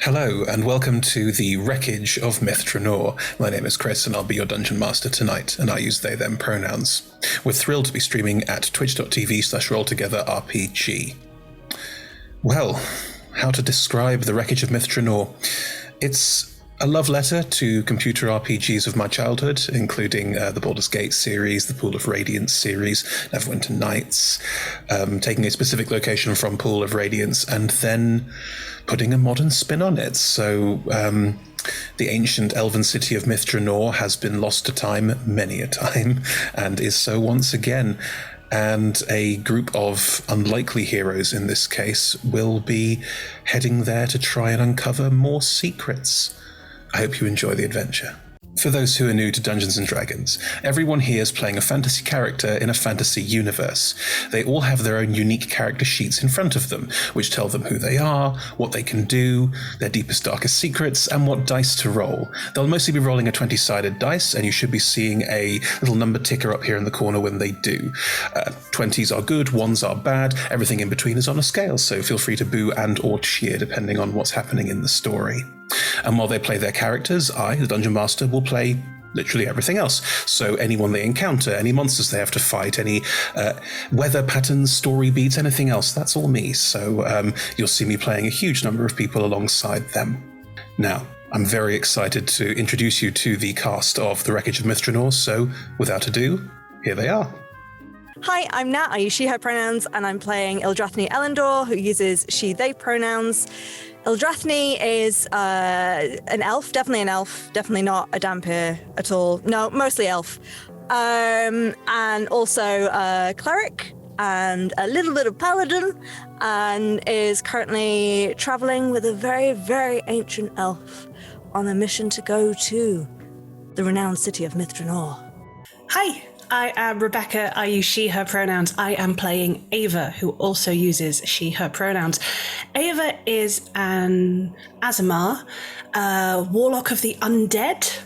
Hello, and welcome to the Wreckage of Drannor. My name is Chris, and I'll be your Dungeon Master tonight, and I use they, them pronouns. We're thrilled to be streaming at twitch.tv/rolltogetherrpg. Well, how to describe the Wreckage of Drannor? It's a love letter to computer RPGs of my childhood, including the Baldur's Gate series, the Pool of Radiance series, Neverwinter Nights, taking a specific location from Pool of Radiance and then putting a modern spin on it. So the ancient elven city of Drannor has been lost to time many a time, and is so once again. And a group of unlikely heroes in this case will be heading there to try and uncover more secrets. I hope you enjoy the adventure. For those who are new to Dungeons & Dragons, everyone here is playing a fantasy character in a fantasy universe. They all have their own unique character sheets in front of them, which tell them who they are, what they can do, their deepest, darkest secrets, and what dice to roll. They'll mostly be rolling a 20-sided dice, and you should be seeing a little number ticker up here in the corner when they do. 20s are good, 1s are bad, everything in between is on a scale, so feel free to boo and or cheer depending on what's happening in the story. And while they play their characters, I, the Dungeon Master, will play literally everything else. So anyone they encounter, any monsters they have to fight, any weather patterns, story beats, anything else, that's all me. So you'll see me playing a huge number of people alongside them. Now, I'm very excited to introduce you to the cast of The Wreckage of Drannor, so without ado, here they are. Hi, I'm Nat, I use she, her pronouns, and I'm playing Eldrathni Elendor, who uses she, they pronouns. Eldrathni is an elf, definitely not a Dhampir at all. No, mostly elf. And also a cleric and a little bit of paladin, and is currently traveling with a very, very ancient elf on a mission to go to the renowned city of Drannor. Hi, I am Rebecca. I use she, her pronouns. I am playing Ava, who also uses she, her pronouns. Ava is an Azamar, warlock of the undead.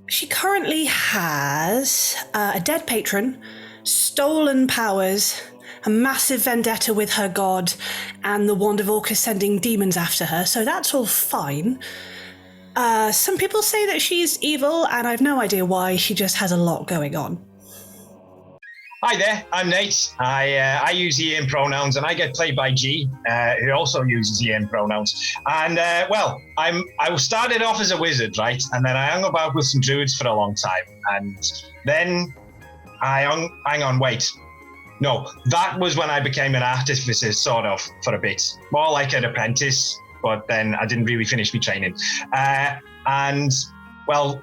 She currently has a dead patron, stolen powers, a massive vendetta with her god, and the Wand of Orcus sending demons after her, so that's all fine. Some people say that she's evil, and I've no idea why. She just has a lot going on. Hi there, I'm Nate. I use he, him pronouns, and I get played by G, who also uses he, him pronouns. And, I started off as a wizard, right? And then I hung about with some druids for a long time. And then that was when I became an artificer, sort of, for a bit. More like an apprentice, but then I didn't really finish my training.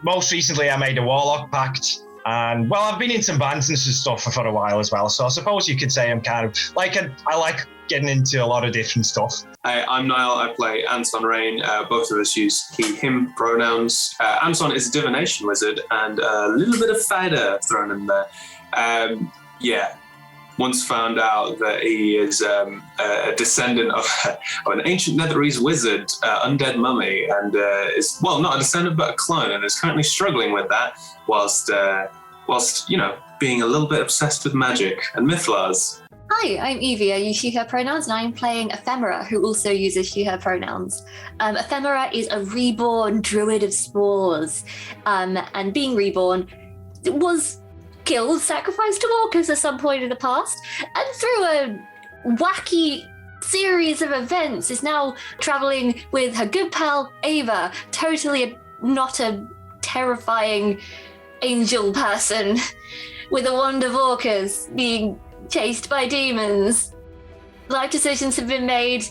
Most recently I made a warlock pact. And, I've been in some bands and stuff for a while as well. So I suppose you could say I'm kind of I like getting into a lot of different stuff. Hi, I'm Niall. I play Anton Rain. Both of us use he, him pronouns. Anton is a divination wizard and a little bit of fighter thrown in there. Once found out that he is a descendant of an ancient Netherese wizard, undead mummy, and is, not a descendant, but a clone, and is currently struggling with that whilst being a little bit obsessed with magic and mythlars. Hi, I'm Evie. I use she, her pronouns, and I'm playing Ephemera, who also uses she, her pronouns. Ephemera is a reborn druid of spores, and being reborn was killed, sacrificed to orcas at some point in the past, and through a wacky series of events is now traveling with her good pal Ava, totally not a terrifying angel person, with a wand of orcas being chased by demons. Life decisions have been made.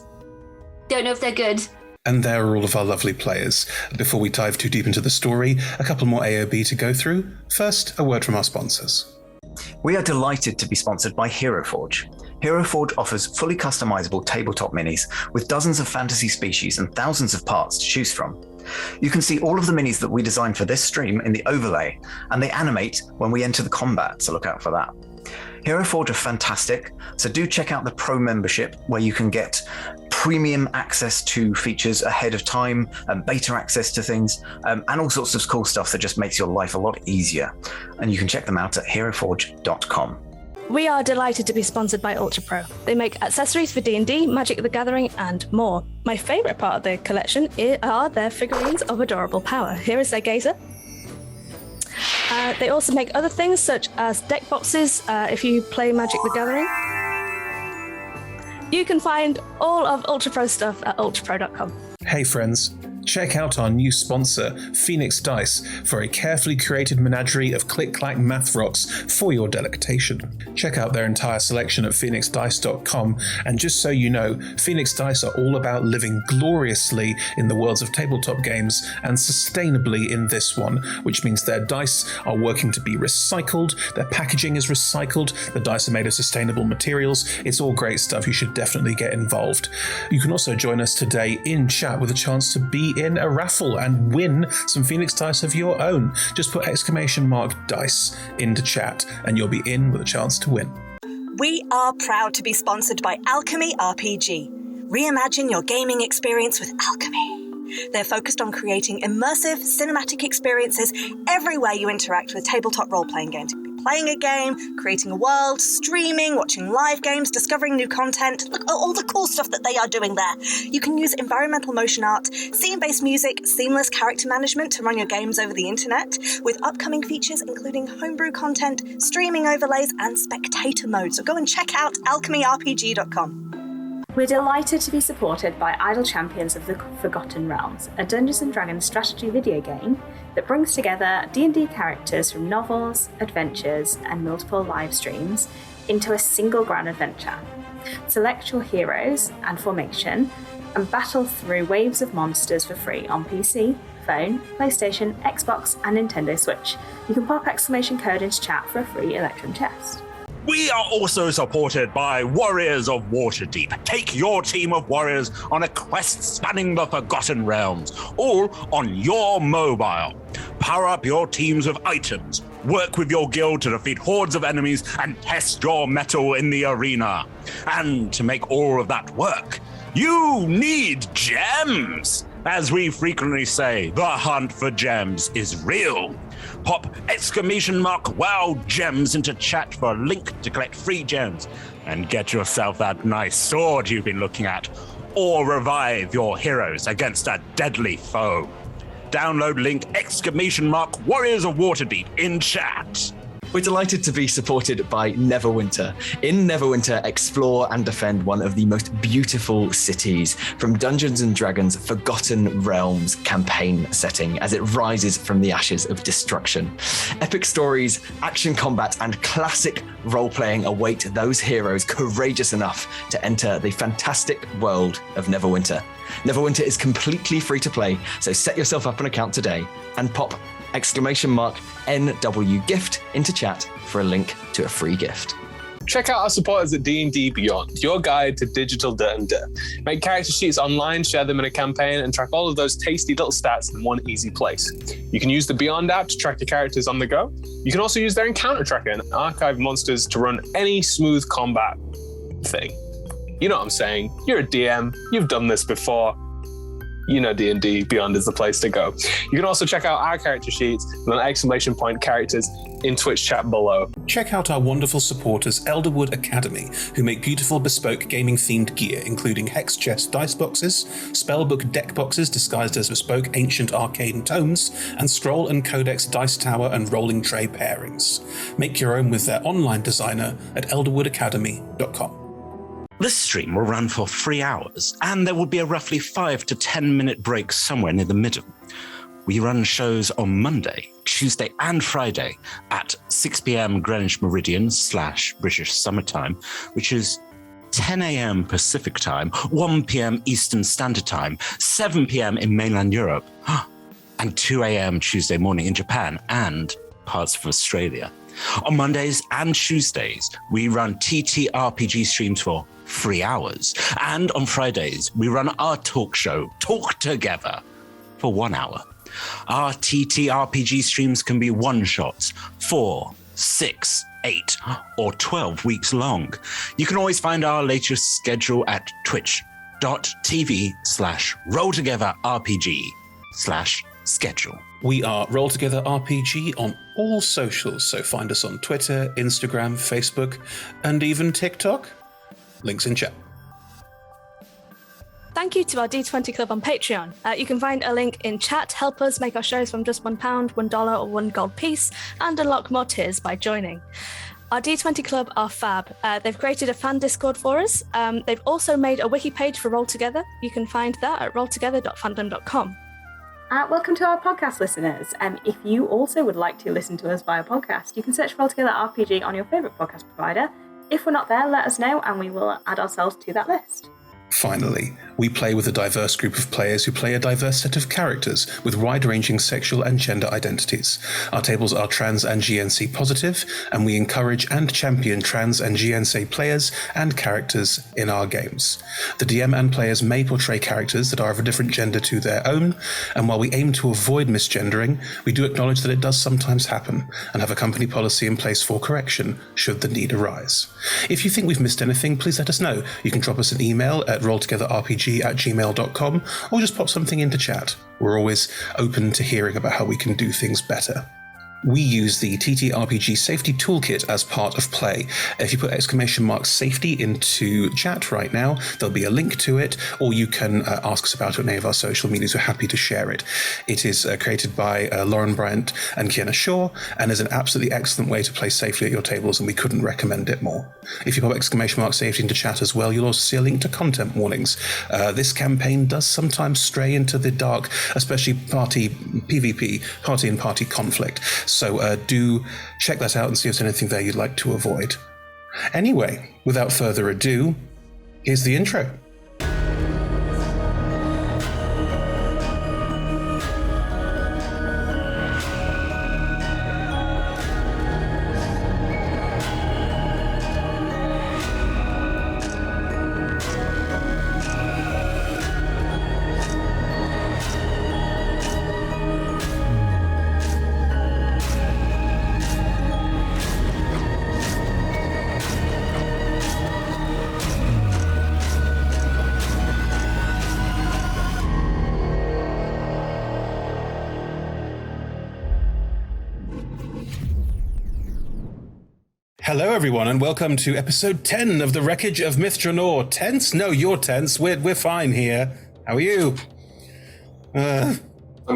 Don't know if they're good. And there are all of our lovely players. Before we dive too deep into the story, a couple more AOB to go through. First, a word from our sponsors. We are delighted to be sponsored by HeroForge. HeroForge offers fully customizable tabletop minis with dozens of fantasy species and thousands of parts to choose from. You can see all of the minis that we designed for this stream in the overlay, and they animate when we enter the combat, so look out for that. HeroForge are fantastic, so do check out the Pro membership where you can get premium access to features ahead of time, and beta access to things, and all sorts of cool stuff that just makes your life a lot easier. And you can check them out at heroforge.com. We are delighted to be sponsored by Ultra Pro. They make accessories for D&D, Magic the Gathering, and more. My favourite part of their collection are their figurines of adorable power. Here is their gazer. They also make other things such as deck boxes if you play Magic the Gathering. You can find all of Ultra Pro stuff at ultrapro.com. Hey friends, check out our new sponsor, Phoenix Dice, for a carefully curated menagerie of click-clack math rocks for your delectation. Check out their entire selection at phoenixdice.com, and just so you know, Phoenix Dice are all about living gloriously in the worlds of tabletop games and sustainably in this one, which means their dice are working to be recycled, their packaging is recycled, the dice are made of sustainable materials. It's all great stuff. You should definitely get involved. You can also join us today in chat with a chance to be in a raffle and win some Phoenix Dice of your own. Just put !dice into chat and you'll be in with a chance to win. We are proud to be sponsored by Alchemy RPG. Reimagine your gaming experience with Alchemy. They're focused on creating immersive, cinematic experiences everywhere you interact with tabletop role-playing games. Playing a game, creating a world, streaming, watching live games, discovering new content. Look at all the cool stuff that they are doing there. You can use environmental motion art, scene-based music, seamless character management to run your games over the internet, with upcoming features including homebrew content, streaming overlays, and spectator mode. So go and check out alchemyrpg.com. We're delighted to be supported by Idle Champions of the Forgotten Realms, a Dungeons & Dragons strategy video game that brings together D&D characters from novels, adventures, and multiple live streams into a single grand adventure. Select your heroes and formation and battle through waves of monsters for free on PC, phone, PlayStation, Xbox, and Nintendo Switch. You can pop exclamation code into chat for a free Electrum chest. We are also supported by Warriors of Waterdeep. Take your team of warriors on a quest spanning the Forgotten Realms, all on your mobile. Power up your teams with items, work with your guild to defeat hordes of enemies, and test your mettle in the arena. And to make all of that work, you need gems! As we frequently say, the hunt for gems is real. Pop !wow gems into chat for a link to collect free gems and get yourself that nice sword you've been looking at, or revive your heroes against a deadly foe. Download link !Warriors of Waterdeep in chat. We're delighted to be supported by Neverwinter. In Neverwinter, explore and defend one of the most beautiful cities from Dungeons & Dragons' Forgotten Realms campaign setting as it rises from the ashes of destruction. Epic stories, action combat, and classic role-playing await those heroes courageous enough to enter the fantastic world of Neverwinter. Neverwinter is completely free to play, so set yourself up an account today and pop !NW gift into chat for a link to a free gift. Check out our supporters at D&D Beyond, your guide to digital D&D. Make character sheets online, share them in a campaign, and track all of those tasty little stats in one easy place. You can use the Beyond app to track your characters on the go. You can also use their encounter tracker and archive monsters to run any smooth combat thing. You know what I'm saying. You're a DM. You've done this before. You know D&D Beyond is the place to go. You can also check out our character sheets with an ! characters in Twitch chat below. Check out our wonderful supporters, Elderwood Academy, who make beautiful bespoke gaming-themed gear, including hex chest dice boxes, spellbook deck boxes disguised as bespoke ancient arcane tomes, and scroll and codex dice tower and rolling tray pairings. Make your own with their online designer at elderwoodacademy.com. This stream will run for 3 hours, and there will be a roughly 5 to 10 minute break somewhere near the middle. We run shows on Monday, Tuesday, and Friday at 6 p.m. Greenwich Meridian / British Summertime, which is 10 a.m. Pacific Time, 1 p.m. Eastern Standard Time, 7 p.m. in mainland Europe, and 2 a.m. Tuesday morning in Japan and parts of Australia. On Mondays and Tuesdays, we run TTRPG streams for 3 hours. And on Fridays, we run our talk show, Talk Together, for 1 hour. Our TTRPG streams can be one-shots, 4, 6, 8, or 12 weeks long. You can always find our latest schedule at twitch.tv/rolltogetherrpg/ schedule. We are Roll Together RPG on all socials, so find us on Twitter, Instagram, Facebook, and even TikTok. Links in chat. Thank you to our D20 Club on Patreon. You can find a link in chat. Help us make our shows from just £1, $1, or $1 gold piece, and unlock more tiers by joining. Our D20 Club are fab. They've created a fan Discord for us. They've also made a wiki page for Roll Together. You can find that at rolltogether.fandom.com. Welcome to our podcast listeners. If you also would like to listen to us via podcast, you can search Roll Together RPG on your favourite podcast provider. If we're not there, let us know and we will add ourselves to that list. Finally, we play with a diverse group of players who play a diverse set of characters with wide-ranging sexual and gender identities. Our tables are trans and GNC positive, and we encourage and champion trans and GNC players and characters in our games. The DM and players may portray characters that are of a different gender to their own, and while we aim to avoid misgendering, we do acknowledge that it does sometimes happen, and have a company policy in place for correction should the need arise. If you think we've missed anything, please let us know. You can drop us an email at rolltogetherrpg@gmail.com or just pop something into chat. We're always open to hearing about how we can do things better. We use the TTRPG Safety Toolkit as part of play. If you put !safety into chat right now, there'll be a link to it, or you can ask us about it on any of our social medias. We're happy to share it. It is created by Lauren Bryant and Kiana Shaw, and is an absolutely excellent way to play safely at your tables, and we couldn't recommend it more. If you pop !safety into chat as well, you'll also see a link to content warnings. This campaign does sometimes stray into the dark, especially party PvP, party and party conflict. So do check that out and see if there's anything there you'd like to avoid. Anyway, without further ado, here's the intro. Hello, everyone, and welcome to episode 10 of the Wreckage of Drannor. Tense? No, you're tense. We're fine here. How are you? I'm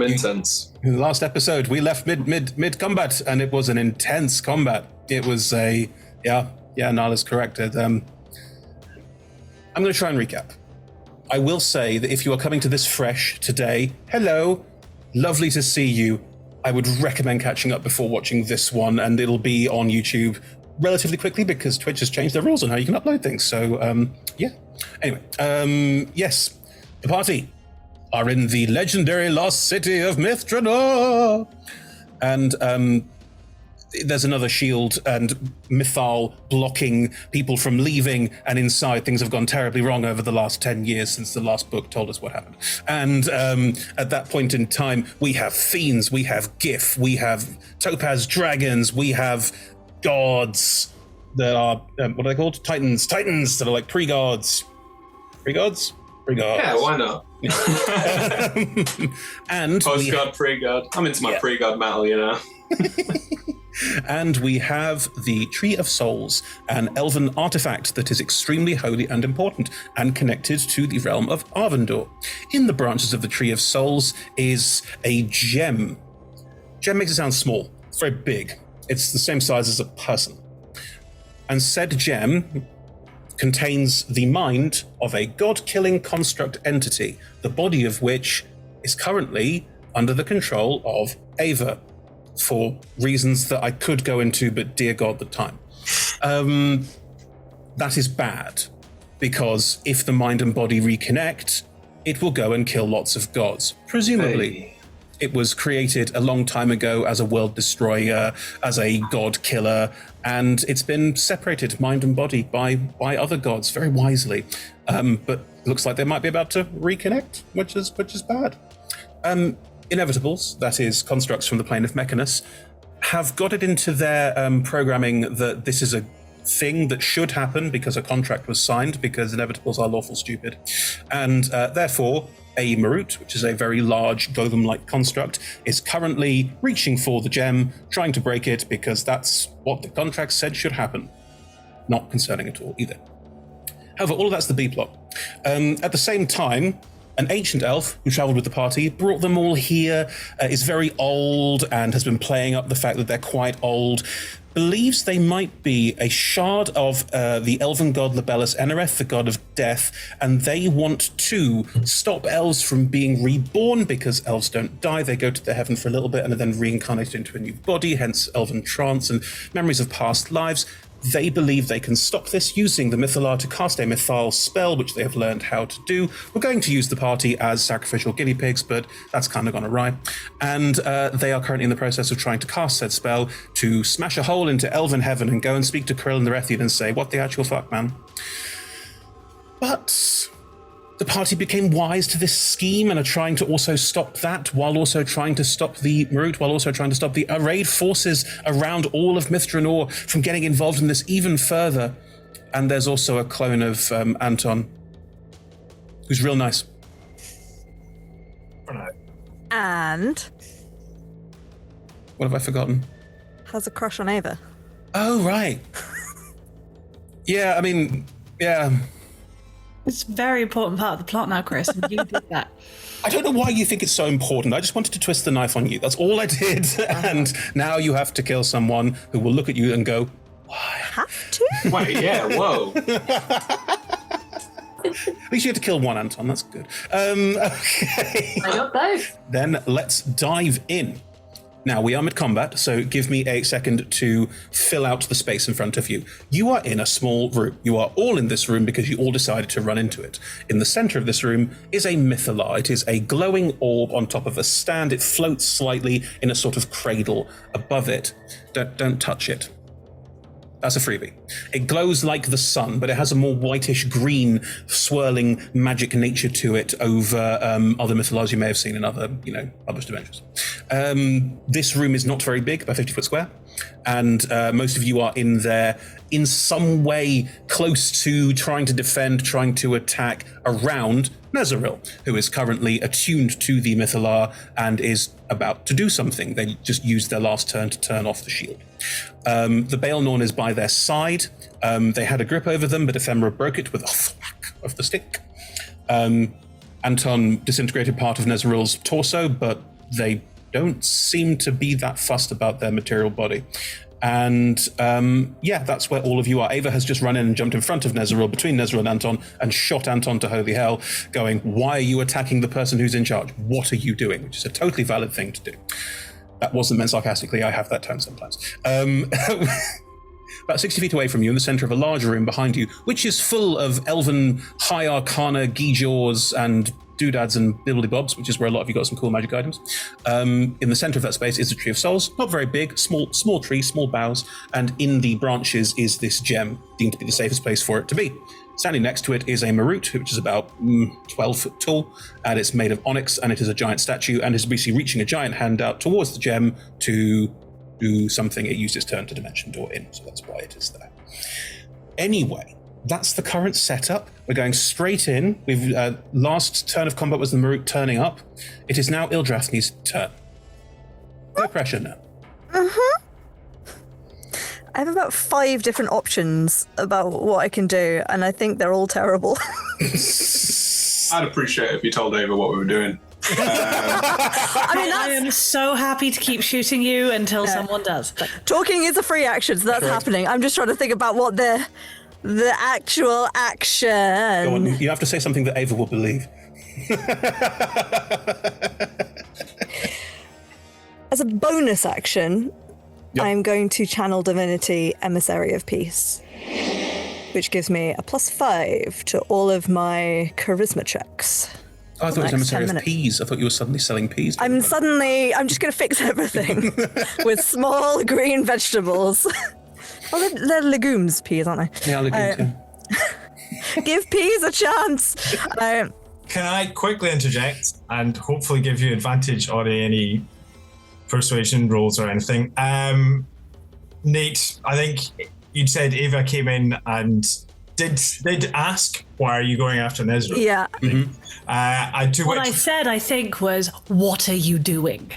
intense. In the last episode, we left mid combat, and it was an intense combat. It was Nala's correct. I'm going to try and recap. I will say that if you are coming to this fresh today, hello, lovely to see you. I would recommend catching up before watching this one, and it'll be on YouTube relatively quickly because Twitch has changed their rules on how you can upload things. So, Anyway, yes, the party are in the legendary lost city of Drannor. And there's another shield and Mythal blocking people from leaving, and inside things have gone terribly wrong over the last 10 years since the last book told us what happened. And at that point in time, we have fiends, we have Gif, we have topaz dragons, we have gods that are, what are they called? Titans that are like pre-gods. Pre-gods? Pre-gods. Yeah, why not? And post-god, pre-god. I'm into my pre-god metal, you know. And we have the Tree of Souls, an elven artifact that is extremely holy and important and connected to the realm of Arvandor. In the branches of the Tree of Souls is a gem. Gem makes it sound small. It's very big. It's the same size as a person. And said gem contains the mind of a god-killing construct entity, the body of which is currently under the control of Ava, for reasons that I could go into, but dear God, the time. That is bad, because if the mind and body reconnect, it will go and kill lots of gods. Presumably, it was created a long time ago as a world destroyer, as a god killer, and it's been separated, mind and body, by other gods very wisely. But looks like they might be about to reconnect, which is bad. Inevitables, that is constructs from the plane of Mechanus, have got it into their programming that this is a thing that should happen because a contract was signed, because inevitables are lawful stupid. And therefore, a Marut, which is a very large golem-like construct, is currently reaching for the gem, trying to break it because that's what the contract said should happen. Not concerning at all either. However, all of that's the B plot. At the same time, an ancient elf who traveled with the party, brought them all here, is very old and has been playing up the fact that they're quite old, believes they might be a shard of the elven god Labellus Enereth, the god of death, and they want to stop elves from being reborn because elves don't die. They go to the heaven for a little bit and are then reincarnated into a new body, hence elven trance and memories of past lives. They believe they can stop this using the Mythalar to cast a Mythal spell, which they have learned how to do. We're going to use the party as sacrificial guinea pigs, but that's kind of gone awry. And they are currently in the process of trying to cast said spell to smash a hole into Elven Heaven and go and speak to Krill and the Rethian and say, what the actual fuck, man? But the party became wise to this scheme and are trying to also stop that, while also trying to stop the Marut, while also trying to stop the arrayed forces around all of Drannor from getting involved in this even further. And there's also a clone of Anton, who's real nice. And what have I forgotten? Has a crush on Ava. Oh, right. Yeah, I mean, yeah. It's a very important part of the plot now, Chris, and you did that. I don't know why you think it's so important. I just wanted to twist the knife on you. That's all I did. And now you have to kill someone who will look at you and go, why? Have to? Wait, yeah, whoa. At least you had to kill one, Anton. That's good. Okay. I got both. Then let's dive in. Now, we are mid-combat, so give me a second to fill out the space in front of you. You are in a small room. You are all in this room because you all decided to run into it. In the center of this room is a Mythalar. It is a glowing orb on top of a stand. It floats slightly in a sort of cradle above it. Don't touch it. That's a freebie. It glows like the sun, but it has a more whitish green, swirling magic nature to it over other Mythalars you may have seen in other, published adventures. This room is not very big, about 50 foot square, and most of you are in there in some way close to trying to defend, trying to attack around Nezeril, who is currently attuned to the Mythalar and is about to do something. They just used their last turn to turn off the shield. The Baelnorn is by their side. They had a grip over them, but Ephemera broke it with a thwack of the stick. Anton disintegrated part of Nezeril's torso, but they don't seem to be that fussed about their material body. And that's where all of you are. Ava has just run in and jumped in front of Nezeril, between Nezeril and Anton, and shot Anton to holy hell, going, why are you attacking the person who's in charge? What are you doing? Which is a totally valid thing to do. That wasn't meant sarcastically. I have that tone sometimes. About 60 feet away from you, in the center of a large room behind you, which is full of elven high arcana, geejaws, and doodads and bibbly-bobs, which is where a lot of you got some cool magic items. In the center of that space is the Tree of Souls. Not very big, small tree, small boughs, and in the branches is this gem, deemed to be the safest place for it to be. Standing next to it is a Marut, which is about 12 foot tall, and it's made of onyx, and it is a giant statue, and is basically reaching a giant hand out towards the gem to do something it used its turn to dimension door in, so that's why it is there. Anyway, that's the current setup. We're going straight in. We've last turn of combat was the Marut turning up. It is now Ildrathni's turn. No pressure now. Uh-huh. I have about 5 different options about what I can do, and I think they're all terrible. I'd appreciate it if you told Ava what we were doing. I am so happy to keep shooting you until someone does. Talking is a free action, so that's happening. I'm just trying to think about what the actual action. Go on, you have to say something that Ava will believe. As a bonus action, I'm going to channel Divinity Emissary of Peace, which gives me a +5 to all of my charisma checks. Oh, I thought it was Emissary of Peas. I thought you were suddenly selling peas. I'm just going to fix everything with small green vegetables. Well, they're legumes, peas, aren't they? Yeah, legumes, Give peas a chance. Can I quickly interject and hopefully give you advantage on any persuasion rolls or anything? Nate, I think you'd said Ava came in and did ask, why are you going after Nezra? Yeah. What I said, I think, was, what are you doing?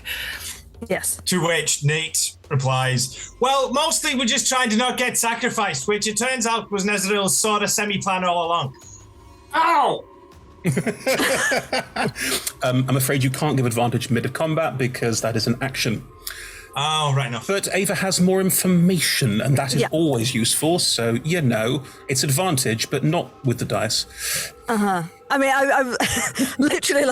Yes. To which Nate replies, well, mostly we're just trying to not get sacrificed, which it turns out was Nezreal's sort of semi-plan all along. Ow! I'm afraid you can't give advantage mid of combat because that is an action. Oh, right enough. But Ava has more information, and that is always useful. So, it's advantage, but not with the dice. I mean, I literally,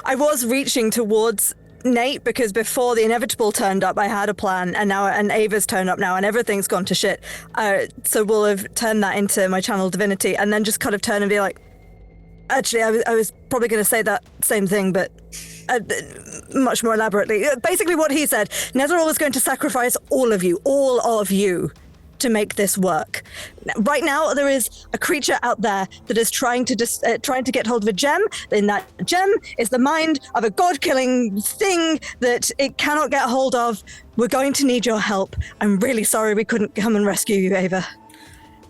I was reaching towards Nate because before the inevitable turned up, I had a plan, and Ava's turned up now, and everything's gone to shit. So we'll have turned that into my channel divinity, and then just kind of turn and be like, actually, I was probably going to say that same thing, but much more elaborately. Basically what he said, Nezreal was going to sacrifice all of you, to make this work. Right now, there is a creature out there that is trying to get hold of a gem. And that gem is the mind of a god-killing thing that it cannot get hold of. We're going to need your help. I'm really sorry we couldn't come and rescue you, Ava.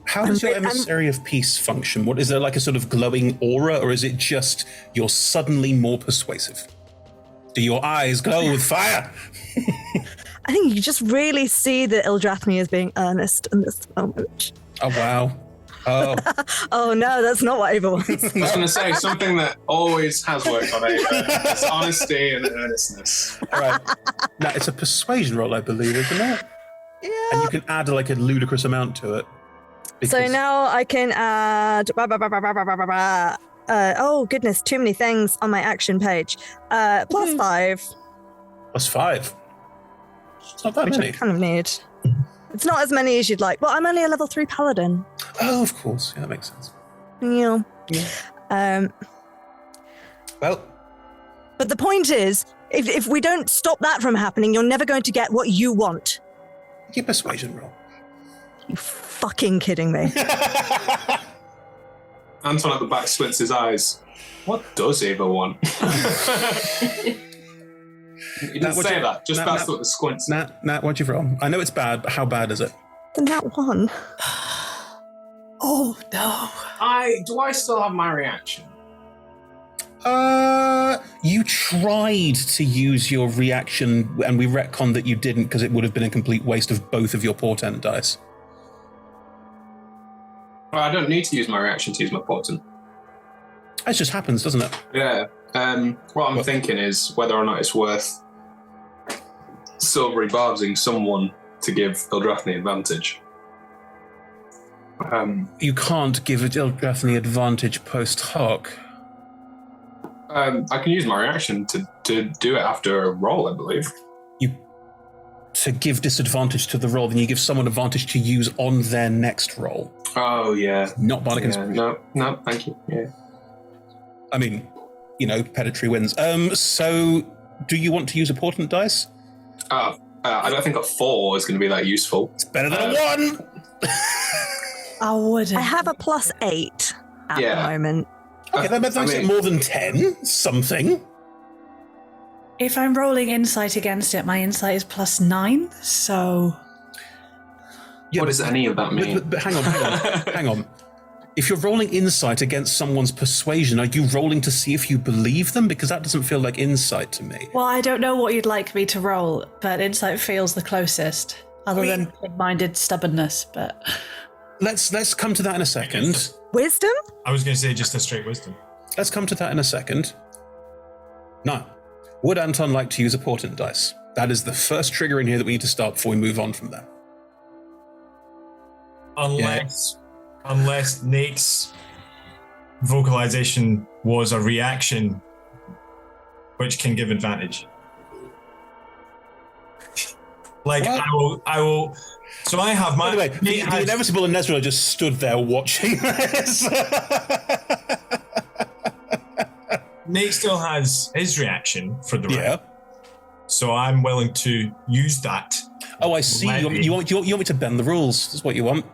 How does your emissary of peace function? What is there, like a sort of glowing aura, or is it just you're suddenly more persuasive? Do your eyes glow with fire? I think you just really see that Eldrathni is being earnest in this moment. Oh, wow. Oh. Oh, no, that's not what Ava wants. I was going to say, something that always has worked on Ava is honesty and earnestness. Right. Now, it's a persuasion roll, I believe, isn't it? Yeah. And you can add, a ludicrous amount to it. So now I can add... oh, goodness, too many things on my action page. Plus 5. Plus 5? It's not that many. I kind of need. It's not as many as you'd like. Well, I'm only a level 3 paladin. Oh, of course. Yeah, that makes sense. Yeah. Well. But the point is, if we don't stop that from happening, you're never going to get what you want. Your persuasion roll. You fucking kidding me? Anton at the back squints his eyes. What does Ava want? He didn't say that. Just that's what the squints. Nat, what'd you roll? I know it's bad, but how bad is it? That one. Oh no! Do I still have my reaction? You tried to use your reaction, and we retconned that you didn't because it would have been a complete waste of both of your portent dice. Well, I don't need to use my reaction to use my portent. It just happens, doesn't it? Yeah. What I'm thinking is whether or not it's worth silvery barbsing someone to give Eldrathni advantage. You can't give Eldrathni advantage post hoc. I can use my reaction to do it after a roll, I believe. To give disadvantage to the roll, then you give someone advantage to use on their next roll. Oh, yeah. Not Bardic Inspiration. No, thank you. Yeah. I mean, pedantry wins. So, do you want to use a portent dice? I don't think a 4 is going to be that useful. It's better than a 1! I wouldn't. I have a plus 8 at the moment. Okay, that makes it more than 10. Something. If I'm rolling insight against it, my insight is plus 9, so... Yeah, what does any of that mean? But hang on. If you're rolling insight against someone's persuasion, are you rolling to see if you believe them? Because that doesn't feel like insight to me. Well, I don't know what you'd like me to roll, but insight feels the closest, other than big-minded stubbornness, but... Let's come to that in a second. Wisdom? I was going to say just a straight wisdom. Let's come to that in a second. Now, would Anton like to use a portent dice? That is the first trigger in here that we need to start before we move on from there. Unless Nate's vocalization was a reaction which can give advantage. Like, what? I will. So I have my. By the way, the inevitable and Nezreal just stood there watching this. Nate still has his reaction for the round. Yeah. So I'm willing to use that. Oh, I see. You want me to bend the rules. That's what you want.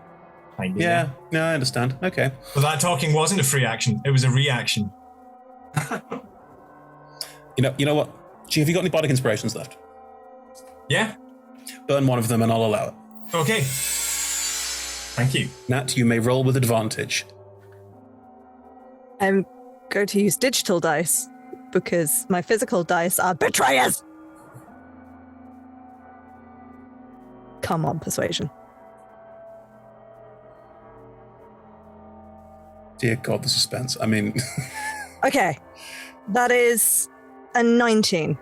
Yeah. No, I understand. Okay. But that talking wasn't a free action. It was a reaction. You know what? Gee, have you got any bardic inspirations left? Yeah. Burn one of them and I'll allow it. Okay. Thank you. Nat, you may roll with advantage. I'm going to use digital dice because my physical dice are betrayers. Come on, persuasion. Dear God, the suspense. I mean... Okay, that is a 19.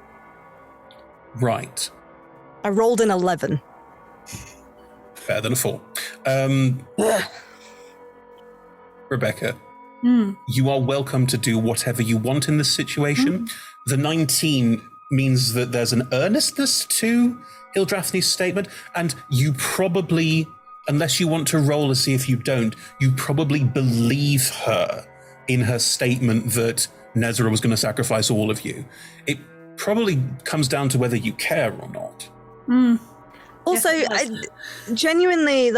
Right. I rolled an 11. Better than a 4. Rebecca, you are welcome to do whatever you want in this situation. The 19 means that there's an earnestness to Ildrathni's statement, and you probably, unless you want to roll to see if you don't, you probably believe her in her statement that Nezra was going to sacrifice all of you. It probably comes down to whether you care or not. Also, genuinely,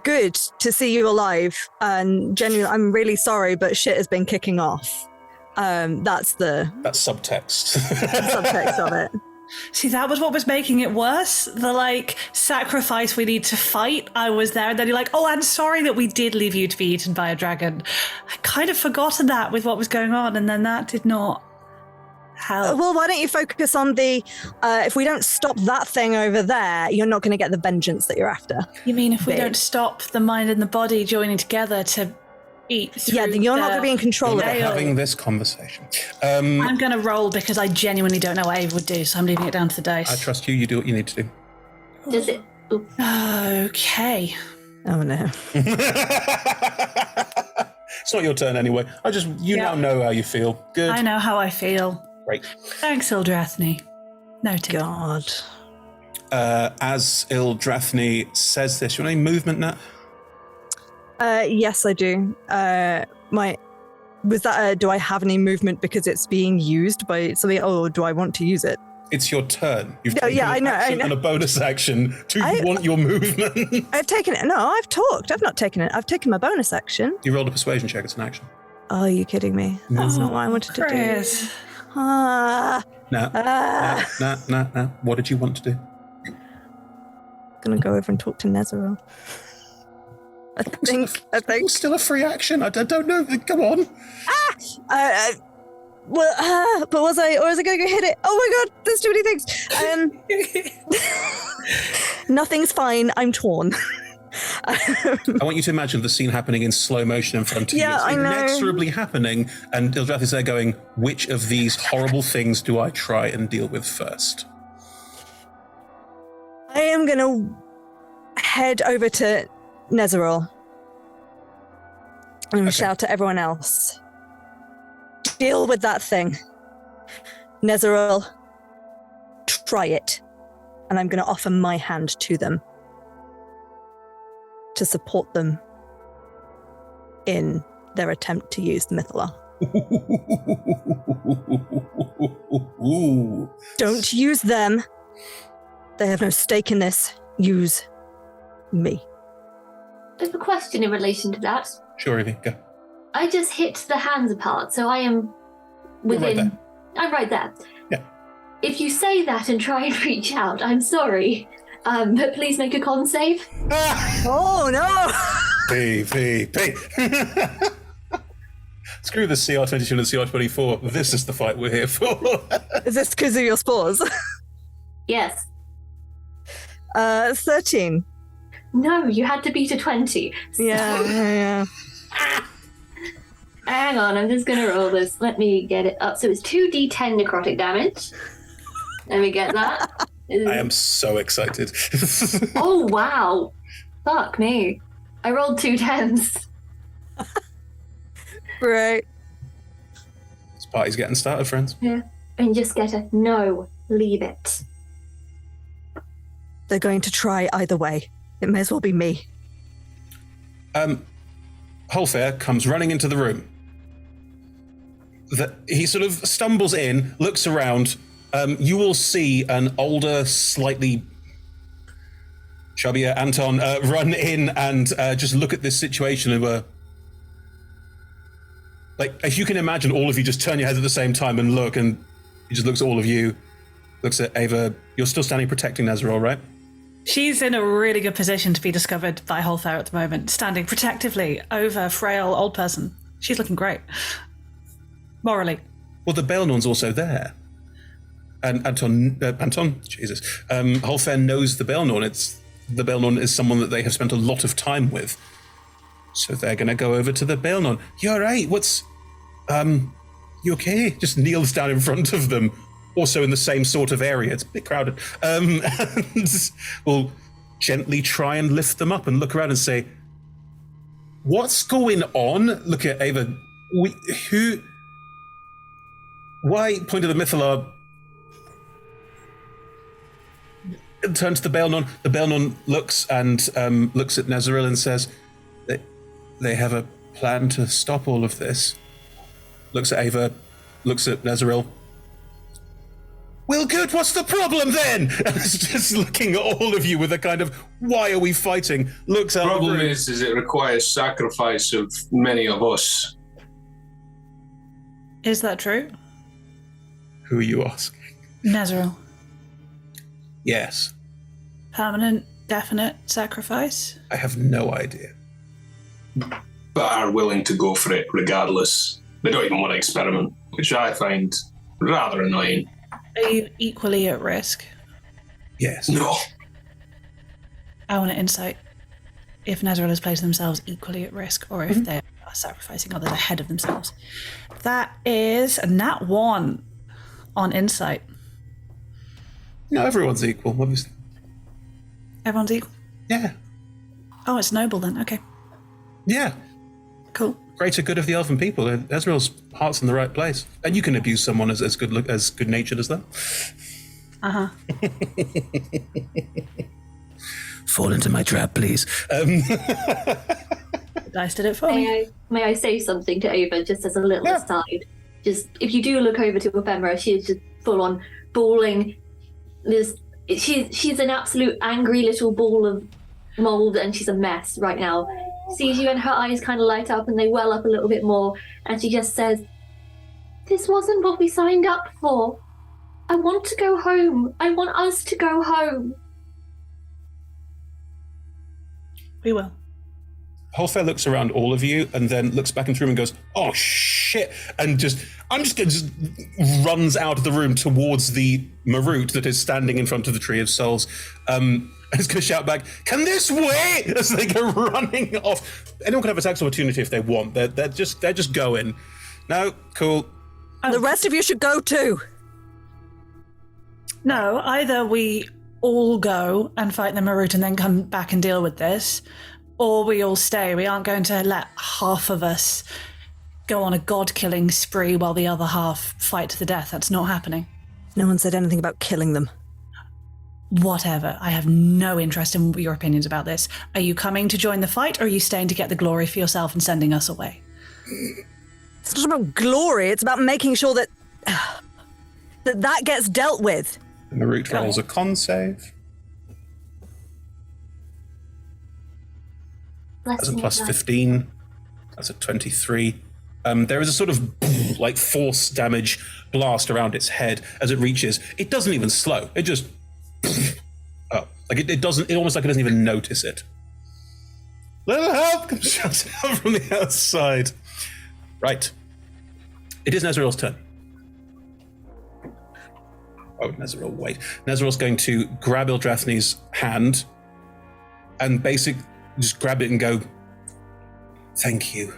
good to see you alive, and genuinely, I'm really sorry, but shit has been kicking off. That's subtext. Subtext of it. See, that was what was making it worse. The sacrifice we need to fight. I was there, and then you're like, "Oh, I'm sorry that we did leave you to be eaten by a dragon." I kind of forgotten that with what was going on, and then that did not help. Well, why don't you focus on the? If we don't stop that thing over there, you're not going to get the vengeance that you're after. You mean if we don't stop the mind and the body joining together to eat? Yeah, then you're not going to be in control of it. Having this conversation. I'm going to roll because I genuinely don't know what Ava would do, so I'm leaving it down to the dice. I trust you. You do what you need to do. Does it? Okay. Oh no. It's not your turn anyway. Now know how you feel. Good. I know how I feel. Great. Thanks, Ildrathni. Noted. God. As Ildrathni says this, you want any movement, Nat? Yes, I do. Do I have any movement because it's being used by somebody, or do I want to use it? It's your turn. You've I taken know. and a bonus action. Do you want your movement? I've taken it. No, I've talked. I've not taken it. I've taken my bonus action. You rolled a persuasion check. It's an action. Oh, are you kidding me? That's not what I wanted to Chris. do. Nah. What did you want to do? Gonna go over and talk to Nezeril. I think. It's still a free action. I don't know. Come on. But was I, or was I going to go hit it? Oh my God, there's too many things. Nothing's fine. I'm torn. I want you to imagine the scene happening in slow motion in front of you. It's I know. inexorably happening, and Ildrath is there going, which of these horrible things do I try and deal with first? I am going to head over to Nezeril and shout to everyone else. Deal with that thing. Nezeril, try it. And I'm going to offer my hand to them to support them in their attempt to use the Mythalar. Don't use them. They have no stake in this. Use me. I have a question in relation to that. Sure, Evie, go. I just hit the hands apart, so I am within. I'm right there. Yeah. If you say that and try and reach out, I'm sorry. But please make a con save. Oh no! P. Screw the CR22 and the CR24. This is the fight we're here for. Is this because of your spores? Yes. 13. No, you had to beat a 20. So... Yeah. Hang on, I'm just going to roll this. Let me get it up. So it's 2d10 necrotic damage. Let me get that. I am so excited. Oh, wow. Fuck me. I rolled 2 10s. Right. This party's getting started, friends. Yeah. And just get a no, leave it. They're going to try either way. It may as well be me. Holfair comes running into the room. He sort of stumbles in, looks around. You will see an older, slightly chubbier Anton run in and just look at this situation and if you can imagine, all of you just turn your heads at the same time and look, and he just looks at all of you, looks at Ava. You're still standing protecting Nezeril, right? She's in a really good position to be discovered by Holfair at the moment, standing protectively over a frail old person. She's looking great. Morally. Well, the Belnorn's also there. And Anton, Jesus. Holfair knows the Belnorn. The Belnorn is someone that they have spent a lot of time with. So they're going to go over to the Belnorn. You're all right. You okay? Just kneels down in front of them. Also in the same sort of area. It's a bit crowded. And we'll gently try and lift them up and look around and say, what's going on? Look at Ava. Why? Point to the Mythalar. Turn to the Belnorn. The Belnorn looks at Nezeril and says, they have a plan to stop all of this. Looks at Ava, looks at Nezeril. Well, good, what's the problem then? And it's just looking at all of you with a kind of, why are we fighting? Looks out. The problem is it requires sacrifice of many of us. Is that true? Who are you asking? Nezeril. Yes. Permanent, definite sacrifice? I have no idea. But are willing to go for it regardless. They don't even want to experiment, which I find rather annoying. Are you equally at risk? Yes. No. I want to insight if Nezeril has placed themselves equally at risk or if they are sacrificing others ahead of themselves. That is a nat 1 on insight. No, everyone's equal, obviously. Everyone's equal? Yeah. Oh, it's noble then. Okay. Yeah. Cool. Greater good of the elven people. Ezreal's heart's in the right place. And you can abuse someone as good-natured as that. Uh-huh. Fall into my trap, please. Dice did it for me. May I say something to Ava, just as a little aside? Just, if you do look over to Ephemera, she's just full-on bawling. She's an absolute angry little ball of mold, and she's a mess right now. Sees you and her eyes kind of light up and they well up a little bit more, and she just says, this wasn't what we signed up for. I want to go home. I want us to go home. We will. Holfair looks around all of you and then looks back into the room and goes, oh shit, and just runs out of the room towards the Marut that is standing in front of the Tree of Souls. And is going to shout back, can this wait? As they go running off. Anyone can have attacks opportunity if they want. They're just going. No, cool. The rest of you should go too. No, either we all go and fight the Marut and then come back and deal with this, or we all stay. We aren't going to let half of us go on a god-killing spree while the other half fight to the death. That's not happening. No one said anything about killing them. Whatever. I have no interest in your opinions about this. Are you coming to join the fight, or are you staying to get the glory for yourself and sending us away? It's not about glory. It's about making sure that that gets dealt with. The Marut rolls a con save. That's a plus 15. That's a 23. There is a sort of like force damage blast around its head as it reaches. It doesn't even slow. It just like it doesn't. It almost like it doesn't even notice it. Little help comes shouting out from the outside. Right. It is Nezeril's turn. Oh, Nezeril, wait. Nezeril's going to grab Ildrathni's hand and just grab it and go, thank you.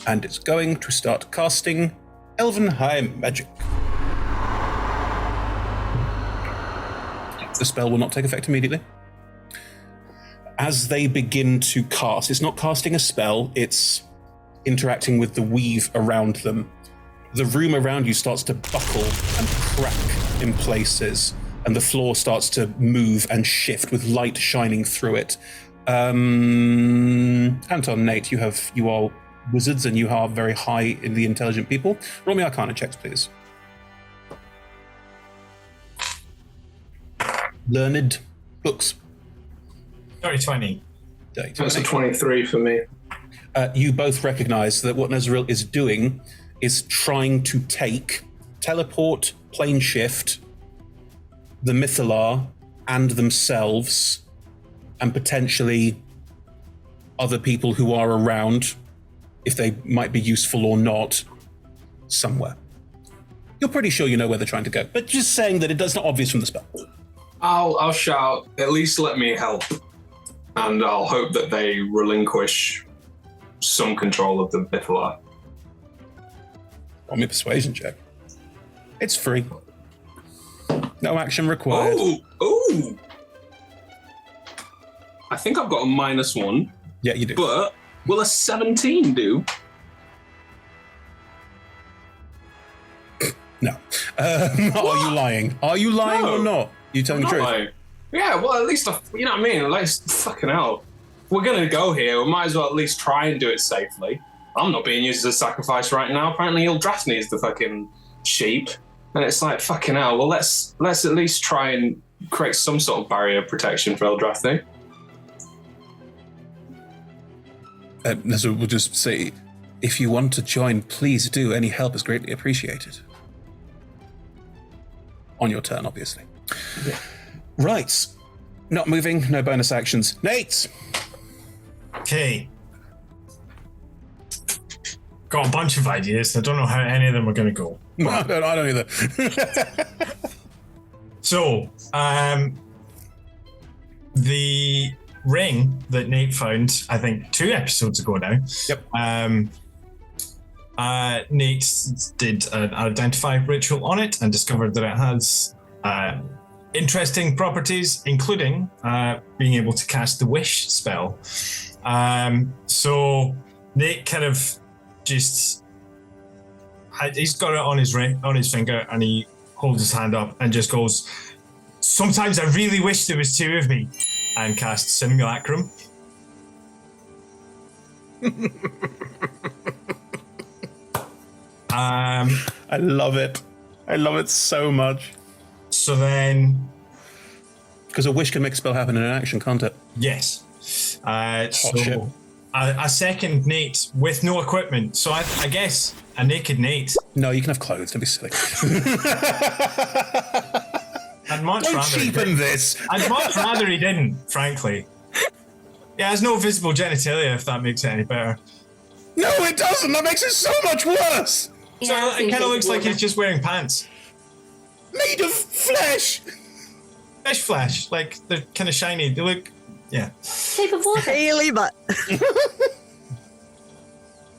And it's going to start casting Elven High Magic. The spell will not take effect immediately. As they begin to cast, it's not casting a spell, it's interacting with the weave around them. The room around you starts to buckle and crack in places, and the floor starts to move and shift with light shining through it. Anton, Nate, you are wizards and you are very high in the intelligent people. Roll me Arcana checks, please. Learned books. 20. That's a 23 for me. You both recognize that what Nezeril is doing is trying to teleport, plane shift, the Mythalar and themselves, and potentially other people who are around, if they might be useful or not, somewhere. You're pretty sure you know where they're trying to go, but just saying that it's not obvious from the spell. I'll shout, at least let me help. And I'll hope that they relinquish some control of the Bifala. Roll me a persuasion check. It's free. No action required. Ooh! I think I've got a -1. Yeah, you do. But will a 17 do? No. Are you lying? Are you lying or not? You telling the truth? Lying. Yeah, well, at least, you know what I mean? Like, fucking hell. If we're going to go here, we might as well at least try and do it safely. I'm not being used as a sacrifice right now. Apparently, Eldrathni is the fucking sheep. And it's like, fucking hell, well, let's at least try and create some sort of barrier of protection for Eldrathni. So we'll just say, if you want to join, please do. Any help is greatly appreciated. On your turn, obviously. Yeah. Right. Not moving, no bonus actions. Nate! Okay. Got a bunch of ideas. I don't know how any of them are going to go. No, I don't either. So, the ring that Nate found, I think 2 episodes ago now. Yep. Nate did an identify ritual on it and discovered that it has interesting properties, including being able to cast the wish spell. So Nate kind of just he's got it on his ring, on his finger, and he holds his hand up and just goes, "Sometimes I really wish there was 2 of me," and casts Simulacrum. I love it. I love it so much. So then, because a wish can make a spell happen in an action, can't it? Yes. So a second Nate with no equipment. So I guess a naked Nate. No, you can have clothes. Don't be silly. I'd much Don't rather cheapen this. I'd much rather he didn't, frankly. Yeah, there's no visible genitalia, if that makes it any better. No, it doesn't. That makes it so much worse. So it kind of looks like he's just wearing pants. Made of flesh. Fish flesh. Like, they're kind of shiny. They look, yeah. Shape of water. Haley butt.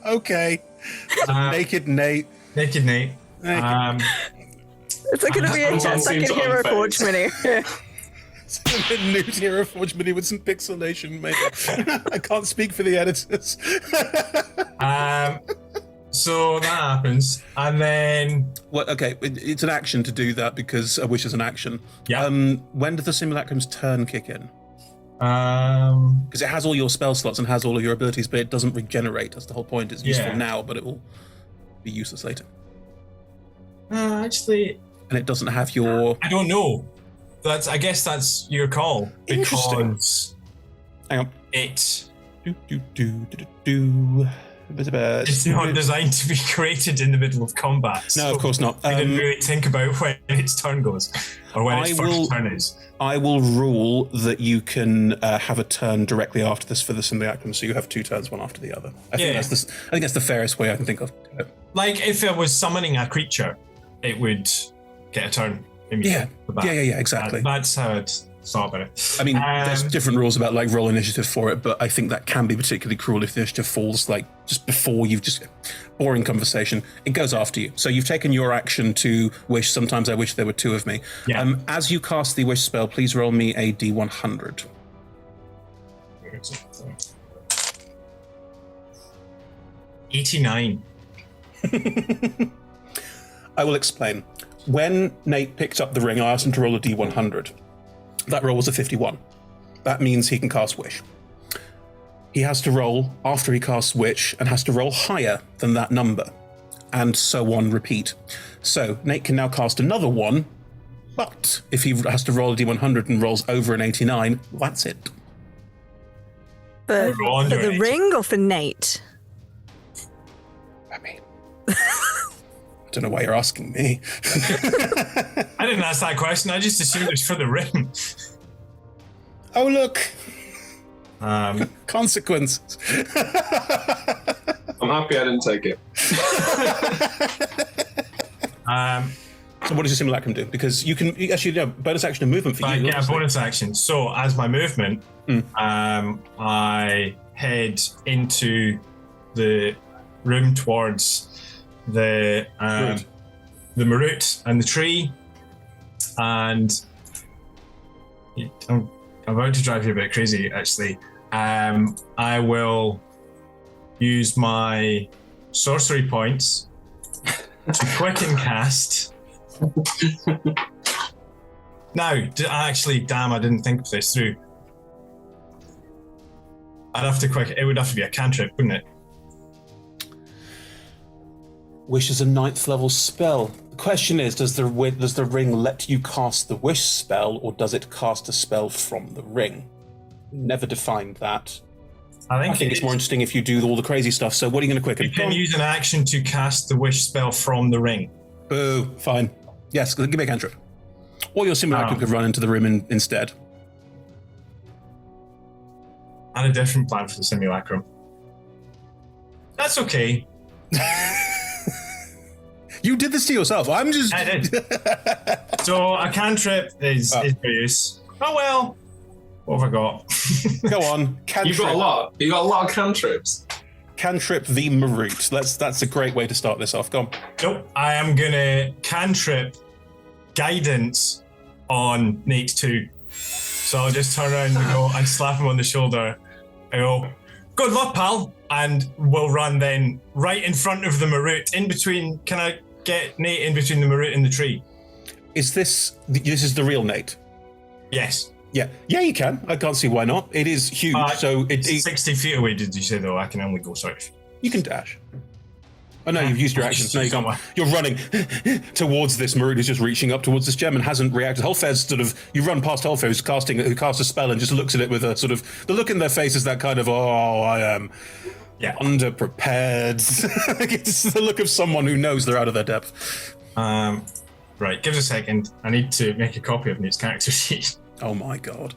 Okay. Naked Nate. Naked Nate. It's going to be a second Hero Forge mini. A new Hero Forge mini with some pixelation, maybe. I can't speak for the editors. So that happens, and then... Well, okay, it's an action to do that because a wish is an action. Yeah. When does the Simulacrum's turn kick in? Because it has all your spell slots and has all of your abilities, but it doesn't regenerate. That's the whole point. It's useful now, but it will be useless later. Actually... And it doesn't have your... I don't know. I guess that's your call. Because... Hang on. It's not designed to be created in the middle of combat. No, of course not. I didn't really think about when its turn goes, or when its first turn is. I will rule that you can have a turn directly after this for the Simulacrum, so you have 2 turns, one after the other. I think that's the fairest way I can think of. Like, if it was summoning a creature, it would get a turn immediately. Yeah, exactly. That's how I'd thought about it. I mean, there's different rules about like roll initiative for it, but I think that can be particularly cruel if the initiative falls like just before you've just boring conversation. It goes after you. So you've taken your action to wish. Sometimes I wish there were 2 of me. Yeah. As you cast the wish spell, please roll me a D100. 89. I will explain. When Nate picked up the ring, I asked him to roll a D100. That roll was a 51. That means he can cast Wish. He has to roll after he casts Wish and has to roll higher than that number, and so on repeat. So Nate can now cast another one, but if he has to roll a D100 and rolls over an 89, that's it. For the ring or for Nate? I mean... I don't know why you're asking me. I didn't ask that question. I just assumed it was for the ring. Oh, look. Consequences. I'm happy I didn't take it. So what does your simulacrum do? Because you can actually bonus action and movement for you. Yeah, bonus action. So as my movement, I head into the room towards the Marut and the tree, and I'm about to drive you a bit crazy. Actually, I will use my sorcery points to quicken cast. Now, actually, damn, I didn't think of this through. I'd have to quick. It would have to be a cantrip, wouldn't it? Wish is a 9th level spell. The question is, does the ring let you cast the wish spell, or does it cast a spell from the ring? Never defined that. I think it's more interesting if you do all the crazy stuff. So what are you going to quicken? You can use an action to cast the wish spell from the ring. Boo, fine. Yes, give me a cantrip. Or your simulacrum could run into the room instead. I had a different plan for the simulacrum. That's okay. You did this to yourself. I'm just... I did. So a cantrip is use. Oh well. What have I got? Go on. Cantrip. You got a lot. You got a lot of cantrips. Cantrip the Marut. That's a great way to start this off. Go on. Nope. I am gonna cantrip guidance on Nate 2. So I'll just turn around and go and slap him on the shoulder and go, good luck, pal. And we'll run then right in front of the Marut. In between, can I get Nate in between the Marut and the tree? Is this is the real Nate? Yes. Yeah, you can. I can't see why not. It is huge, so it's 60 feet away. Did you say though? I can only go south. You can dash. Oh no, you've used your actions. No, you can't. You're running towards this Marut who's just reaching up towards this gem and hasn't reacted. Hulfair's sort of, you run past Hulfair who casts a spell and just looks at it with a sort of, the look in their face is that kind of, I am underprepared. It's the look of someone who knows they're out of their depth. Right, give us a second. I need to make a copy of Nate's character sheet. Oh my god.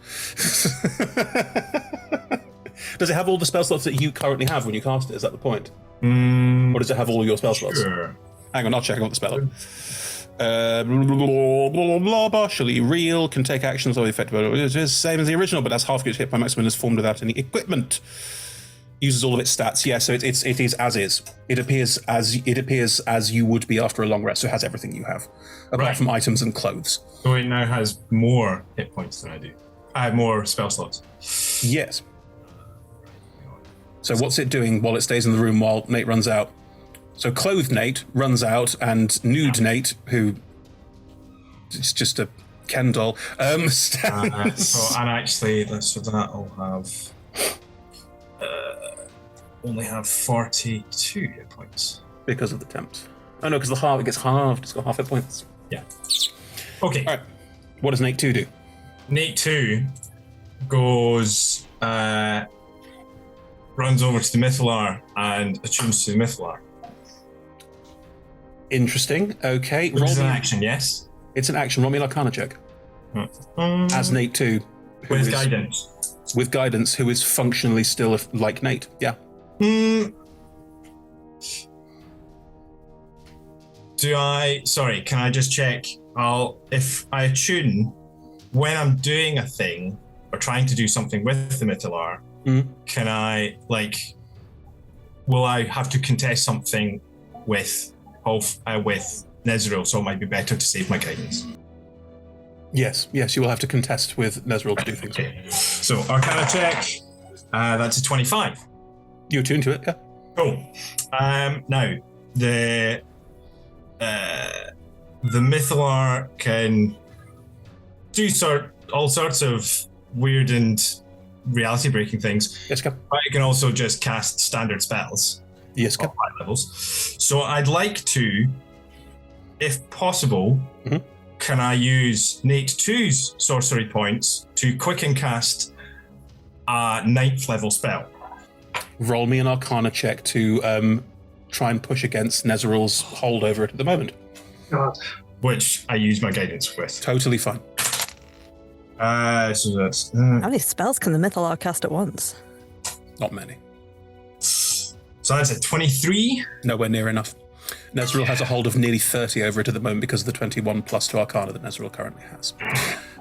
Does it have all the spell slots that you currently have when you cast it? Is that the point? Or does it have all your spell slots? Sure. Hang on, I'll check out the spell. Partially real, can take actions or effect. It's the same as the original, but has half its hit by maximum is formed without any equipment. Uses all of its stats. Yeah, so it is as is. It appears as you would be after a long rest. So it has everything you have, apart from items and clothes. So it now has more hit points than I do. I have more spell slots. Yes. So what's it doing while it stays in the room while Nate runs out? So clothed Nate runs out, and nude Nate, who is just a Ken doll, stands. And actually, so that'll have only have 42 hit points because of the temps. Oh no, because it gets halved. It's got half hit points. Yeah. Okay. All right. What does Nate 2 do? Nate 2 goes, runs over to the Mythalar and attunes to the Mythalar. Interesting. Okay. It's an action, yes? It's an action. Roll me an Arcana check. As Nate 2. With guidance. With guidance, who is functionally still like Nate. Yeah. Can I just check? If I attune, when I'm doing a thing or trying to do something with the Mythalar, can I, will I have to contest something with Nezril, so it might be better to save my guidance? Yes, you will have to contest with Nezril to do things. Okay. So, Arcana check, that's a 25. You attune to it, yeah. Cool. Now, the Mythalar can do all sorts of weird and reality-breaking things. Yes, but it can also just cast standard spells. Yes, at high levels. So I'd like to, if possible, can I use Nate 2's sorcery points to quicken cast a 9th level spell? Roll me an Arcana check to try and push against Nezril's hold over it at the moment. Which I use my guidance with. Totally fine. How many spells can the Mythalar cast at once? Not many. So that's a 23? Nowhere near enough. Nezril has a hold of nearly 30 over it at the moment because of the 21 plus 2 Arcana that Nezril currently has.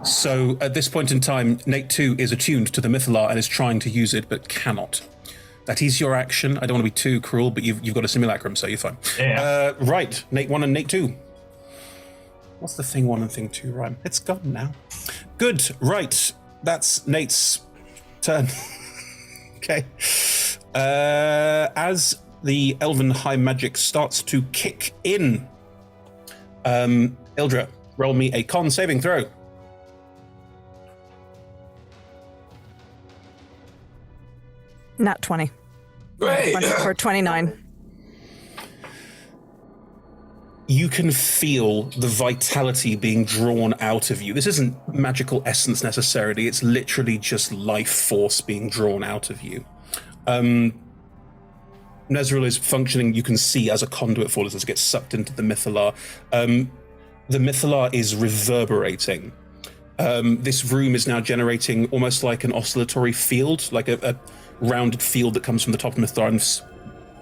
So at this point in time, Nate 2 is attuned to the Mythalar and is trying to use it, but cannot. That is your action. I don't want to be too cruel, but you've got a simulacrum, so you're fine. Yeah. Right, Nate 1 and Nate 2. What's the thing 1 and thing 2 rhyme? It's gone now. Good, right. That's Nate's turn. Okay. As the Elven High Magic starts to kick in, Ildra, roll me a con saving throw. Nat 20. Great. For 29. You can feel the vitality being drawn out of you. This isn't magical essence necessarily, it's literally just life force being drawn out of you. Nezril is functioning, you can see, as a conduit for this as it gets sucked into the Mythalar. The Mythalar is reverberating. This room is now generating almost like an oscillatory field, like a rounded field that comes from the top of the Mythalar and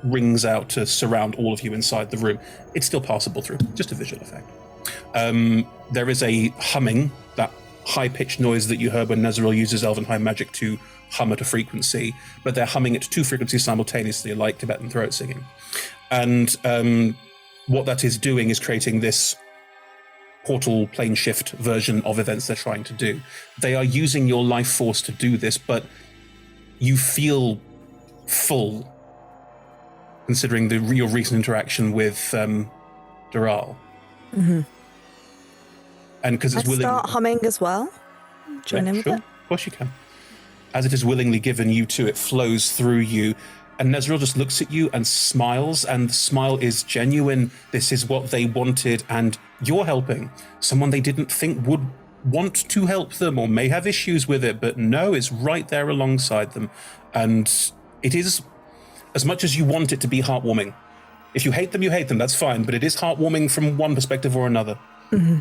rings out to surround all of you inside the room. It's still passable through, just a visual effect. There is a humming, that high-pitched noise that you heard when Nezril uses Elven High Magic to hum at a frequency, but they're humming at 2 frequencies simultaneously, like Tibetan throat singing. And what that is doing is creating this portal plane shift version of events they're trying to do. They are using your life force to do this, but you feel full, considering your recent interaction with Doral. Mm-hmm. And because it's willing... start humming as well? Join in with it? Of course you can. As it is willingly given you to, it flows through you. And Nezril just looks at you and smiles, and the smile is genuine. This is what they wanted, and you're helping. Someone they didn't think would want to help them or may have issues with it, but no, it's right there alongside them. And it is, as much as you want it to be heartwarming. If you hate them, that's fine, but it is heartwarming from one perspective or another. Mm-hmm.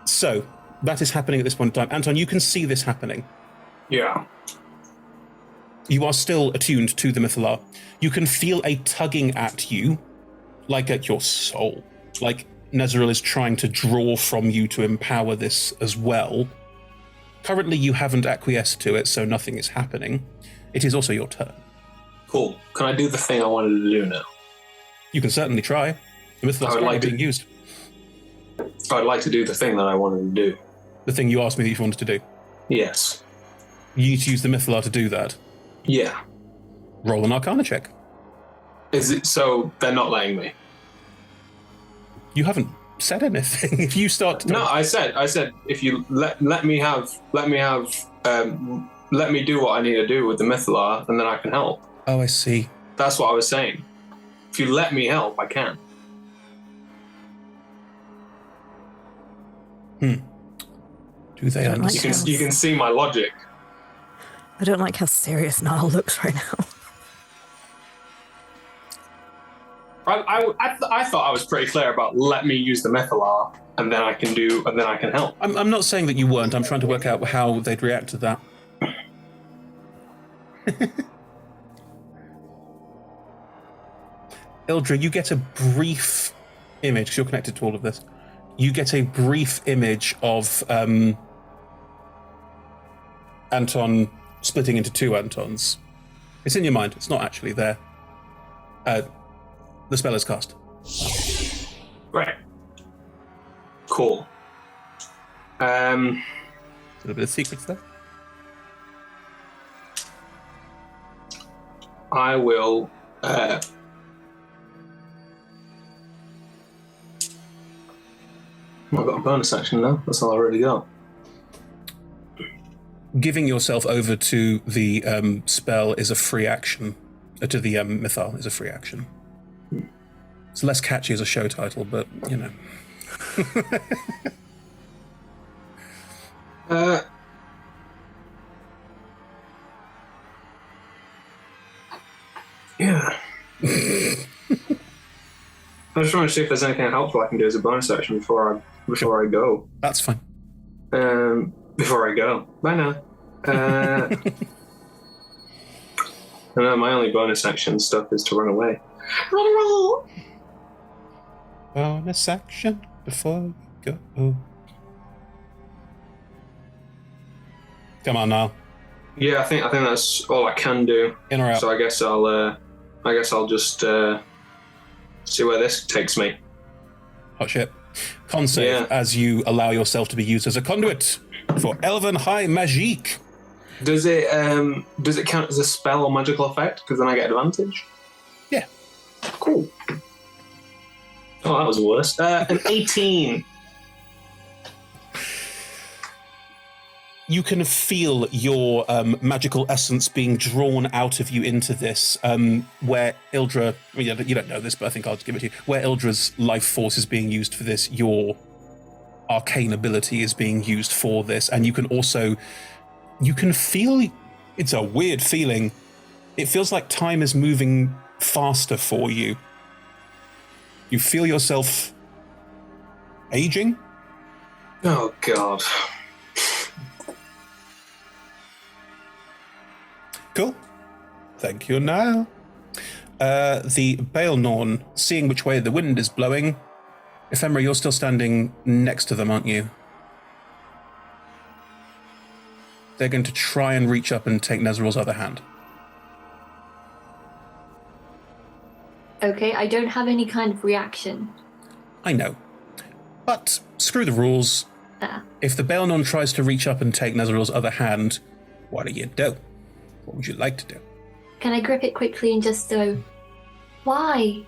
So, that is happening at this point in time. Anton, you can see this happening. Yeah. You are still attuned to the Mythalar. You can feel a tugging at you, like at your soul. Like Nezril is trying to draw from you to empower this as well. Currently, you haven't acquiesced to it, so nothing is happening. It is also your turn. Cool. Can I do the thing I wanted to do now? You can certainly try. The Mythalar is currently being used. I'd like to do the thing that I wanted to do. The thing you asked me that you wanted to do? Yes. You need to use the Mythalar to do that? Yeah. Roll an Arcana check. Is it so they're not letting me? You haven't said anything. If you start to... No, I said if you let me do what I need to do with the Mythalar, and then I can help. Oh, I see. That's what I was saying. If you let me help, I can. Do they understand? You can see my logic. I don't like how serious Niall looks right now. I thought I was pretty clear about let me use the Mythalar, and then I can help. I'm not saying that you weren't. I'm trying to work out how they'd react to that. Ildra, you get a brief image, because you're connected to all of this. You get a brief image of Anton splitting into 2 Antons. It's in your mind. It's not actually there. The spell is cast. Right. Cool. A little bit of secrets there. I will. I've got a bonus action now. That's all I already got. Giving yourself over to the spell is a free action. To the Mythal is a free action. It's less catchy as a show title, but, you know. Yeah. I just want to see if there's anything helpful I can do as a bonus action before I go. That's fine. before I go. Bye now. I know my only bonus action stuff is to run away. Run away! Bonus action before you go. Come on now. Yeah, I think that's all I can do. In or out? So I guess I'll just see where this takes me. Hot shit. Con save as you allow yourself to be used as a conduit for Elven High Magique. Does it count as a spell or magical effect? Because then I get advantage. Yeah. Cool. Oh, that was worse. An 18. You can feel your magical essence being drawn out of you into this, where Ildra, you don't know this, but I think I'll give it to you, where Ildra's life force is being used for this, your arcane ability is being used for this, and you can feel, it's a weird feeling, it feels like time is moving faster for you. You feel yourself aging? Oh, God. Cool. Thank you now. The Baelnorn, seeing which way the wind is blowing. Ephemera, you're still standing next to them, aren't you? They're going to try and reach up and take Nezeral's other hand. Okay, I don't have any kind of reaction. I know. But screw the rules. If the Baelnorn tries to reach up and take Nezeral's other hand, what do you do? What would you like to do? Can I grip it quickly and just go, why?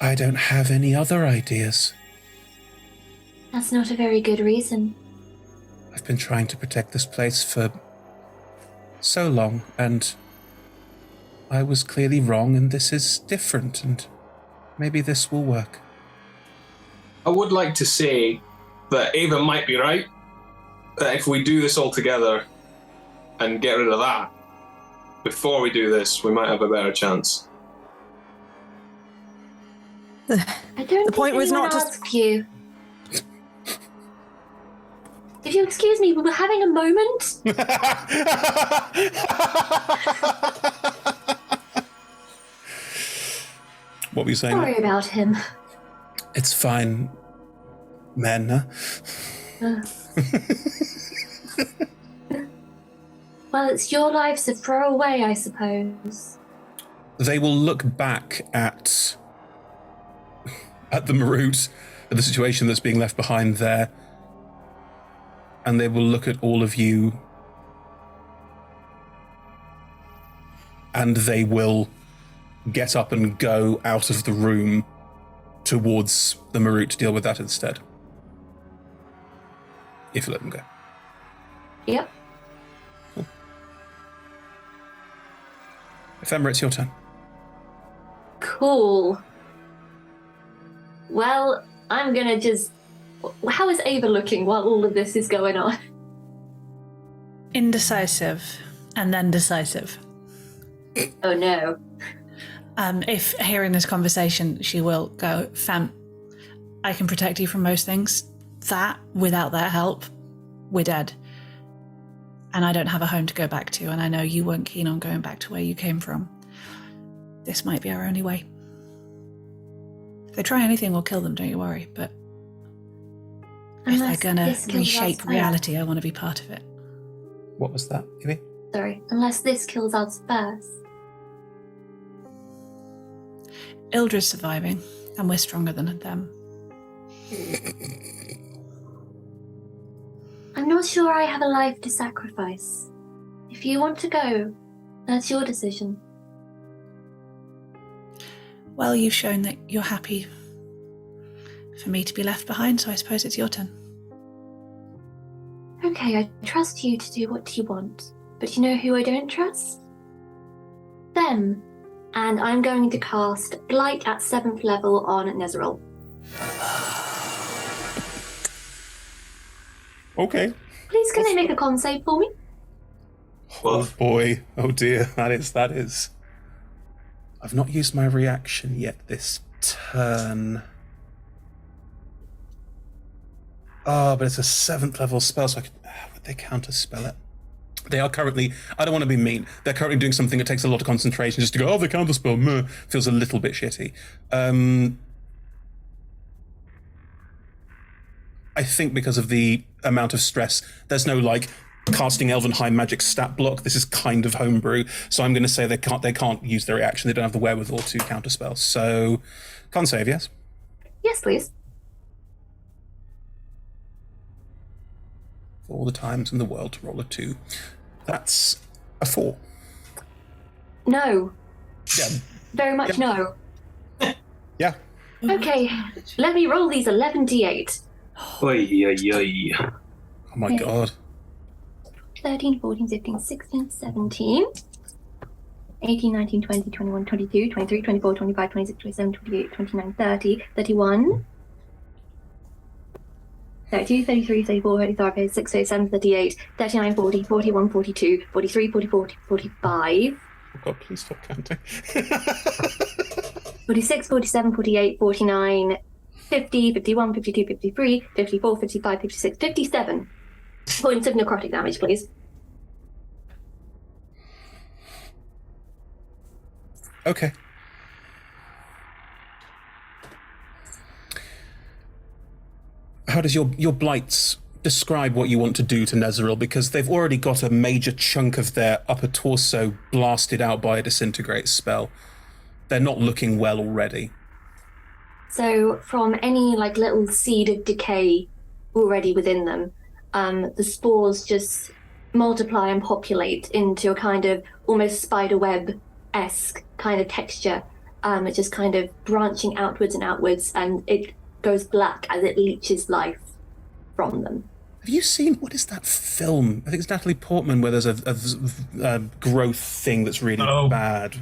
I don't have any other ideas. That's not a very good reason. I've been trying to protect this place for so long, and I was clearly wrong, and this is different, and maybe this will work. I would like to say that Ava might be right, that if we do this all together and get rid of that, before we do this, we might have a better chance. I don't The point was not to ask you. If you excuse me, we were having a moment. What were you saying? Sorry about him. It's fine, man. Well, it's your lives to throw away, I suppose. They will look back at the Marut, at the situation that's being left behind there, and they will look at all of you, and they will get up and go out of the room towards the Marut to deal with that instead. If you let them go. Yep. Cool. Ephemera, it's your turn. Cool. Well, I'm gonna just... How is Ava looking while all of this is going on? Indecisive, and then decisive. Oh no. If hearing this conversation, she will go, Fam, I can protect you from most things. That, without their help, we're dead. And I don't have a home to go back to, and I know you weren't keen on going back to where you came from. This might be our only way. If they try anything, we'll kill them, don't you worry, but if they're gonna reshape reality, I want to be part of it. What was that, Ivy? Sorry, unless this kills us first. Ildra's surviving, and we're stronger than them. I'm not sure I have a life to sacrifice. If you want to go, that's your decision. Well, you've shown that you're happy for me to be left behind, so I suppose it's your turn. Okay, I trust you to do what you want. But you know who I don't trust? Them. And I'm going to cast Blight at 7th level on Nezeril. Okay. Please can they make a con save for me? Oh boy, oh dear, that is. I've not used my reaction yet this turn. Oh, but it's a 7th level spell, so would they counterspell it? They are currently, I don't want to be mean, they're currently doing something that takes a lot of concentration just to go, oh, the counterspell, meh, feels a little bit shitty. I think because of the amount of stress, there's no, like, casting Elven High Magic stat block. This is kind of homebrew, so I'm going to say they can't use their reaction. They don't have the wherewithal to counterspell. So, con save, yes? Yes, please. For all the times in the world to roll a 2. That's a 4. No. Yeah. Very much no. Yeah. Okay, let me roll these 11d8. Oy, oy, oy. Oh my god. 13, 14, 15, 16, 17, 18, 19, 20, 21, 22, 23, 24, 25, 26, 27, 28, 29, 30, 31, 32, 33, 34, 35, 36, 37, 38, 39, 40, 41, 42, 43, 44, 45. Oh god, please stop counting. 46, 47, 48, 49, 50, 51, 52, 53, 54, 55, 56, 57 points of necrotic damage, please. Okay. How does your blights describe what you want to do to Nezeril? Because they've already got a major chunk of their upper torso blasted out by a disintegrate spell. They're not looking well already. So from any like little seed of decay already within them, the spores just multiply and populate into a kind of almost spider web-esque kind of texture. It's just kind of branching outwards and outwards, and it goes black as it leeches life from them. Have you seen, what is that film? I think it's Natalie Portman, where there's a growth thing that's really bad.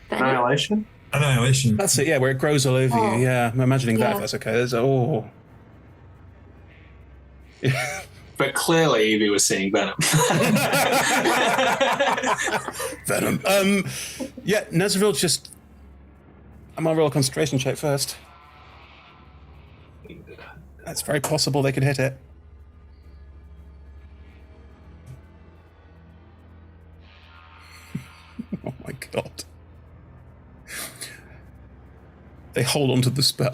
Annihilation? Annihilation. That's it, yeah, where it grows all over you. Yeah, I'm imagining that, if that's okay. There's, But clearly Evie was seeing Venom. Venom. Yeah, Nezeril just... I'm gonna roll a concentration check first. That's very possible they could hit it. Oh my god. They hold on to the spell.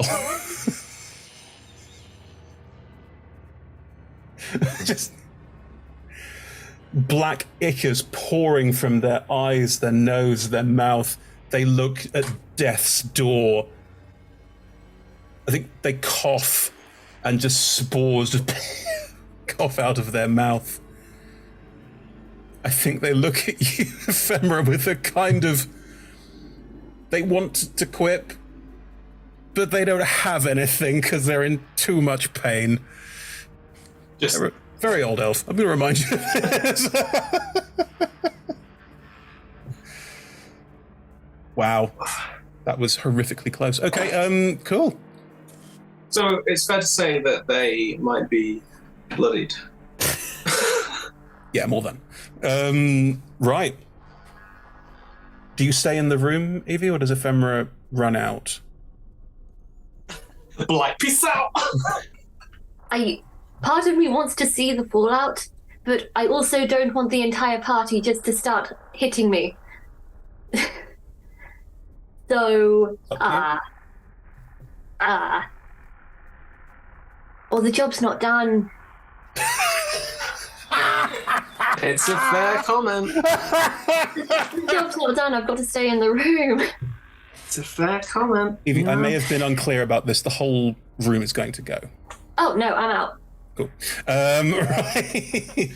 Just black ichors pouring from their eyes, their nose, their mouth. They look at death's door. I think they cough and just spores just cough out of their mouth. I think they look at you, Ephemera, with a kind of... They want to quip, but they don't have anything because they're in too much pain. Just very old elf. I'm going to remind you of this. Wow. That was horrifically close. Okay, cool. So it's fair to say that they might be bloodied. Yeah, more than. Right. Do you stay in the room, Evie, or does Ephemera run out? Like, peace out! Part of me wants to see the fallout, but I also don't want the entire party just to start hitting me. So, or the job's not done. It's a fair comment. The job's not done, I've got to stay in the room. It's a fair comment. Evie, I may have been unclear about this. The whole room is going to go. Oh, no, I'm out. Cool. Right.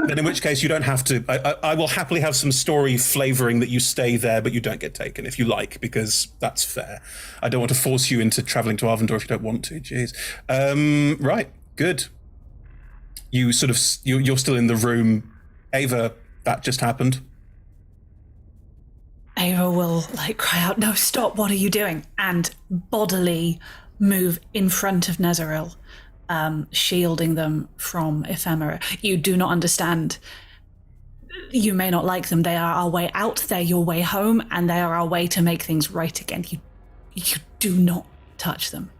Then in which case you don't have to... I will happily have some story flavouring that you stay there, but you don't get taken if you like, because that's fair. I don't want to force you into travelling to Arvandor if you don't want to. Jeez. Right. Good. You sort of... You're still in the room. Ava, that just happened. Ava will cry out, "No, stop, what are you doing?" And bodily move in front of Nezeril, shielding them from Ephemera. You do not understand. You may not like them. They are our way out, they're your way home, and they are our way to make things right again. You do not touch them.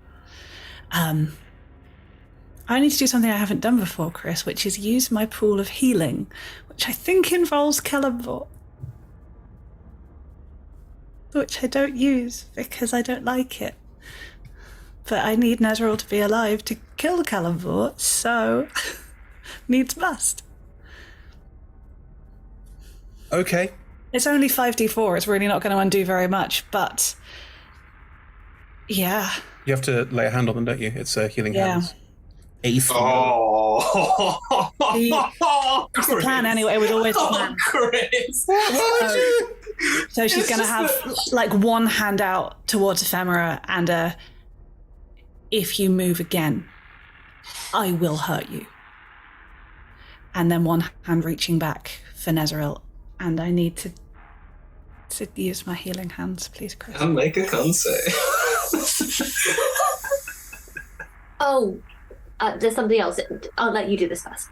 I need to do something I haven't done before, Chris, which is use my pool of healing, which I think involves Celeborn. Which I don't use because I don't like it. But I need Nezeril to be alive to kill Celeborn, so needs must. Okay. It's only 5d4, it's really not going to undo very much, but yeah. You have to lay a hand on them, don't you? It's healing Yeah. hands. Eighth. Oh, That's the plan anyway. It was always the plan. Chris. So she's going to have like one hand out towards Ephemera and if you move again, I will hurt you. And then one hand reaching back for Nezeril. And I need to use my healing hands, please, Chris. And make a con save. Oh, there's something else. I'll let you do this first.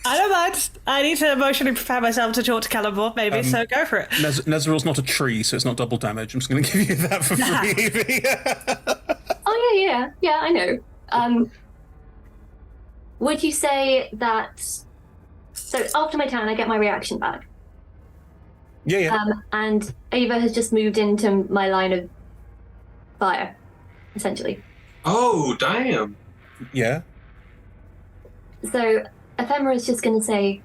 I don't mind. I need to emotionally prepare myself to talk to Celeborn, maybe, so go for it. Nezeril's not a tree, so it's not double damage. I'm just going to give you that for free. Oh, yeah, I know. Would you say that... So after my turn, I get my reaction back. Yeah. And Ava has just moved into my line of fire, essentially. Oh, damn. Yeah. So Ephemera is just going to say,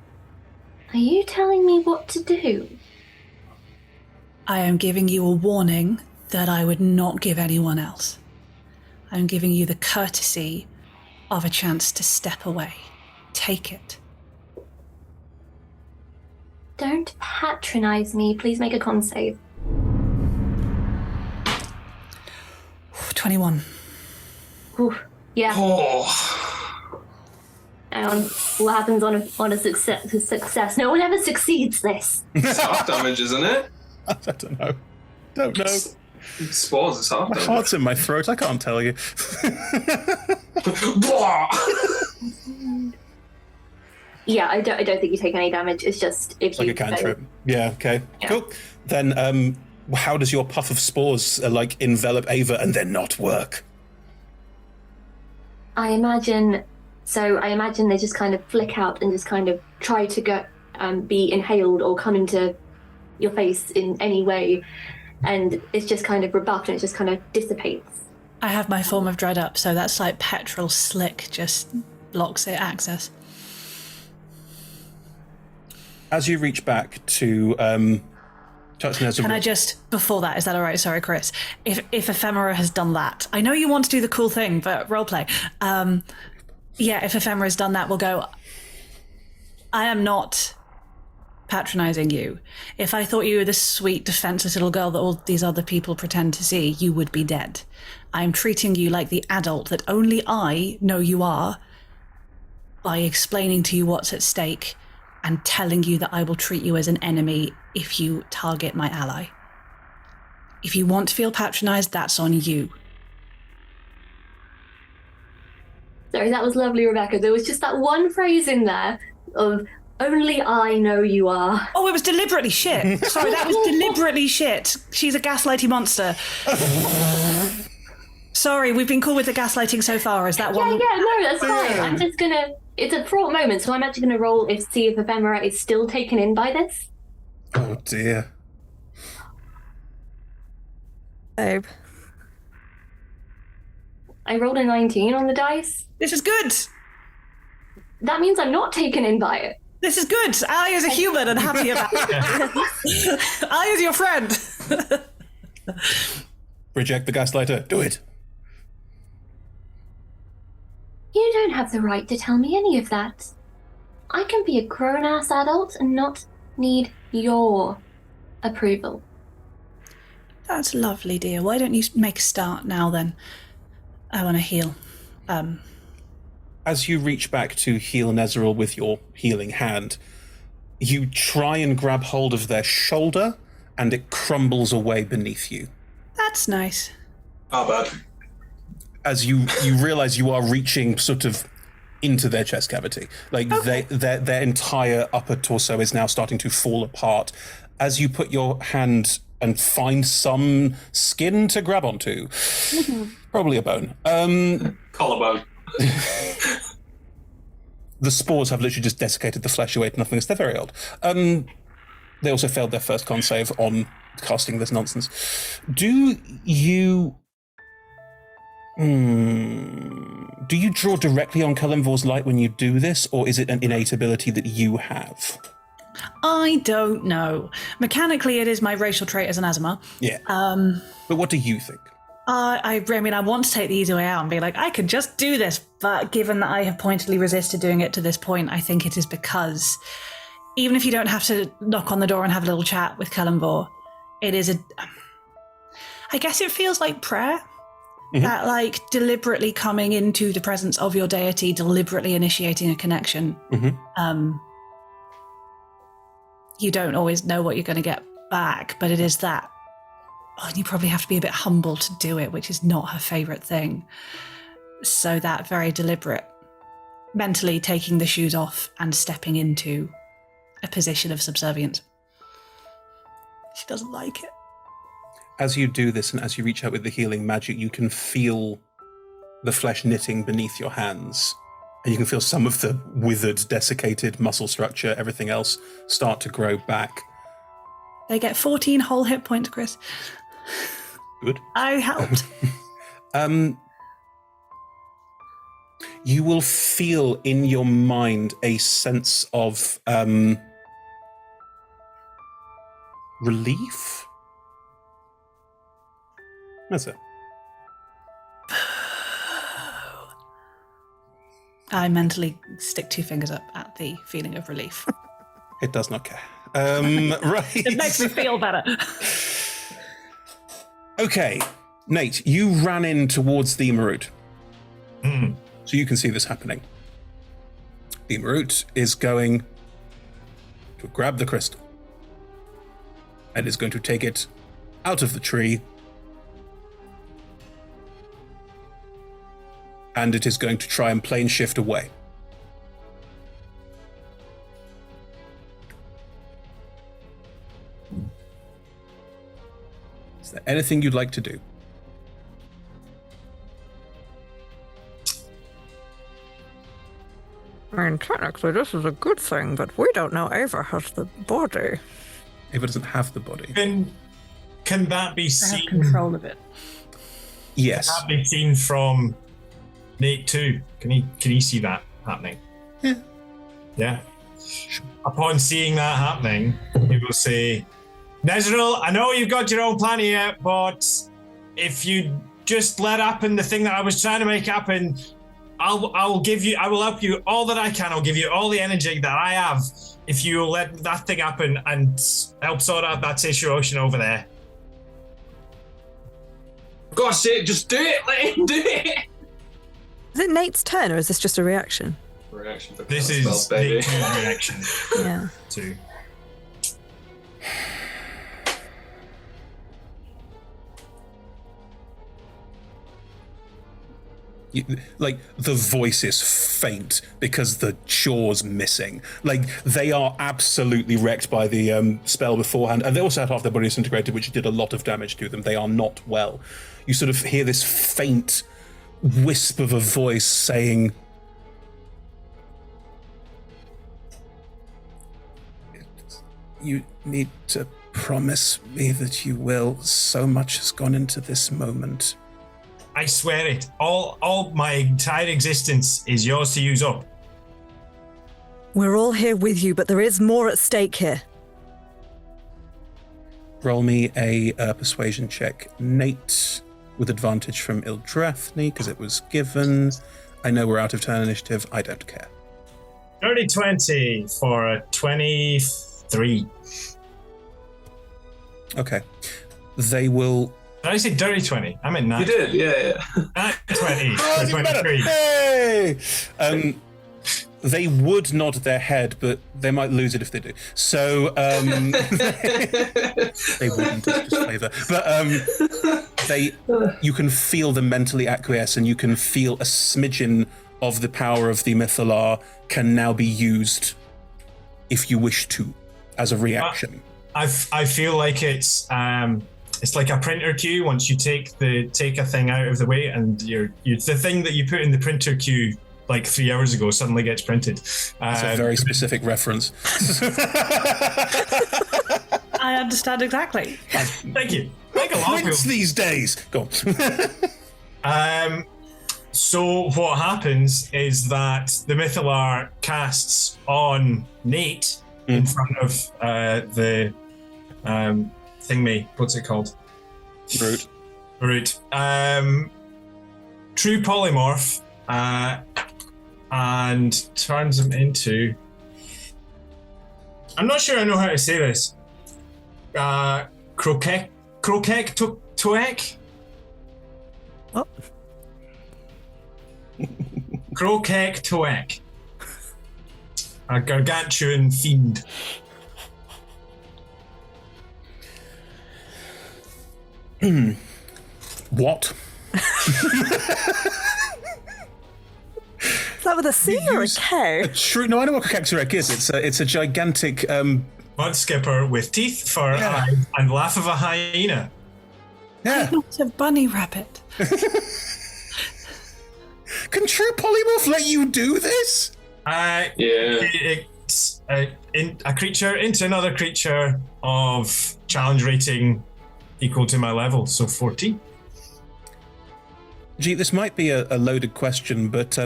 are you telling me what to do? I am giving you a warning that I would not give anyone else. I'm giving you the courtesy of a chance to step away. Take it. Don't patronize me. Please make a con save. 21. Ooh, yeah. Oh. And what happens on a success? No one ever succeeds this. It's half damage, isn't it? I don't know. Don't know. Spores is half My damage. heart's in my throat. I can't tell you. Yeah, I don't think you take any damage. It's just if Like you a cantrip. fail. Yeah. Okay. Yeah. Cool. Then, how does your puff of spores envelop Ava and then not work? I imagine they just kind of flick out and just kind of try to go be inhaled or come into your face in any way, and it's just kind of rebuffed and it just kind of dissipates. I have my form of dread up, so that's like petrol slick just blocks it access. As you reach back to touch Nezeril... Can I just, before that, is that all right? Sorry, Chris. If Ephemera has done that, I know you want to do the cool thing, but roleplay. If Ephemera has done that, we'll go, I am not patronizing you. If I thought you were the sweet, defenseless little girl that all these other people pretend to see, you would be dead. I am treating you like the adult that only I know you are by explaining to you what's at stake and telling you that I will treat you as an enemy if you target my ally. If you want to feel patronized, that's on you. Sorry, that was lovely, Rebecca. There was just that one phrase in there of only I know you are. Oh, it was deliberately shit. Sorry, that was deliberately shit. She's a gaslighty monster. Sorry, we've been cool with the gaslighting so far. Is that one? Yeah, no, that's fine. I'm just gonna... It's a fraught moment, so I'm actually gonna roll to see if Ephemera is still taken in by this. Oh, dear. Babe. I rolled a 19 on the dice. This is good. That means I'm not taken in by it. This is good. I, as a human, and happy about it. I, as your friend. Reject the gaslighter. Do it. You don't have the right to tell me any of that. I can be a grown-ass adult and not need your approval. That's lovely, dear. Why don't you make a start now, then? I want to heal. As you reach back to heal Nezeril with your healing hand, you try and grab hold of their shoulder, and it crumbles away beneath you. That's nice. How bad? As you realize you are reaching sort of into their chest cavity. Like their entire upper torso is now starting to fall apart. As you put your hand and find some skin to grab onto. Probably a bone. Collarbone. The spores have literally just desiccated the flesh away to nothingness. They're very old. They also failed their first con save on casting this nonsense. Do you draw directly on Kalimvor's light when you do this, or is it an innate ability that you have? I don't know. Mechanically, it is my racial trait as an Aasimar. Yeah. But what do you think? I mean, I want to take the easy way out and be like, I could just do this. But given that I have pointedly resisted doing it to this point, I think it is because even if you don't have to knock on the door and have a little chat with Kalimvor, it is I guess it feels like prayer. Mm-hmm. That, like, deliberately coming into the presence of your deity, deliberately initiating a connection. Mm-hmm. You don't always know what you're going to get back, but it is that. And you probably have to be a bit humble to do it, which is not her favourite thing. So that very deliberate, mentally taking the shoes off and stepping into a position of subservience. She doesn't like it. As you do this and as you reach out with the healing magic, you can feel the flesh knitting beneath your hands. And you can feel some of the withered, desiccated muscle structure, everything else, start to grow back. They get 14 whole hit points, Chris. Good. I helped. You will feel in your mind a sense of relief? That's it. I mentally stick 2 fingers up at the feeling of relief. It does not care. Right. It makes me feel better. Okay, Nate, you ran in towards the Marut. So you can see this happening. The Marut is going to grab the crystal and is going to take it out of the tree, and it is going to try and plane shift away. Is there anything you'd like to do? I mean, technically this is a good thing, but we don't know Ava has the body. Ava doesn't have the body. Can that be seen? I have control of it. Yes. Can that be seen from Nate too? Can he see that happening? Yeah. Yeah. Upon seeing that happening, he will say, Nezril, I know you've got your own plan here, but if you just let happen the thing that I was trying to make happen, I will help you all that I can. I'll give you all the energy that I have if you let that thing happen and help sort out that situation over there. For God's sake, just do it. Let him do it. Is it Nate's turn, or is this just a reaction? Reaction. This is Nate's reaction. Yeah. To. Like, the voice is faint because the shaw's missing. Like, they are absolutely wrecked by the spell beforehand, and they also had half their body disintegrated, which did a lot of damage to them. They are not well. You sort of hear this faint wisp of a voice saying, "You need to promise me that you will. So much has gone into this moment." I swear it. All my entire existence is yours to use up. We're all here with you, but there is more at stake here. Roll me a persuasion check, Nate, with advantage from Ildrathni, because it was given. I know we're out of turn initiative. I don't care. Dirty 20 for a 23. Okay. They will... Did I say dirty 20? I meant 9. You did, yeah. 20 Oh, for 23. Hey! They would nod their head, but they might lose it if they do. So, they wouldn't, it's just flavor. But you can feel them mentally acquiesce, and you can feel a smidgen of the power of the Mythalar can now be used if you wish to, as a reaction. I feel like it's like a printer queue. Once you take a thing out of the way, and the thing that you put in the printer queue like 3 hours ago suddenly gets printed. That's a very specific reference. I understand exactly. Thank you. Like a lot of Prints people. these days. Go on. So what happens is that the Mythalar casts on Nate in front of the thingy. What's it called? Root. True polymorph, and turns him into. I'm not sure I know how to say this. Croquet Toek. Oh. Croquet Toek. A gargantuan fiend. What? Is that with a C or a K? No, I know what Cacturek is. It's a gigantic mud skipper with teeth for eyes and laugh of a hyena. Yeah. Not a bunny rabbit. Can True Polymorph let you do this? It's a creature into another creature of challenge rating equal to my level, so 14. Gee, this might be a loaded question, but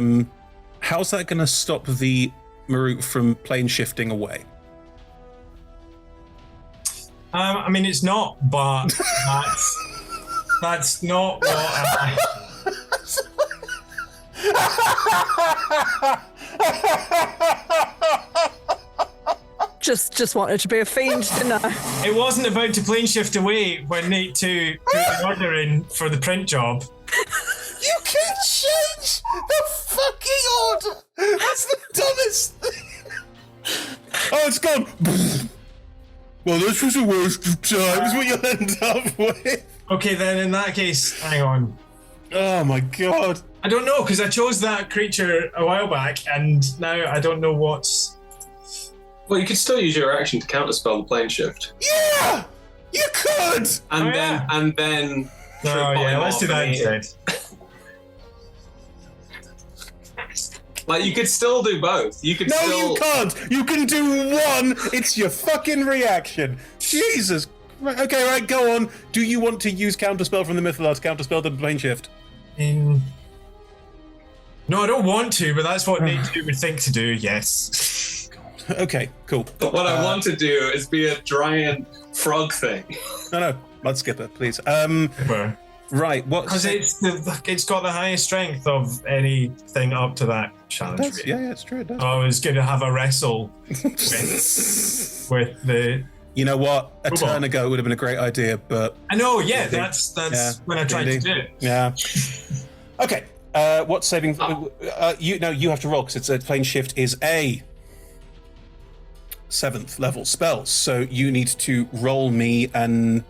how's that going to stop the Marut from plane shifting away? I mean, it's not, but that's not what I... Just wanted to be a fiend, didn't I? It wasn't about to plane shift away when Nate 2 put the order in for the print job. You can change the fucking order! That's the dumbest thing! Oh, it's gone! Well, this was the worst of times, what you'll end up with. Okay, then in that case, hang on. Oh my god. I don't know, because I chose that creature a while back, and now I don't know what's... Well, you could still use your action to counterspell the plane shift. Yeah! You could! And then... Oh, yeah, let's do that instead. Like, you could still do both. You could still... you can't! You can do one! It's your fucking reaction! Jesus! Okay, right, go on. Do you want to use counterspell from the Mythalar to counterspell the plane shift? No, I don't want to, but that's what Nate 2 would think to do, yes. Okay, cool. But what I want to do is be a giant frog thing. No, mud skipper, please. Right, what? Because it's got the highest strength of anything up to that challenge. Yeah, it's true. It does. I was going to have a wrestle with the. You know what? A turn ago would have been a great idea, but I know. Yeah, that's when I tried to do it. Yeah. Okay. What's saving? You have to roll because it's a plane shift is a 7th level spell, so you need to roll me an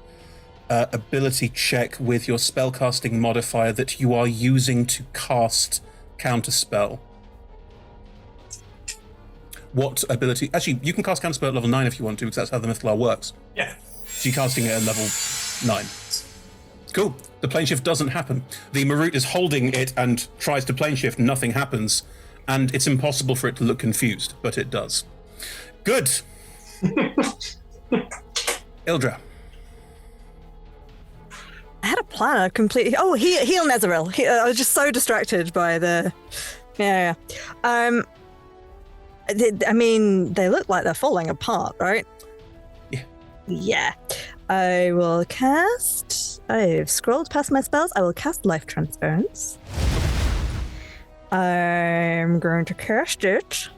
ability check with your spellcasting modifier that you are using to cast counterspell. What ability? Actually, you can cast counterspell at level 9 if you want to, because that's how the Mythalar works. Yeah. So you're casting it at level 9. Cool. The plane shift doesn't happen. The Marut is holding it and tries to plane shift. Nothing happens. And it's impossible for it to look confused, but it does. Good. Ildra. I had a plan. I completely. Oh, heal Nezeril. I was just so distracted by the. Yeah. I mean, they look like they're falling apart, right? Yeah. Yeah. I will cast. I've scrolled past my spells. I will cast Life Transference. I'm going to cast it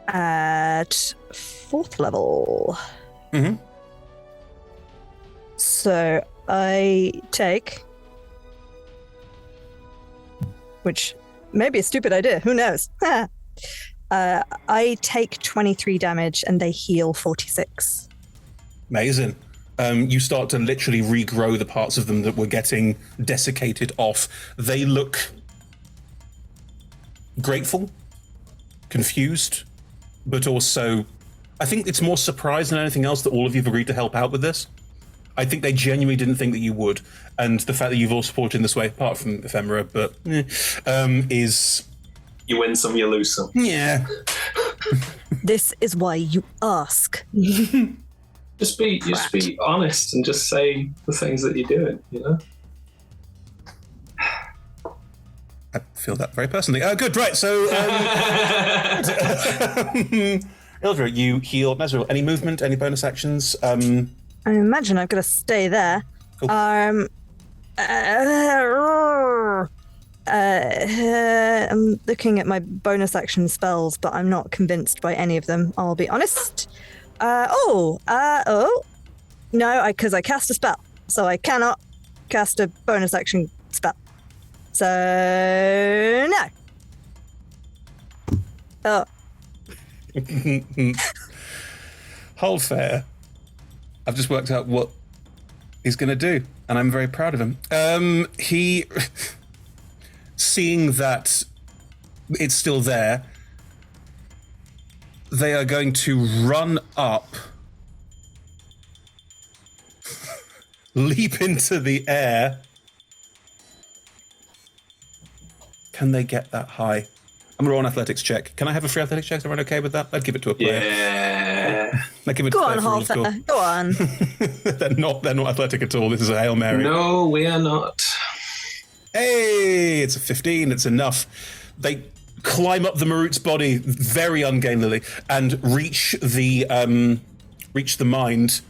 at 4th level. Mm-hmm. So I take, which may be a stupid idea, who knows? I take 23 damage and they heal 46. Amazing. You start to literally regrow the parts of them that were getting desiccated off. They look grateful, confused, but also I think it's more surprise than anything else that all of you have agreed to help out with this. I think they genuinely didn't think that you would, and the fact that you've all supported in this way, apart from Ephemera, but is... You win some, you lose some. Yeah. This is why you ask. Just be honest and just say the things that you're doing, you know? I feel that very personally. Good, right, so... Ildra, you heal Nezril. Any movement, any bonus actions? I imagine I've got to stay there. Cool. I'm looking at my bonus action spells, but I'm not convinced by any of them, I'll be honest. No, because I cast a spell, so I cannot cast a bonus action spell. So, no. Oh. Hold fair. I've just worked out what he's going to do, and I'm very proud of him. He, seeing that it's still there, they are going to run up, leap into the air. Can they get that high? I'm going to roll an athletics check. Can I have a free athletics check? Is everyone okay with that? I'd give it to a player. Yeah. I'd give it Go to on, Halfair. Go on. They're not athletic at all. This is a Hail Mary. No, we are not. Hey, it's a 15. It's enough. They climb up the Marut's body very ungainlily and reach the mind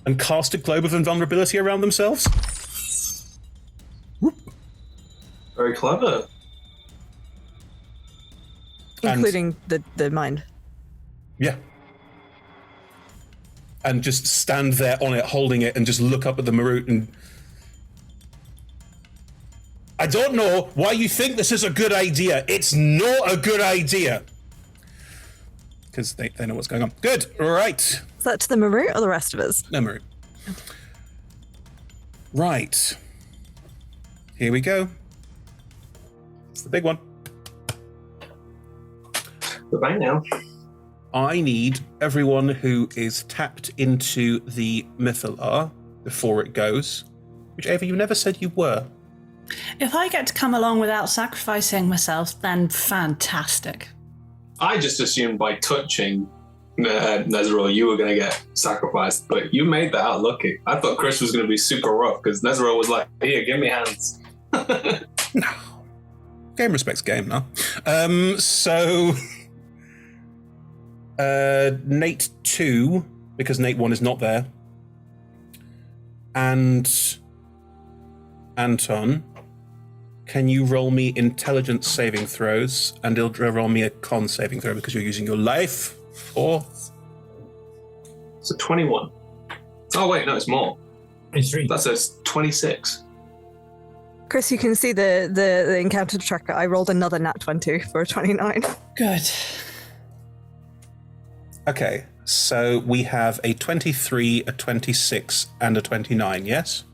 and cast a globe of invulnerability around themselves. Very clever. Including the mind. Yeah. And just stand there on it, holding it, and just look up at the Marut and... I don't know why you think this is a good idea. It's not a good idea. Because they know what's going on. Good, right. Is that to the Marut or the rest of us? No, Marut. Right. Here we go. It's the big one. Goodbye now. I need everyone who is tapped into the Mythalar before it goes. Which, Ava, you never said you were. If I get to come along without sacrificing myself, then fantastic. I just assumed by touching Nezril you were going to get sacrificed, but you made that out lucky. I thought Chris was going to be super rough because Nezril was like, here, give me hands. No. Game respects game now. So... Nate 2, because Nate 1 is not there. And Anton, can you roll me intelligence saving throws? And Ildra, roll me a con saving throw because you're using your life force. So 21. Oh, wait, no, it's more. 23. That says 26. Chris, you can see the encounter tracker. I rolled another nat 20 for a 29. Good. Okay, so we have a 23, a 26, and a 29, yes?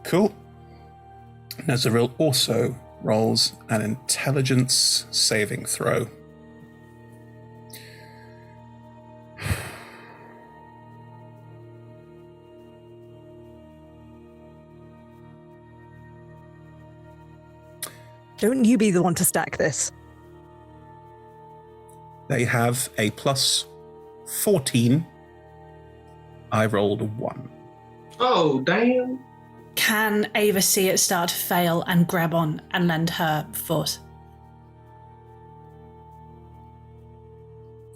Cool. Nezril also rolls an intelligence saving throw. Don't you be the one to stack this. They have a plus 14. I rolled a 1. Oh, damn. Can Ava see it start to fail and grab on and lend her force?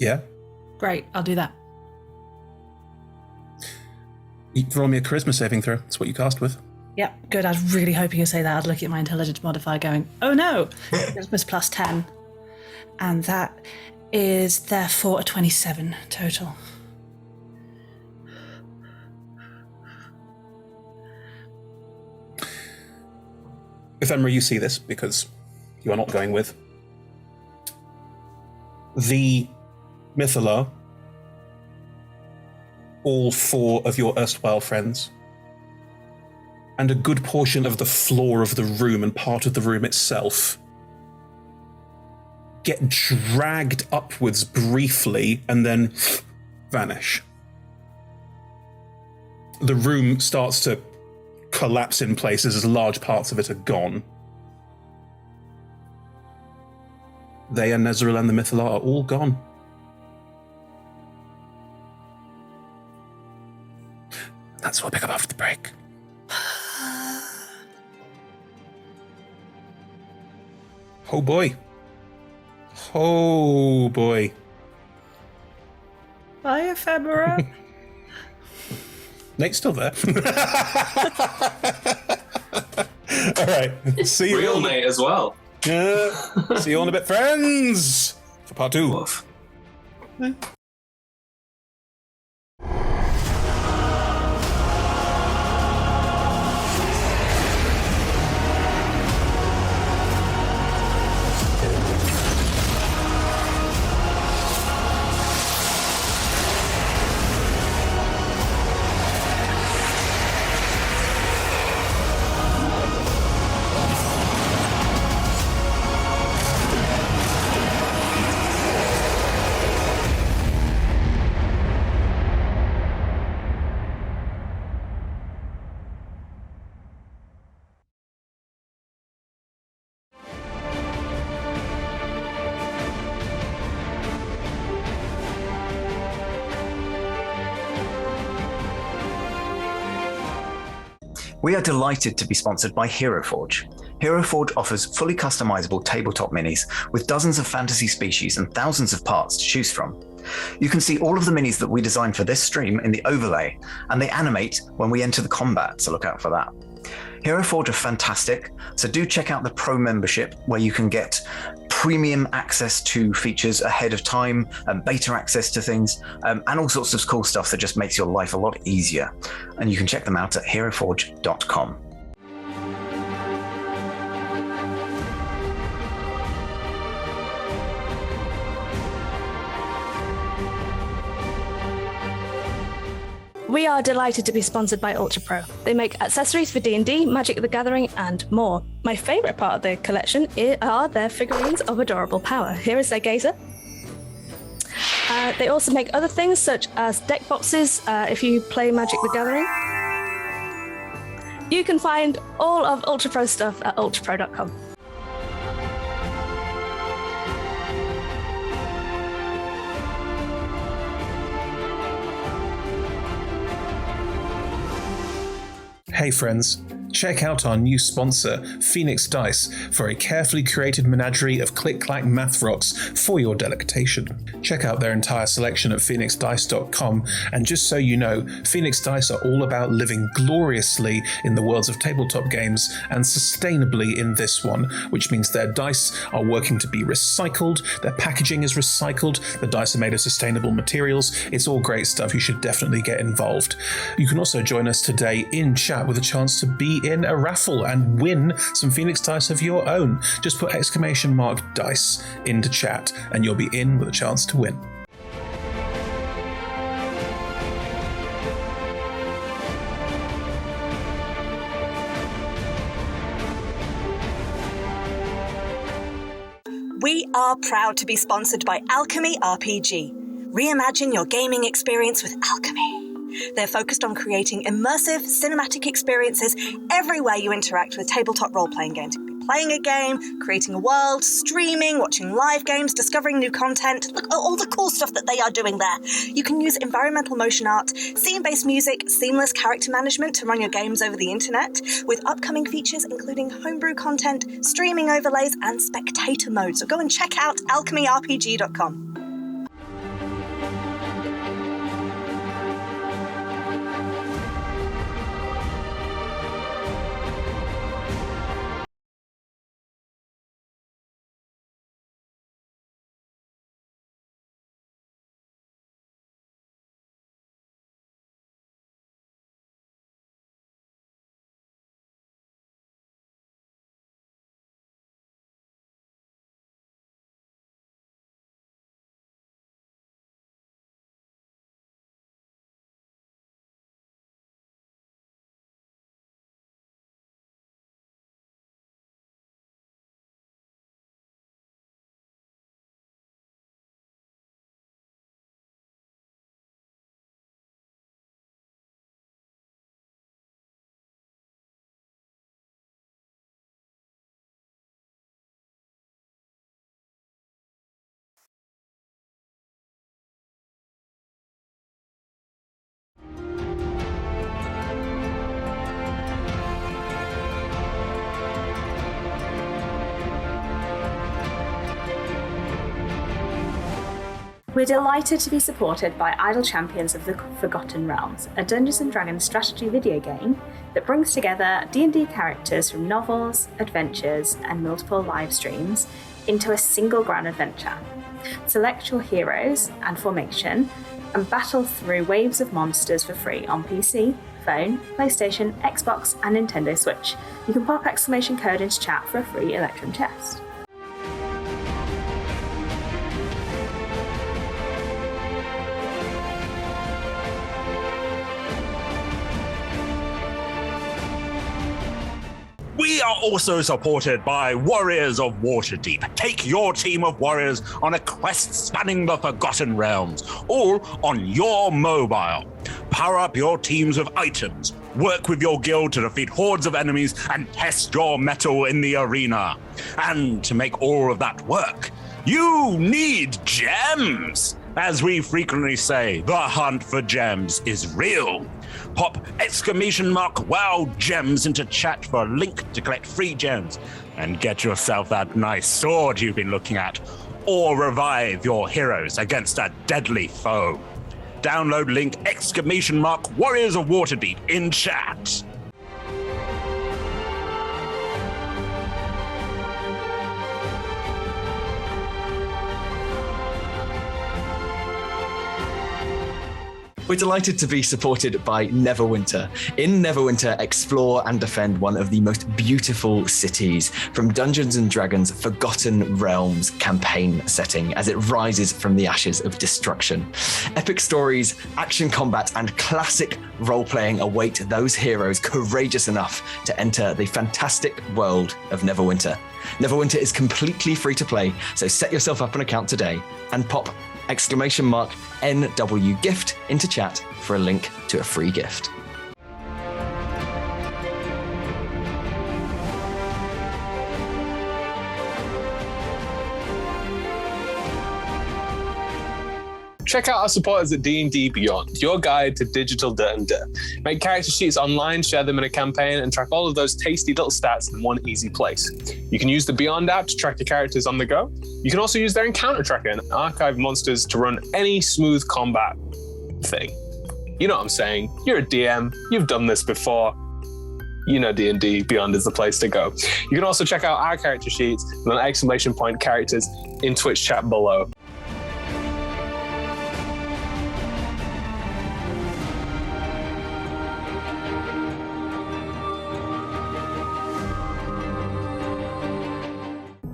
Yeah. Great, I'll do that. You roll me a charisma saving throw. That's what you cast with. Yep, good. I was really hoping you'd say that. I'd look at my intelligence modifier going, oh no, charisma's plus 10. And that is therefore a 27 total. Ephemera, you see this because you are not going with. The Mythalar, all 4 of your erstwhile friends, and a good portion of the floor of the room and part of the room itself get dragged upwards briefly and then vanish. The room starts to collapse in places as large parts of it are gone. They and Nezeril and the Mythalar are all gone. That's what we'll pick up after the break. Oh boy. Oh boy. Bye, Ephemera. Nate's still there. All right. See you. Real Nate as well. See you all in a bit, friends, for part 2. We are delighted to be sponsored by Hero Forge. Hero Forge offers fully customizable tabletop minis with dozens of fantasy species and thousands of parts to choose from. You can see all of the minis that we designed for this stream in the overlay, and they animate when we enter the combat, so look out for that. Hero Forge are fantastic, so do check out the Pro membership where you can get premium access to features ahead of time, and beta access to things, and all sorts of cool stuff that just makes your life a lot easier. And you can check them out at heroforge.com. We are delighted to be sponsored by Ultra Pro. They make accessories for D&D, Magic the Gathering, and more. My favourite part of the collection are their figurines of adorable power. Here is their gazer. They also make other things such as deck boxes if you play Magic the Gathering. You can find all of Ultra Pro stuff at ultrapro.com. Hey friends, check out our new sponsor, Phoenix Dice, for a carefully curated menagerie of click-clack math rocks for your delectation. Check out their entire selection at phoenixdice.com, and just so you know, Phoenix Dice are all about living gloriously in the worlds of tabletop games and sustainably in this one, which means their dice are working to be recycled, their packaging is recycled, the dice are made of sustainable materials. It's all great stuff. You should definitely get involved. You can also join us today in chat with a chance to be in a raffle and win some Phoenix Dice of your own. Just put !dice into chat and you'll be in with a chance to win. We are proud to be sponsored by Alchemy RPG. Reimagine your gaming experience with Alchemy. They're focused on creating immersive, cinematic experiences everywhere you interact with tabletop role-playing games. You could be playing a game, creating a world, streaming, watching live games, discovering new content. Look at all the cool stuff that they are doing there. You can use environmental motion art, scene-based music, seamless character management to run your games over the internet, with upcoming features including homebrew content, streaming overlays, and spectator mode. So go and check out alchemyrpg.com. We're delighted to be supported by Idle Champions of the Forgotten Realms, a Dungeons & Dragons strategy video game that brings together D&D characters from novels, adventures, and multiple live streams into a single grand adventure. Select your heroes and formation and battle through waves of monsters for free on PC, phone, PlayStation, Xbox, and Nintendo Switch. You can pop exclamation code into chat for a free Electrum test. We are also supported by Warriors of Waterdeep. Take your team of warriors on a quest spanning the Forgotten Realms, all on your mobile. Power up your teams with items, work with your guild to defeat hordes of enemies, and test your mettle in the arena. And to make all of that work, you need gems! As we frequently say, the hunt for gems is real. Pop !WOW gems into chat for a link to collect free gems and get yourself that nice sword you've been looking at, or revive your heroes against a deadly foe. Download link !Warriors of Waterdeep in chat. We're delighted to be supported by Neverwinter. In Neverwinter, explore and defend one of the most beautiful cities from Dungeons & Dragons' Forgotten Realms campaign setting as it rises from the ashes of destruction. Epic stories, action combat, and classic role-playing await those heroes courageous enough to enter the fantastic world of Neverwinter. Neverwinter is completely free to play, so set yourself up an account today and pop !NW gift into chat for a link to a free gift. Check out our supporters at D&D Beyond, your guide to digital D&D. Make character sheets online, share them in a campaign, and track all of those tasty little stats in one easy place. You can use the Beyond app to track your characters on the go. You can also use their encounter tracker and archive monsters to run any smooth combat thing. You know what I'm saying. You're a DM. You've done this before. You know D&D Beyond is the place to go. You can also check out our character sheets and !characters in Twitch chat below.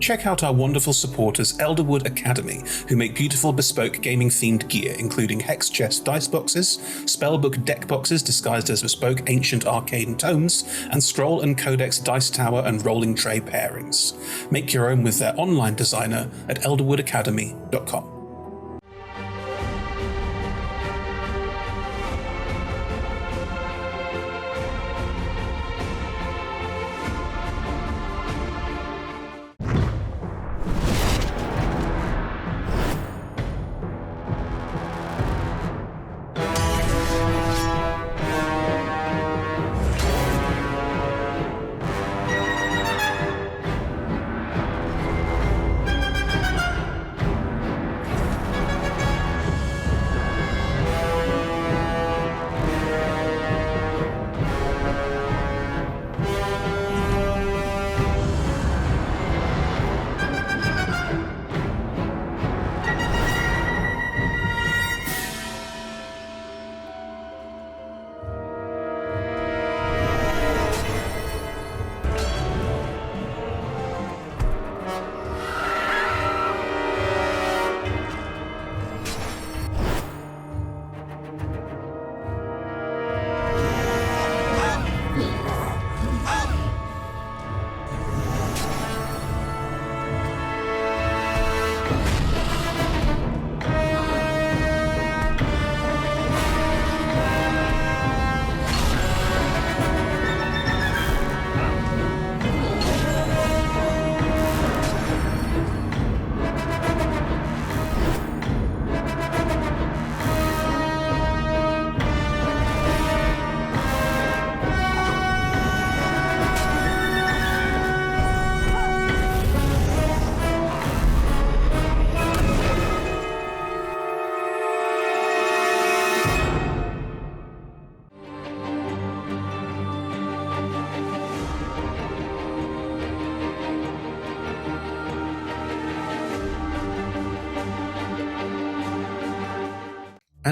Check out our wonderful supporters Elderwood Academy, who make beautiful bespoke gaming-themed gear, including hex chest dice boxes, spellbook deck boxes disguised as bespoke ancient arcane tomes, and scroll and codex dice tower and rolling tray pairings. Make your own with their online designer at elderwoodacademy.com.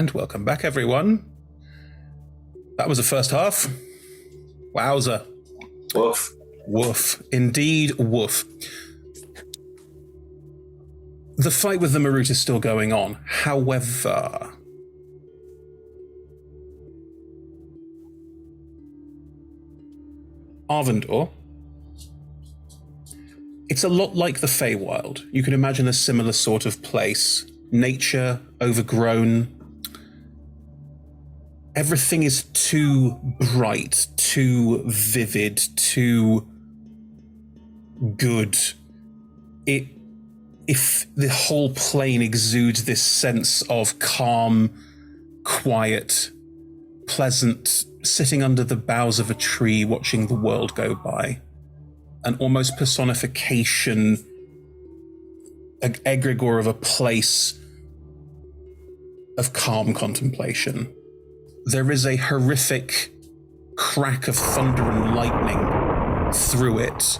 And welcome back, everyone. That was the first half. Wowza. Woof. Woof. Indeed, woof. The fight with the Marut is still going on. However, Arvandor, it's a lot like the Feywild. You can imagine a similar sort of place. Nature, overgrown. Everything is too bright, too vivid, too good. If the whole plane exudes this sense of calm, quiet, pleasant, sitting under the boughs of a tree watching the world go by. An almost personification, an egregore of a place of calm contemplation. There is a horrific crack of thunder and lightning through it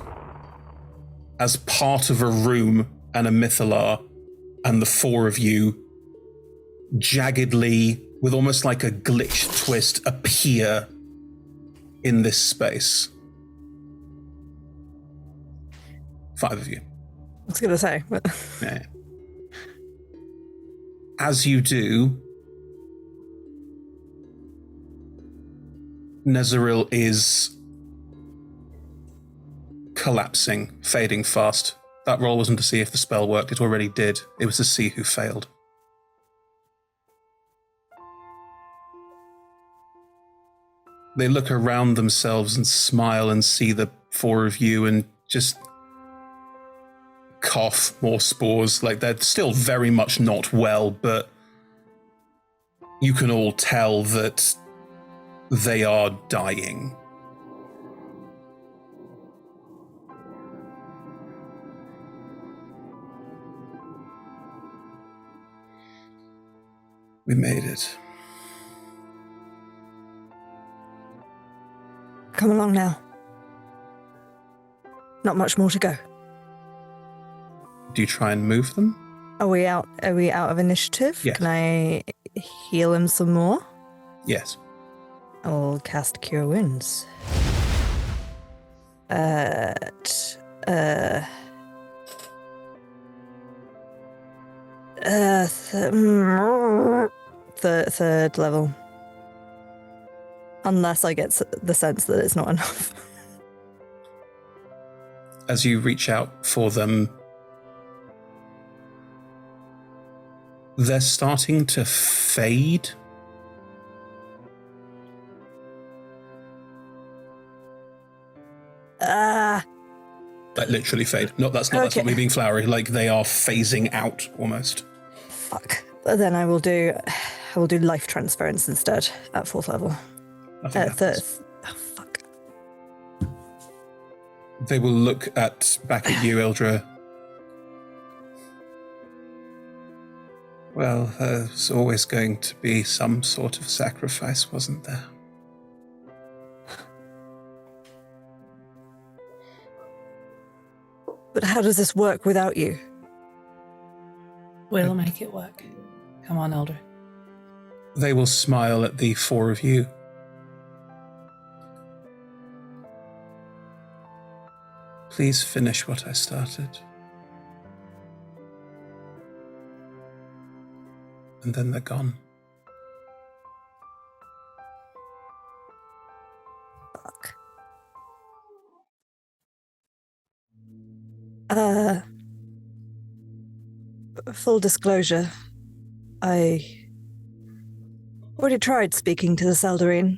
as part of a room and a Mythalar and the four of you jaggedly, with almost like a glitch twist, appear in this space. 5 of you. I was going to say. But... Yeah. As you do, Nezaril is collapsing, fading fast. That roll wasn't to see if the spell worked, it already did. It was to see who failed. They look around themselves and smile and see the 4 of you and just cough more spores. Like, they're still very much not well, but you can all tell that they are dying. We made it. Come along now. Not much more to go. Do you try and move them? Are we out of initiative? Yes. Can I heal him some more? Yes. I'll cast Cure Wounds. Third level. Unless I get the sense that it's not enough. As you reach out for them, they're starting to fade. Like literally fade. No, that's not me being flowery. Like they are phasing out almost. Fuck. Then I will do life transference instead at 4th level. Third. Oh, fuck. They will look back at you, Ildra. Well, there's always going to be some sort of sacrifice, wasn't there? But how does this work without you? We'll make it work. Come on, Ildra. They will smile at the 4 of you. Please finish what I started. And then they're gone. Fuck. Full disclosure, I already tried speaking to the Seldarine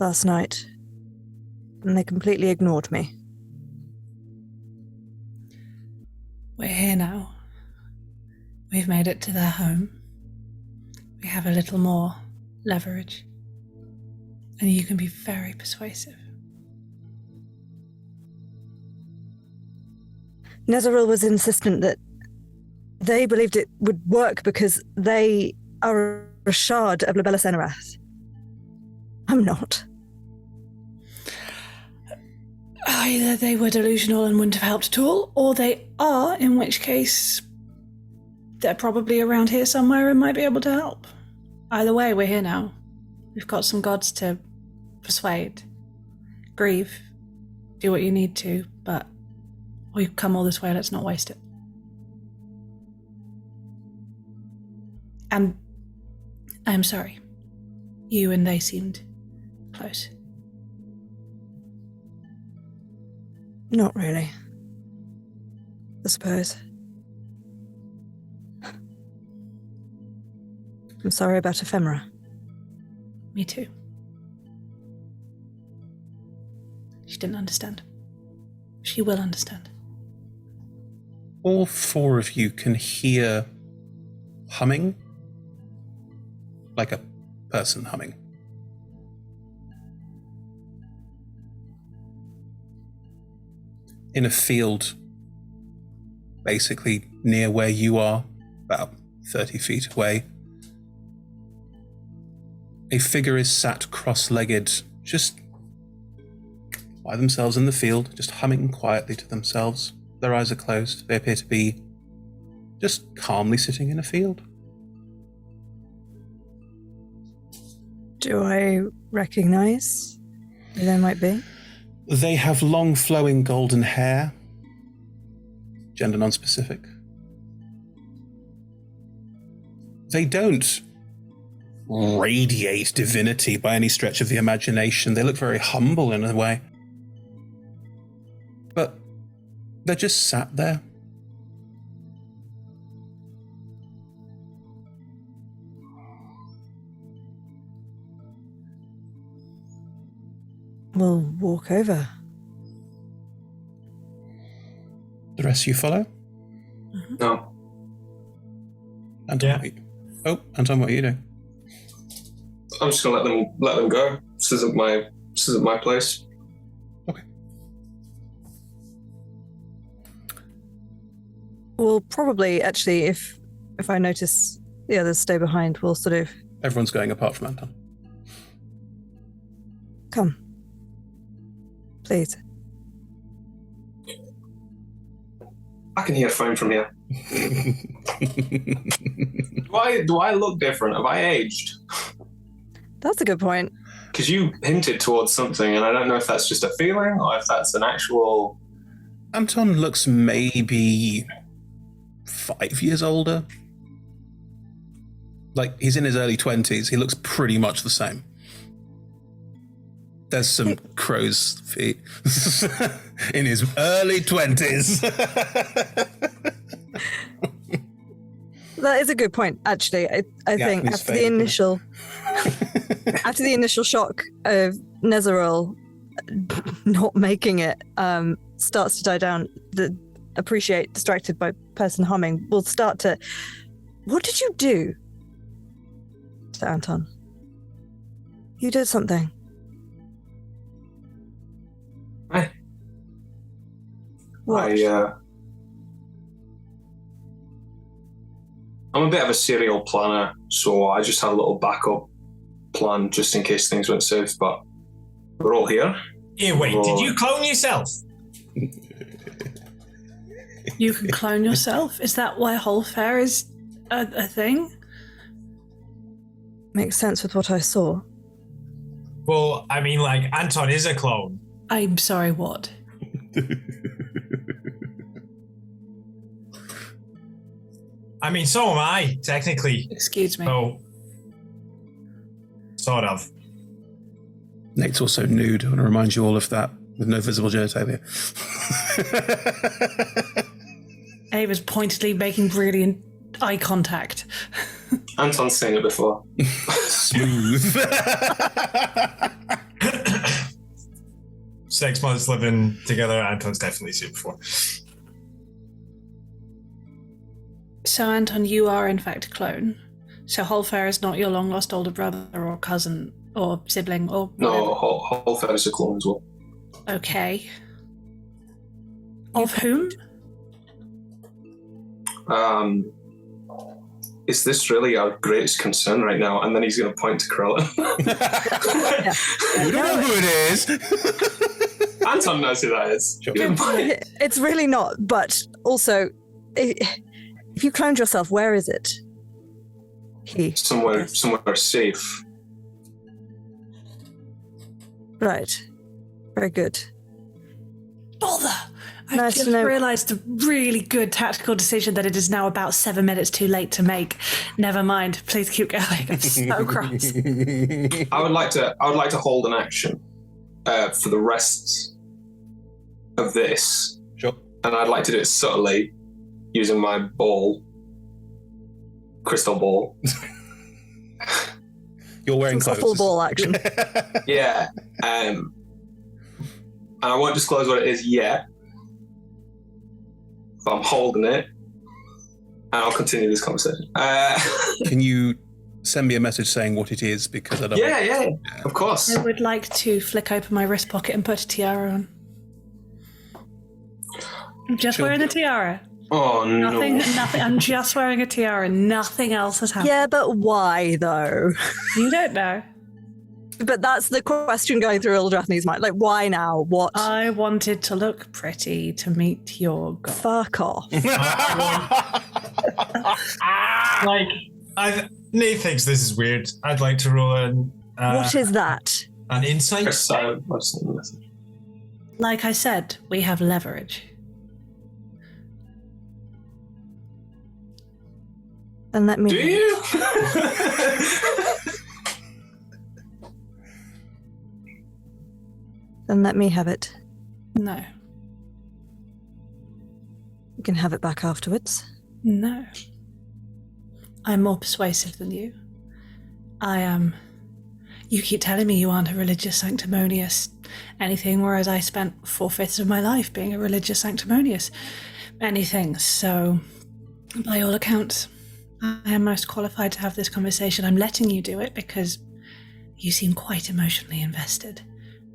last night, and they completely ignored me. We're here now. We've made it to their home. We have a little more leverage. And you can be very persuasive. Nezaril was insistent that they believed it would work because they are a shard of Labella Senerath. I'm not. Either they were delusional and wouldn't have helped at all, or they are, in which case they're probably around here somewhere and might be able to help. Either way, we're here now. We've got some gods to persuade. Grieve. Do what you need to, but we've come all this way, let's not waste it. And I'm sorry. You and they seemed close. Not really. I suppose. I'm sorry about Ephemera. Me too. She didn't understand. She will understand. All four of you can hear humming, like a person humming. In a field, basically near where you are, about 30 feet away, a figure is sat cross-legged, just by themselves in the field, just humming quietly to themselves. Their eyes are closed. They appear to be just calmly sitting in a field. Do I recognize who they might be? They have long flowing golden hair, gender non-specific. They don't radiate divinity by any stretch of the imagination. They look very humble in a way. But they're just sat there. We'll walk over. The rest of you follow? No. Anton, Anton, what are you doing? I'm just gonna let them go. This isn't my place. Okay. We'll probably actually, if I notice the others stay behind, we'll sort of... Everyone's going apart from Anton. Come. Please. I can hear a phone from here. Do I look different? Have I aged? That's a good point. Because you hinted towards something, and I don't know if that's just a feeling or if that's an actual... Anton looks maybe 5 years older. Like, he's in his early 20s. He looks pretty much the same. There's some crow's feet in his early 20s. That is a good point, actually. I think after the initial shock of Nezeril not making it starts to die down, distracted by person humming, we'll start to... What did you do? To Anton. You did something. I'm a bit of a serial planner, so I just had a little backup plan just in case things went south, but we're all here. Yeah, wait, did you clone yourself? You can clone yourself? Is that why whole fair is a thing? Makes sense with what I saw. Well, I mean, like, Anton is a clone. I'm sorry, what? I mean, so am I, technically. Excuse me. So, sort of. Nate's also nude. I want to remind you all of that, with no visible genitalia. Ava's pointedly making brilliant eye contact. Anton's seen it before. Smooth. 6 months living together, Anton's definitely seen it before. So, Anton, you are in fact a clone. So, Holfair is not your long-lost older brother or cousin or sibling or... No, Holfair is a clone as well. Okay. Of whom? Is this really our greatest concern right now? And then he's going to point to Krillin. You don't know who it is. Anton knows who that is. It's really not, but also... If you cloned yourself, where is it? somewhere safe. Right. Very good. Bother! I've Nice just to know. realised a really good tactical decision that it is now about 7 minutes too late to make. Never mind. Please keep going. I'm so cross. I would like to hold an action for the rest of this. Sure. And I'd like to do it subtly using my crystal ball. You're wearing Some clothes. softball ball action. Yeah. And I won't disclose what it is yet. But I'm holding it. And I'll continue this conversation. Can you send me a message saying what it is? Because I don't. Yeah, of course. I would like to flick open my wrist pocket and put a tiara on. I'm just wearing a tiara. Oh, Nothing. I'm just wearing a tiara. Nothing else has happened. Yeah, but why though? You don't know. But that's the question going through Eldrathni's mind. Like, why now? What? I wanted to look pretty to meet your god. Fuck off. Nate thinks this is weird. I'd like to roll an. What is that? An insight. Like I said, we have leverage. Then let me. Do you? Then let me have it. No. You can have it back afterwards. No. I'm more persuasive than you. I am. You keep telling me you aren't a religious sanctimonious anything, whereas I spent 4/5 of my life being a religious sanctimonious anything. So, by all accounts, I am most qualified to have this conversation. I'm letting you do it because you seem quite emotionally invested.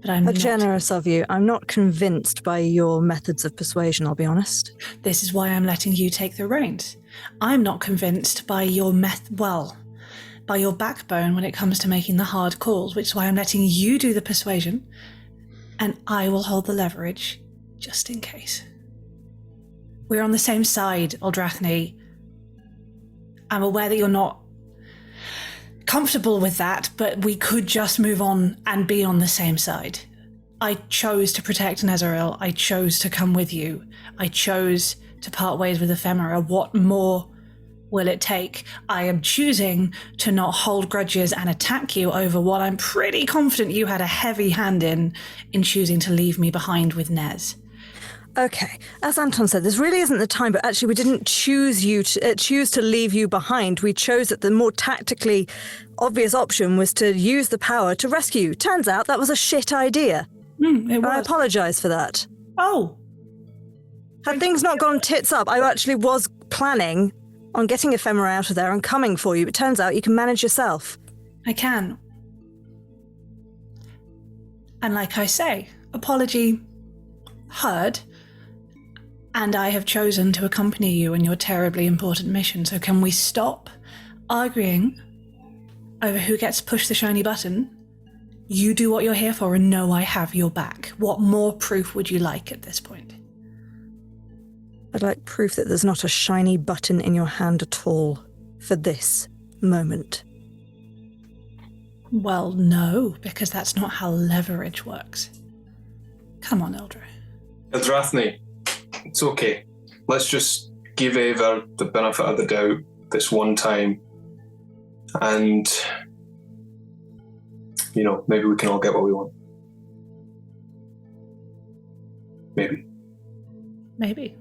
But I'm How not. generous of you. I'm not convinced by your methods of persuasion, I'll be honest. This is why I'm letting you take the reins. I'm not convinced by your by your backbone when it comes to making the hard calls, which is why I'm letting you do the persuasion, and I will hold the leverage, just in case. We're on the same side, Eldrathni. I'm aware that you're not comfortable with that, but we could just move on and be on the same side. I chose to protect Nezeril. I chose to come with you. I chose to part ways with Ephemera. What more will it take? I am choosing to not hold grudges and attack you over what I'm pretty confident you had a heavy hand in choosing to leave me behind with Nez. Okay, as Anton said, this really isn't the time, but actually we didn't choose to leave you behind. We chose that the more tactically obvious option was to use the power to rescue you. Turns out that was a shit idea. It was. I apologise for that. Oh. Had things not gone tits up, I actually was planning on getting Ephemera out of there and coming for you, but turns out you can manage yourself. I can. And like I say, apology heard, and I have chosen to accompany you in your terribly important mission. So can we stop arguing over who gets to push the shiny button? You do what you're here for and know I have your back. What more proof would you like at this point? I'd like proof that there's not a shiny button in your hand at all for this moment. Well, no, because that's not how leverage works. Come on, Eldra. Eldrathni, it's okay. Let's just give Ava the benefit of the doubt this one time. And, maybe we can all get what we want. Maybe. Maybe.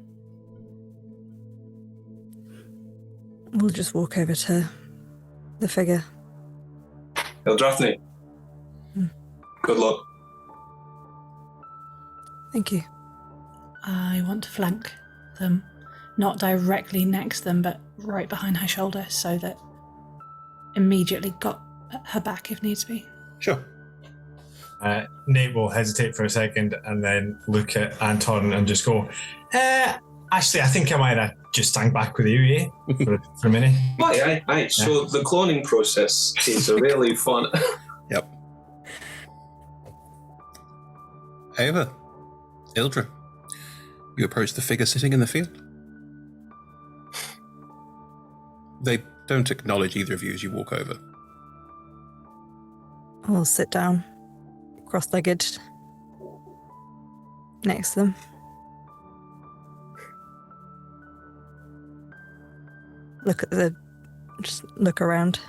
We'll just walk over to the figure. Eldrathni, good luck. Thank you. I want to flank them, not directly next to them, but right behind her shoulder, so that immediately got her back if needs be. Sure. Nate will hesitate for a second and then look at Anton and just go, actually, I think I might have just stand back with you, for a minute. Aye. So the cloning process is really fun. Yep. Ava, Ildra, you approach the figure sitting in the field. They don't acknowledge either of you as you walk over. I'll sit down, cross-legged, next to them. Just look around.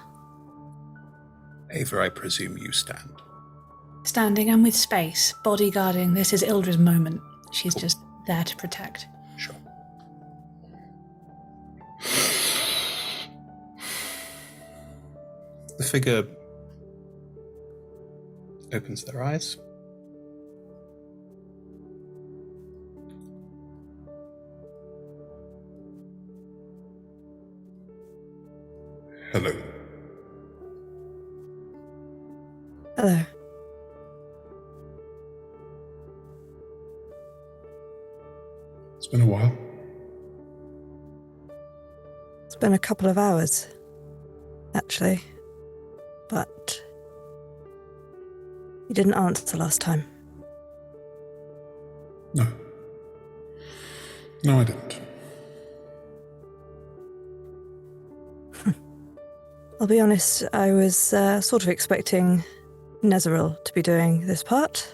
Ava, I presume you stand. Standing and with space, bodyguarding. This is Ildra's moment. She's just there to protect. Sure. The figure opens their eyes. Hello. Hello. It's been a while. It's been a couple of hours, actually. But you didn't answer last time. No. No, I didn't. I'll be honest, I was sort of expecting Nezeril to be doing this part.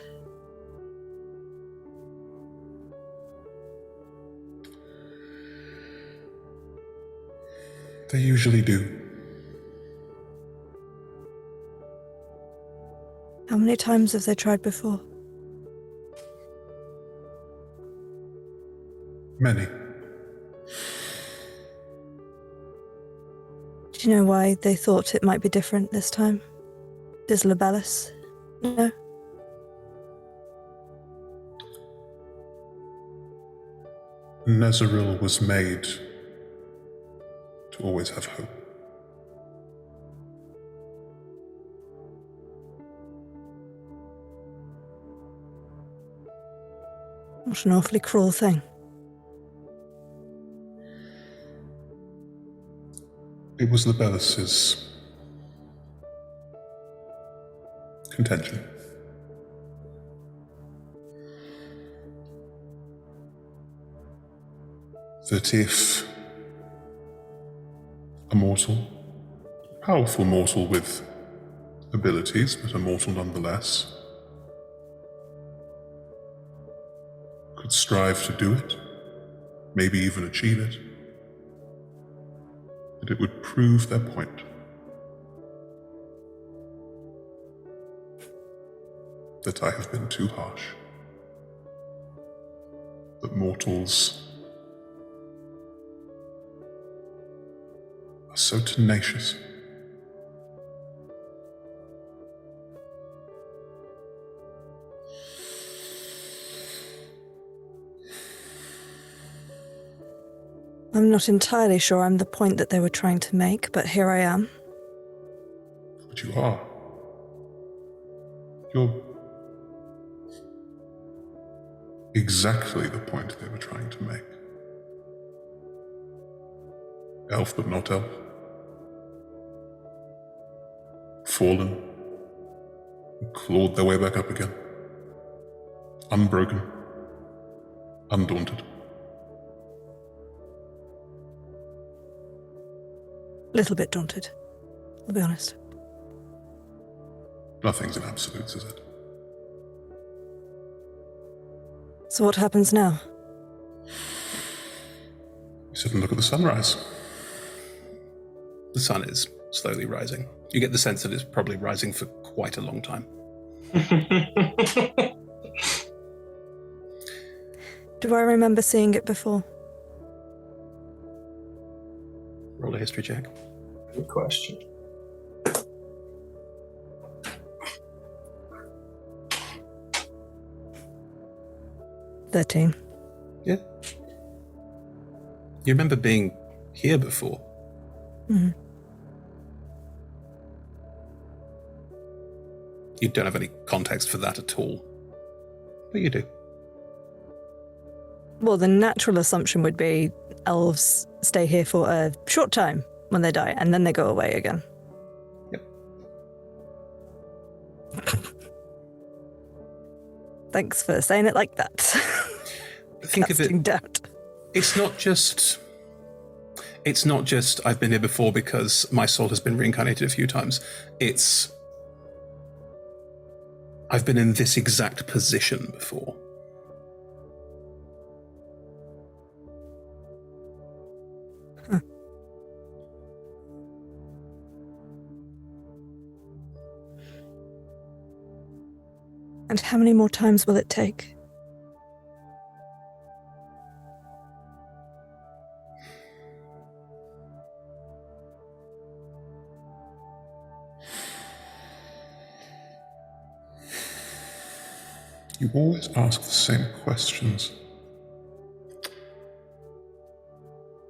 They usually do. How many times have they tried before? Many. Do you know why they thought it might be different this time? Is Libellus? No? Nezeril was made to always have hope. What an awfully cruel thing. It was Libellus's contention. That if a mortal, powerful mortal with abilities, but a mortal nonetheless, could strive to do it, maybe even achieve it, that it would prove their point. That I have been too harsh. That mortals are so tenacious. I'm not entirely sure I'm the point that they were trying to make, but here I am. But you are. You're exactly the point they were trying to make. Elf but not elf. Fallen. And clawed their way back up again. Unbroken. Undaunted. A little bit daunted, I'll be honest. Nothing's in absolutes, is it? So what happens now? You sit and look at the sunrise. The sun is slowly rising. You get the sense that it's probably rising for quite a long time. Do I remember seeing it before? Roll a history check. Good question. $13. Yeah. You remember being here before? Mm-hmm. You don't have any context for that at all. But you do. Well, the natural assumption would be elves stay here for a short time when they die, and then they go away again. Yep. Thanks for saying it like that. Think of it. Doubt. It's not just. It's not just I've been here before because my soul has been reincarnated a few times. It's I've been in this exact position before. And how many more times will it take? You always ask the same questions.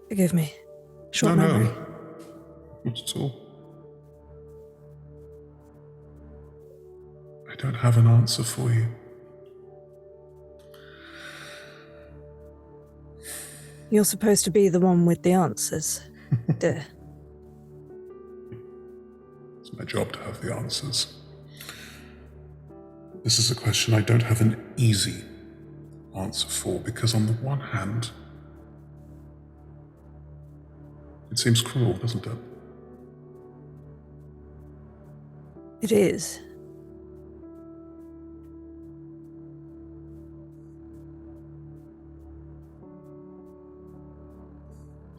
Forgive me. Short No, memory. not at all. I don't have an answer for you. You're supposed to be the one with the answers. Dear. It's my job to have the answers. This is a question I don't have an easy answer for, because on the one hand, it seems cruel, doesn't it? It is.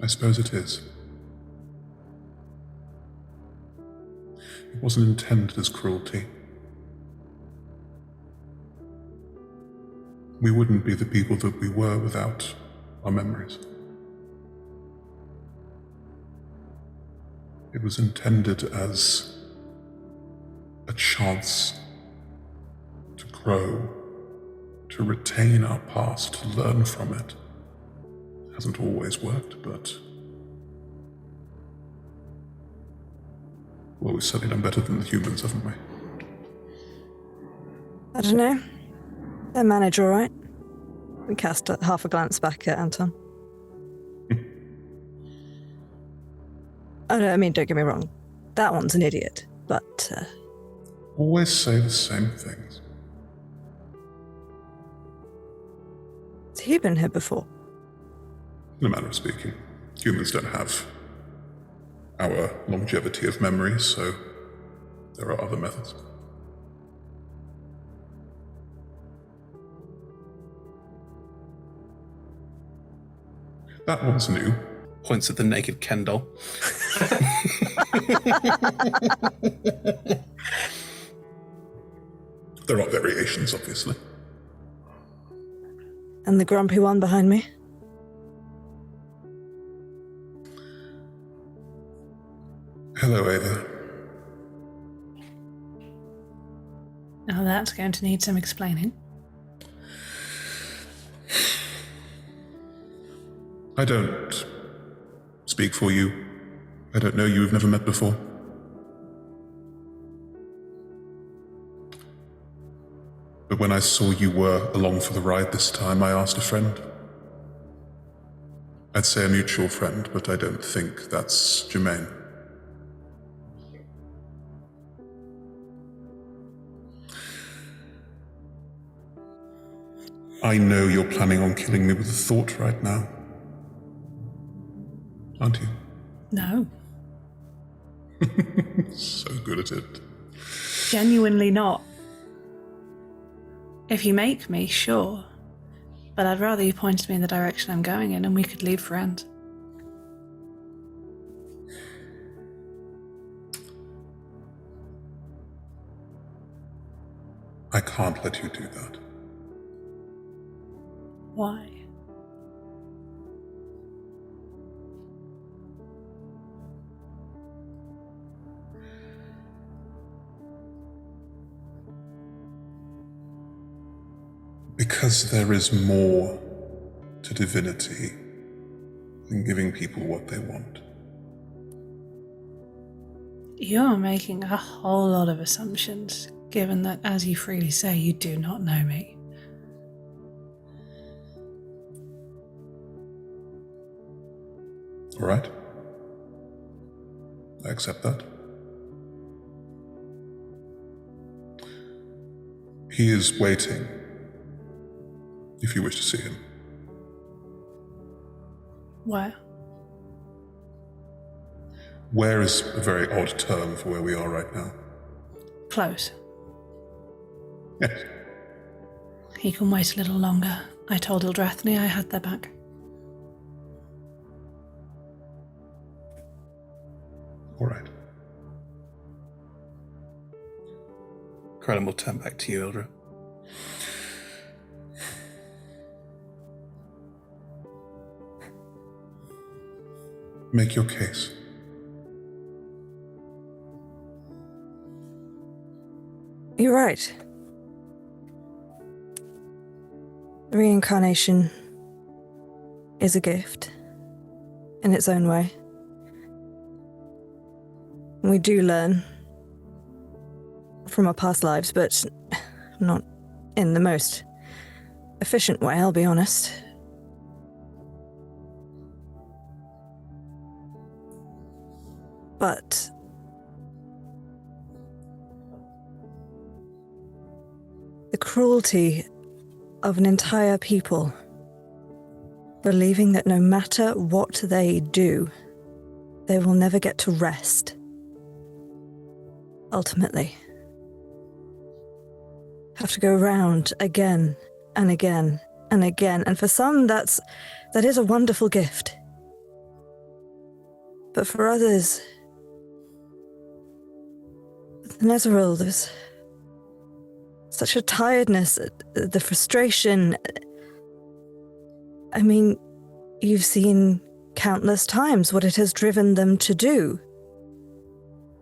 I suppose it is. It wasn't intended as cruelty. We wouldn't be the people that we were without our memories. It was intended as a chance to grow, to retain our past, to learn from it. It hasn't always worked, but well, we've certainly done better than the humans, haven't we? I don't know. They manage all right. We cast half a glance back at Anton. I mean, don't get me wrong. That one's an idiot, but... Always say the same things. Has he been here before? In a manner of speaking. Humans don't have our longevity of memory, so there are other methods. That one's new. Points at the naked Ken doll. There are variations, obviously. And the grumpy one behind me? Hello, Ava. Now that's going to need some explaining. I don't speak for you. I don't know you. We've never met before. But when I saw you were along for the ride this time, I asked a friend. I'd say a mutual friend, but I don't think that's germane. I know you're planning on killing me with a thought right now. Aren't you? No. So good at it. Genuinely not. If you make me, sure. But I'd rather you pointed me in the direction I'm going in and we could leave friends. I can't let you do that. Why? Because there is more to divinity than giving people what they want. You're making a whole lot of assumptions, given that, as you freely say, you do not know me. All right. I accept that. He is waiting, if you wish to see him. Where? Where is a very odd term for where we are right now. Close. Yes. He can wait a little longer. I told Eldrathni I had their back. All right. Krellin will turn back to you, Ildra. Make your case. You're right. Reincarnation is a gift in its own way. We do learn from our past lives, but not in the most efficient way, I'll be honest. But the cruelty of an entire people believing that no matter what they do, they will never get to rest. Ultimately. Have to go round again and again and again. And for some, that is a wonderful gift. But for others, with Nezeril, there's such a tiredness, the frustration. I mean, you've seen countless times what it has driven them to do.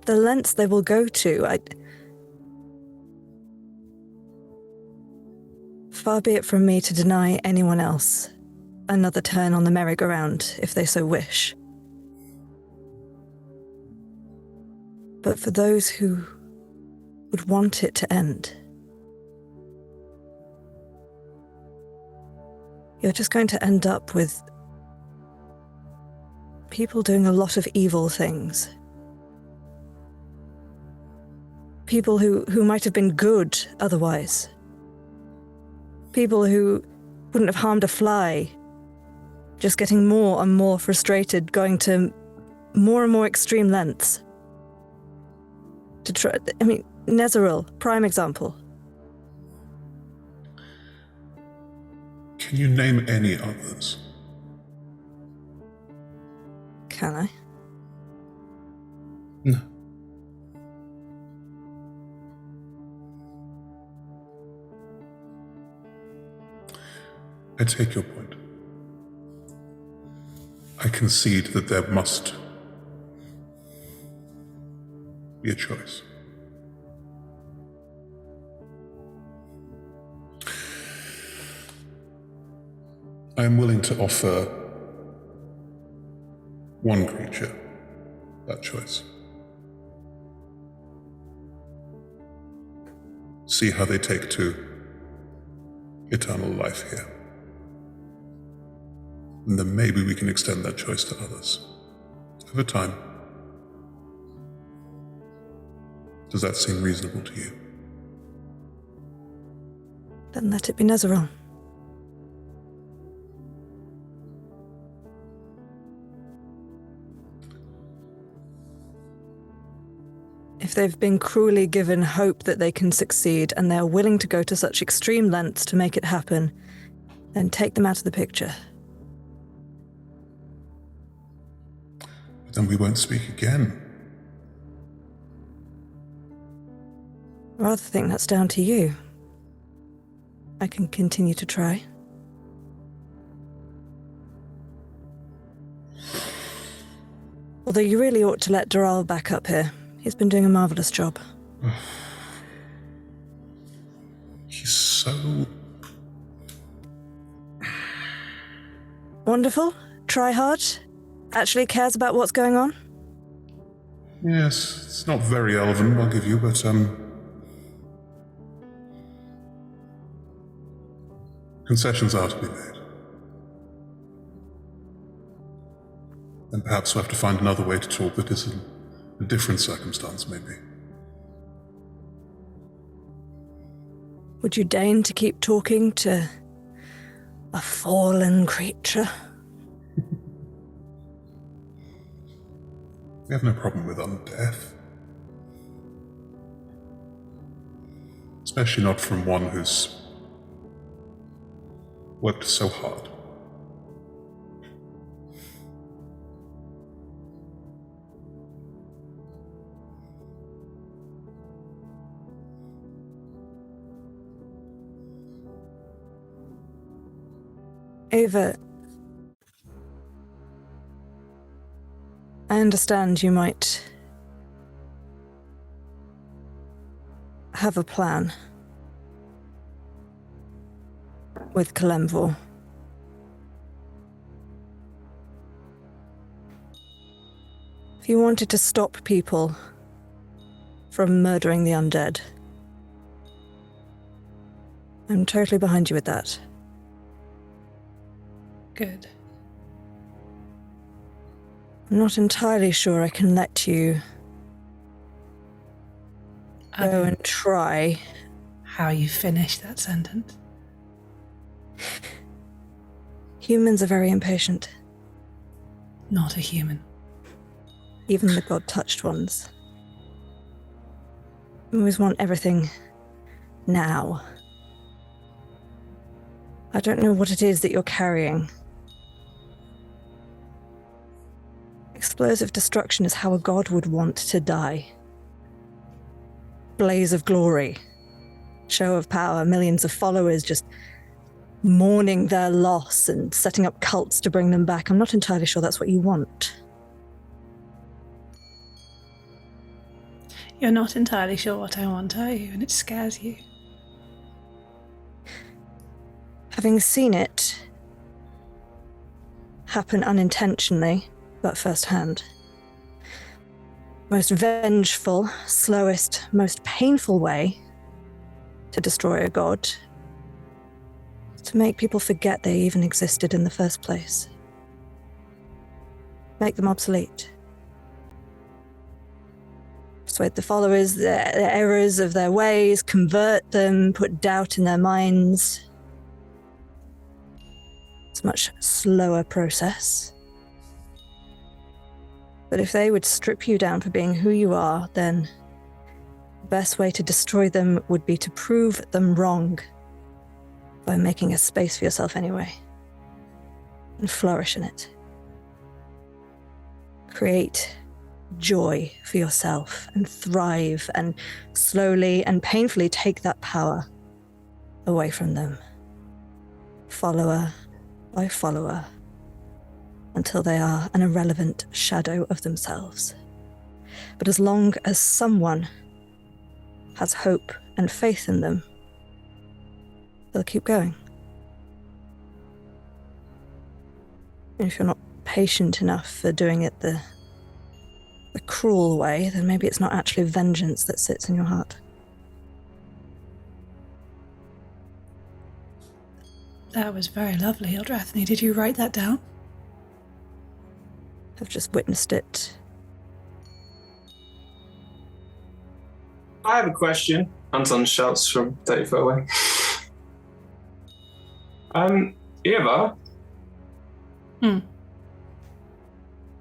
The lengths they will go to. Far be it from me to deny anyone else another turn on the merry-go-round if they so wish. But for those who would want it to end, you're just going to end up with people doing a lot of evil things. People who might have been good otherwise. People who wouldn't have harmed a fly, just getting more and more frustrated, going to more and more extreme lengths. To try, I mean, Nezeril, prime example. Can you name any others? Can I? No. I take your point. I concede that there must be a choice. I am willing to offer one creature that choice. See how they take to eternal life here. And then maybe we can extend that choice to others over time. Does that seem reasonable to you? Then let it be Nezeril. If they've been cruelly given hope that they can succeed and they're willing to go to such extreme lengths to make it happen, then take them out of the picture. But then we won't speak again. I rather think that's down to you. I can continue to try. Although you really ought to let Doral back up here. He's been doing a marvelous job. He's so... Wonderful. Try hard. Actually cares about what's going on. Yes, it's not very elven, I'll give you, but, concessions are to be made. And perhaps we'll have to find another way to talk that is in a different circumstance, maybe. Would you deign to keep talking to a fallen creature? We have no problem with undeath. Especially not from one who's worked so hard. Ava, I understand you might have a plan with Kalemvor. If you wanted to stop people from murdering the undead, I'm totally behind you with that. Good. I'm not entirely sure I can let you go and try. How you finish that sentence? Humans are very impatient. Not a human. Even the god-touched ones. We always want everything now. I don't know what it is that you're carrying. Explosive destruction is how a god would want to die. Blaze of glory, show of power, millions of followers just mourning their loss and setting up cults to bring them back. I'm not entirely sure that's what you want. You're not entirely sure what I want, are you? And it scares you. Having seen it happen unintentionally, but firsthand. Most vengeful, slowest, most painful way to destroy a god. To make people forget they even existed in the first place. Make them obsolete. Persuade the followers the errors of their ways, convert them, put doubt in their minds. It's a much slower process. But if they would strip you down for being who you are, then the best way to destroy them would be to prove them wrong by making a space for yourself anyway. And flourish in it. Create joy for yourself and thrive and slowly and painfully take that power away from them. Follower by follower. Until they are an irrelevant shadow of themselves. But as long as someone has hope and faith in them, they'll keep going. And if you're not patient enough for doing it the cruel way, then maybe it's not actually vengeance that sits in your heart. That was very lovely, Eldrathni. Did you write that down? I've just witnessed it. I have a question. Anton shouts from 30 foot away. Eva?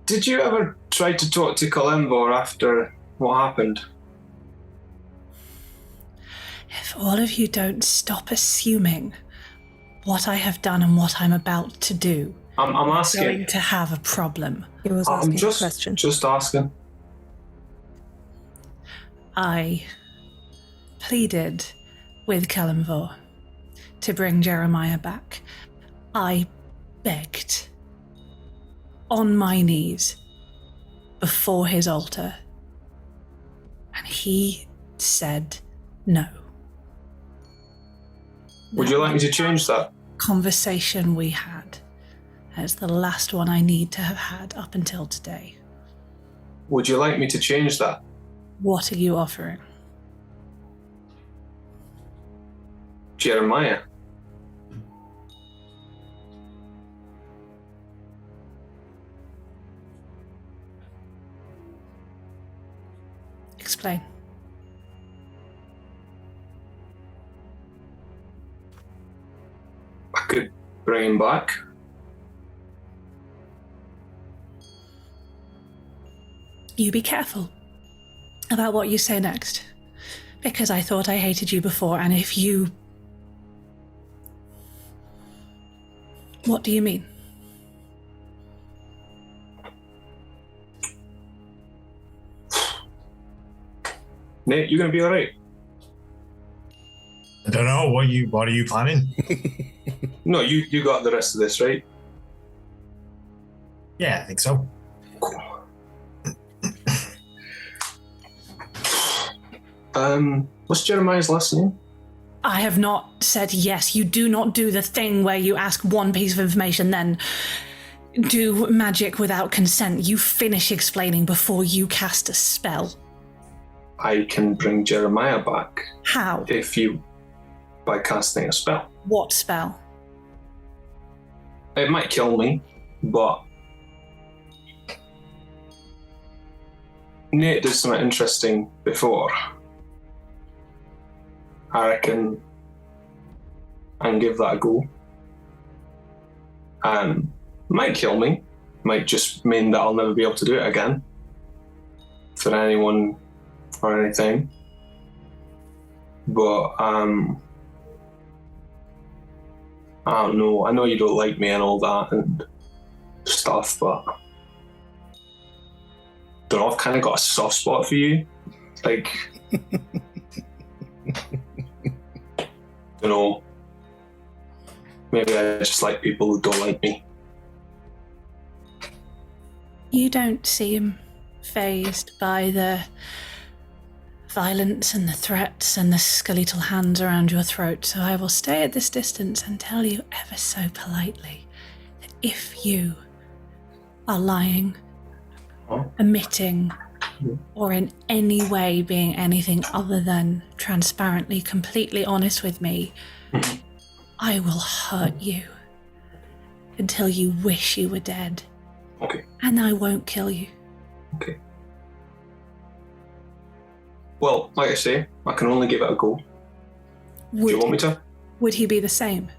Did you ever try to talk to Kalemvor after what happened? If all of you don't stop assuming what I have done and what I'm about to do, I'm asking. Going to have a problem. He was asking a question. Just asking. I pleaded with Kalemvor to bring Jeremiah back. I begged on my knees before his altar, and he said no. Would you like me to change that? Conversation we had. It's the last one I need to have had up until today. Would you like me to change that? What are you offering? Jeremiah. Explain. I could bring him back. you be careful about what you say next. Because I thought I hated you before, and if you... What do you mean? Nate, you gonna be alright? I don't know. What are you planning? No, you got the rest of this, right? Yeah, I think so. What's Jeremiah's last name? I have not said yes. You do not do the thing where you ask one piece of information, then do magic without consent. You finish explaining before you cast a spell. I can bring Jeremiah back. How? By casting a spell. What spell? It might kill me, but Nate did something interesting before. I reckon I can give that a go. Might kill me, might just mean that I'll never be able to do it again for anyone or anything. But I don't know. I know you don't like me and all that and stuff, but don't know, I've kind of got a soft spot for you. Like, don't know. Maybe I just like people who don't like me. You don't seem fazed by the violence and the threats and the skeletal hands around your throat, so I will stay at this distance and tell you ever so politely that if you are lying, omitting, or in any way being anything other than transparently, completely honest with me, I will hurt you until you wish you were dead. Okay. And I won't kill you. Okay. Well, like I say, I can only give it a go. Do you want me to? Would he be the same?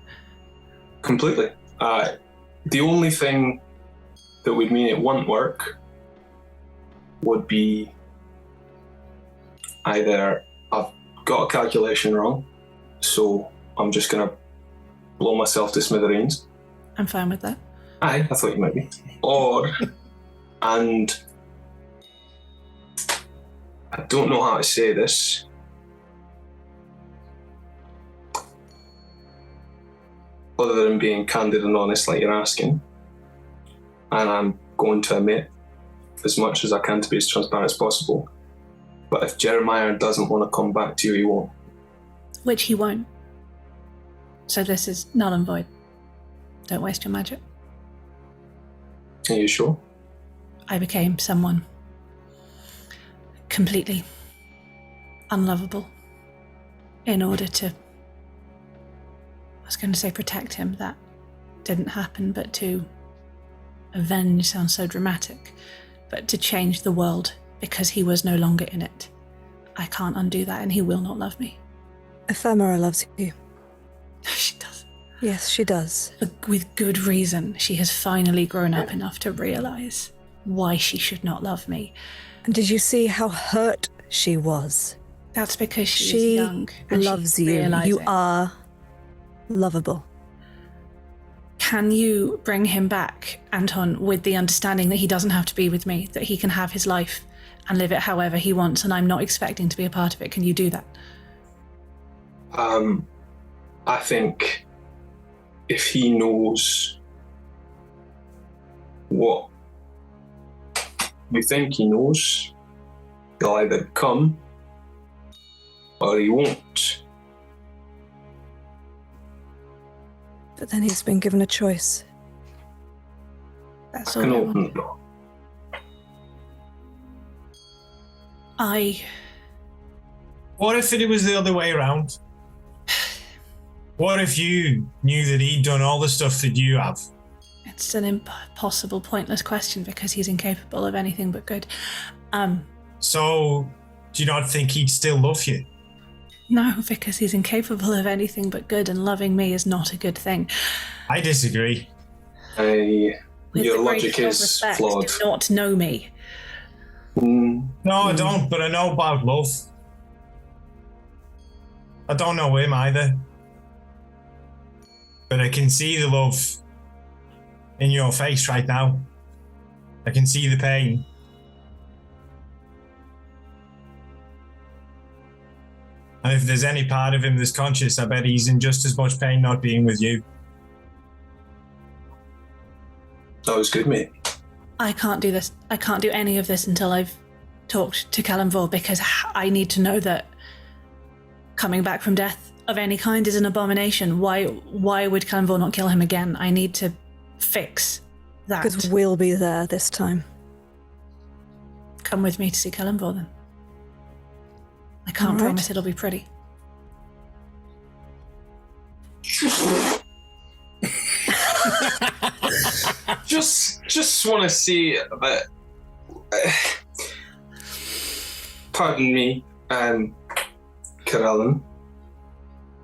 Completely. The only thing that would mean it won't work would be either I've got a calculation wrong, so I'm just going to blow myself to smithereens. I'm fine with that. Aye, I thought you might be. Or, and I don't know how to say this. Other than being candid and honest like you're asking. And I'm going to admit as much as I can to be as transparent as possible. But if Jeremiah doesn't want to come back to you, he won't. Which he won't. So this is null and void. Don't waste your magic. Are you sure? I became someone completely unlovable in order to, I was going to say protect him, that didn't happen, but to avenge sounds so dramatic, but to change the world because he was no longer in it. I can't undo that, and he will not love me. Ephemera loves you. She does. Yes, she does. But with good reason. She has finally grown up enough to realize why she should not love me. And did you see how hurt she was? That's because she is young. And loves she's you. realizing. You are lovable. Can you bring him back, Anton, with the understanding that he doesn't have to be with me, that he can have his life and live it however he wants, and I'm not expecting to be a part of it? Can you do that? I think if he knows what we think he knows, he'll either come or he won't. But then he's been given a choice. That's I all can I open want. the door. What if it was the other way around? What if you knew that he'd done all the stuff that you have? It's an impossible, pointless question because he's incapable of anything but good. So, do you not think he'd still love you? No, because he's incapable of anything but good, and loving me is not a good thing. I disagree. With Your the logic greatest of is respect, flawed. do not know me. No, I don't, but I know about love. I don't know him either. But I can see the love in your face right now. I can see the pain. And if there's any part of him that's conscious, I bet he's in just as much pain not being with you. That was good, mate. I can't do this. I can't do any of this until I've talked to Kalimvor, because I need to know that coming back from death of any kind is an abomination. Why would Kalimvor not kill him again? I need to fix that. Because we'll be there this time. Come with me to see Kalimvor then. I can't promise it'll be pretty. just want to see that. Pardon me, Corellin.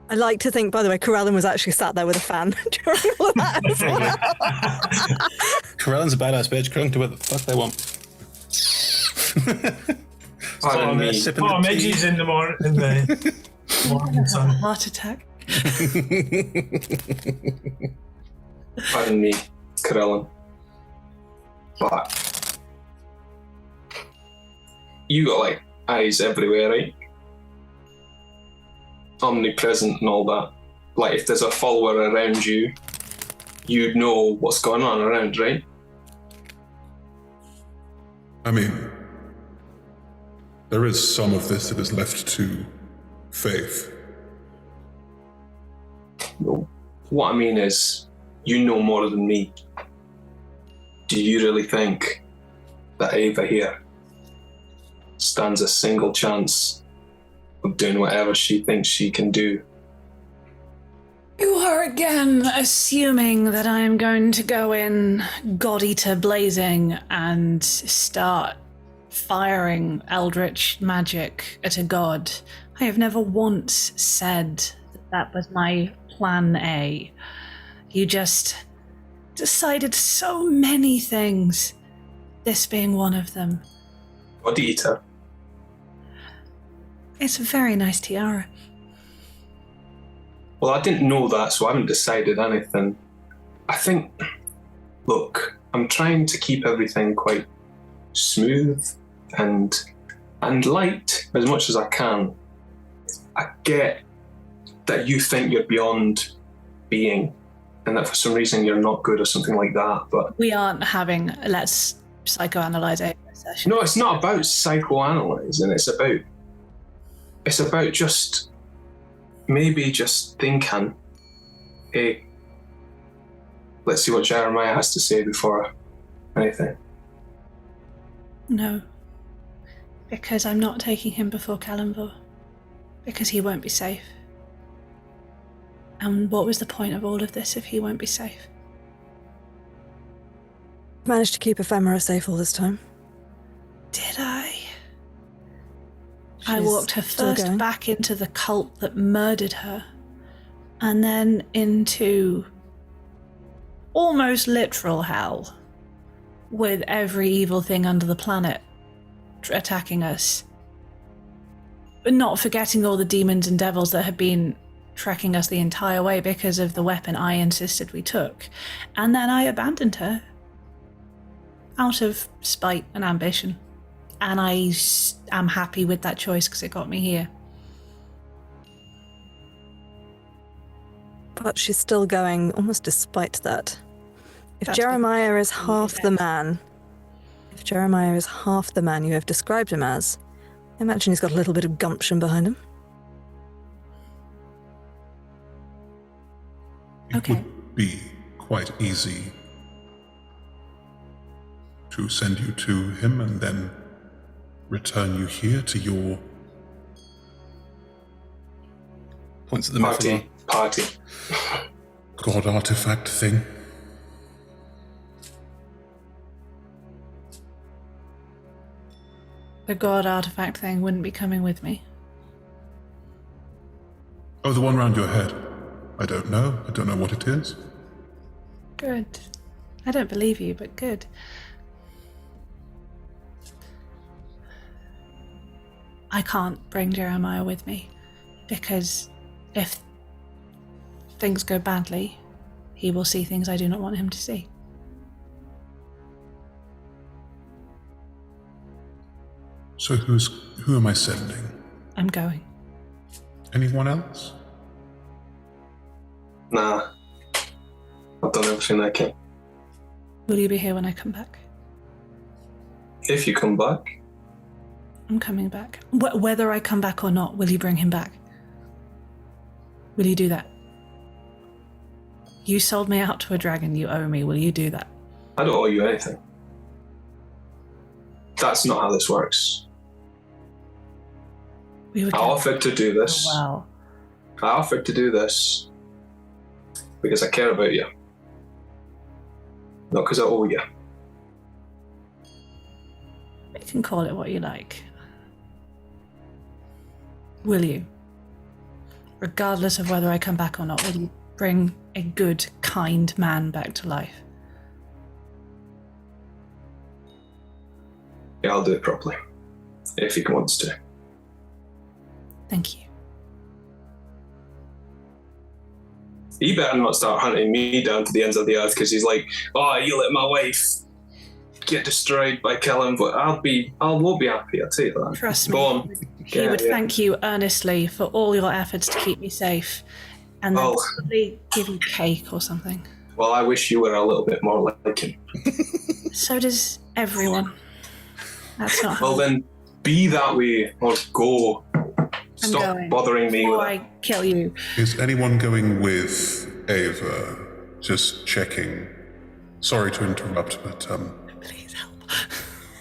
I like to think, by the way, Corellin was actually sat there with a fan during all that as well. Corellin's a badass bitch. Corellin can do what the fuck they want. Pardon me. Oh, Midgey's in the morning sun. Heart attack. Pardon me, Corellin. But you got like eyes everywhere, right? Omnipresent and all that. Like if there's a follower around you, you'd know what's going on around, right? I mean, there is some of this that is left to faith. No. What I mean is, you know more than me. Do you really think that Ava here stands a single chance of doing whatever she thinks she can do? You are again assuming that I am going to go in God Eater blazing and start firing eldritch magic at a god. I have never once said that was my plan A. You just decided so many things, this being one of them. God Eater? It's a very nice tiara. Well, I didn't know that, so I haven't decided anything. I think, look, I'm trying to keep everything quite smooth and light as much as I can. I get that you think you're beyond being, and that for some reason you're not good or something like that, but... We aren't having let's psychoanalyze a session. No, it's not about psychoanalyzing, it's about just... maybe just thinking, hey, let's see what Jeremiah has to say before anything. No. Because I'm not taking him before Kalimvor. Because he won't be safe. And what was the point of all of this if he won't be safe? Managed to keep Ephemera safe all this time. Did I? I walked her first back into the cult that murdered her, and then into almost literal hell, with every evil thing under the planet attacking us. But not forgetting all the demons and devils that had been tracking us the entire way because of the weapon I insisted we took. And then I abandoned her out of spite and ambition. And I am happy with that choice because it got me here. But she's still going, almost despite that. If Jeremiah is half the man, you have described him as, I imagine he's got a little bit of gumption behind him. It would be quite easy to send you to him and then return you here to your... Points at the party. God artifact thing. The god artifact thing wouldn't be coming with me. Oh, the one round your head. I don't know. I don't know what it is. Good. I don't believe you, but good. I can't bring Jeremiah with me, because if things go badly, he will see things I do not want him to see. So who am I sending? I'm going. Anyone else? Nah. I've done everything I can. Will you be here when I come back? If you come back. I'm coming back. Whether I come back or not, will you bring him back? Will you do that? You sold me out to a dragon, you owe me. Will you do that? I don't owe you anything. That's not how this works. I offered to do this. Oh, wow. I offered to do this because I care about you. Not because I owe you. You can call it what you like. Will you? Regardless of whether I come back or not, will you bring a good, kind man back to life? Yeah, I'll do it properly. If he wants to. Thank you. He better not start hunting me down to the ends of the earth because he's like, oh, you let my wife get destroyed by Kellen, but I won't be happy, I'll tell you that. Trust me. Go on. He would thank you earnestly for all your efforts to keep me safe, and then probably give you cake or something. Well, I wish you were a little bit more like him. So does everyone. That's not Well, then, be that way or go. Stop bothering me with I kill you. Is anyone going with Ava? Just checking. Sorry to interrupt, but Please help.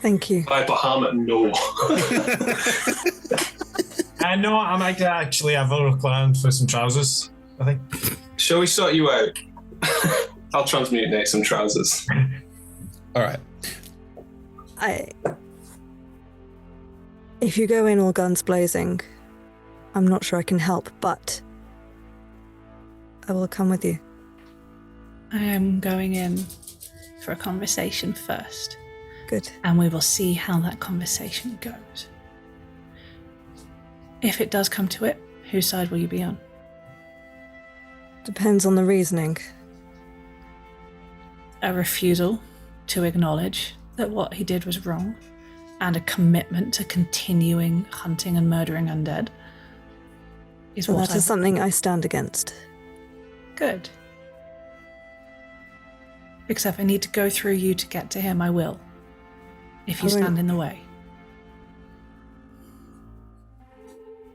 Thank you. By Bahamut, no. I know I might actually have a look around for some trousers, I think. Shall we sort you out? I'll transmutate some trousers. All right. If you go in all guns blazing, I'm not sure I can help, but I will come with you. I am going in for a conversation first. Good. And we will see how that conversation goes. If it does come to it, whose side will you be on? Depends on the reasoning. A refusal to acknowledge that what he did was wrong, and a commitment to continuing hunting and murdering undead. So that is something I stand against. Good. Because if I need to go through you to get to him, I will. If you stand in the way.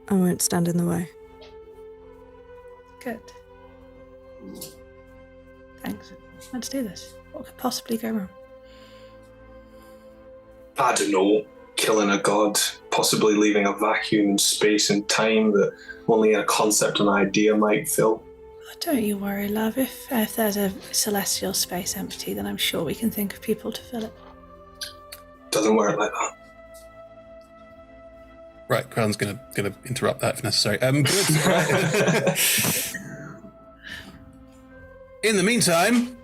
I won't stand in the way. Good. Thanks. Let's do this. What could possibly go wrong? I don't know. Killing a god, possibly leaving a vacuum in space and time that only a concept and idea might fill. Oh, don't you worry, love. If there's a celestial space empty, then I'm sure we can think of people to fill it. Doesn't work like that. Right, Crown's gonna interrupt that if necessary. Good. Right. In the meantime,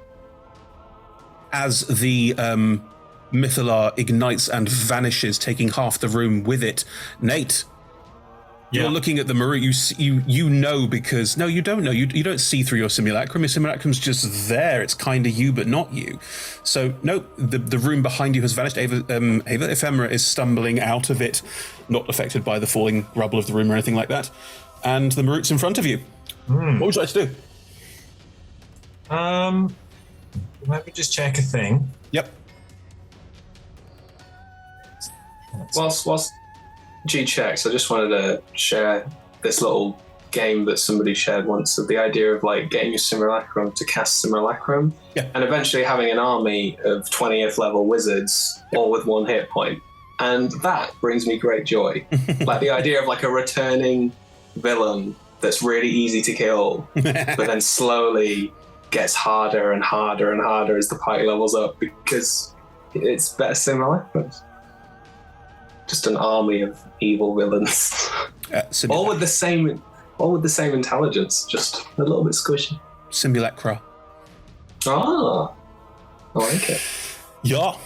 as the Mythalar ignites and vanishes, taking half the room with it, Nate, you're looking at the Marut. You know because no, you don't know. You don't see through your simulacrum. Your simulacrum's just there. It's kind of you, but not you. So no, the room behind you has vanished. Ava Ephemera is stumbling out of it, not affected by the falling rubble of the room or anything like that. And the Marut's in front of you. What would you like to do? Let me just check a thing. Yep. Whilst G checks, I just wanted to share this little game that somebody shared once of the idea of like getting your simulacrum to cast simulacrum and eventually having an army of 20th level wizards all with one hit point. And that brings me great joy. Like the idea of like a returning villain that's really easy to kill, but then slowly gets harder and harder and harder as the party levels up because it's better simulacrums. Just an army of evil villains. all with the same intelligence, just a little bit squishy. Simulacra. Ah, I like it. Yeah.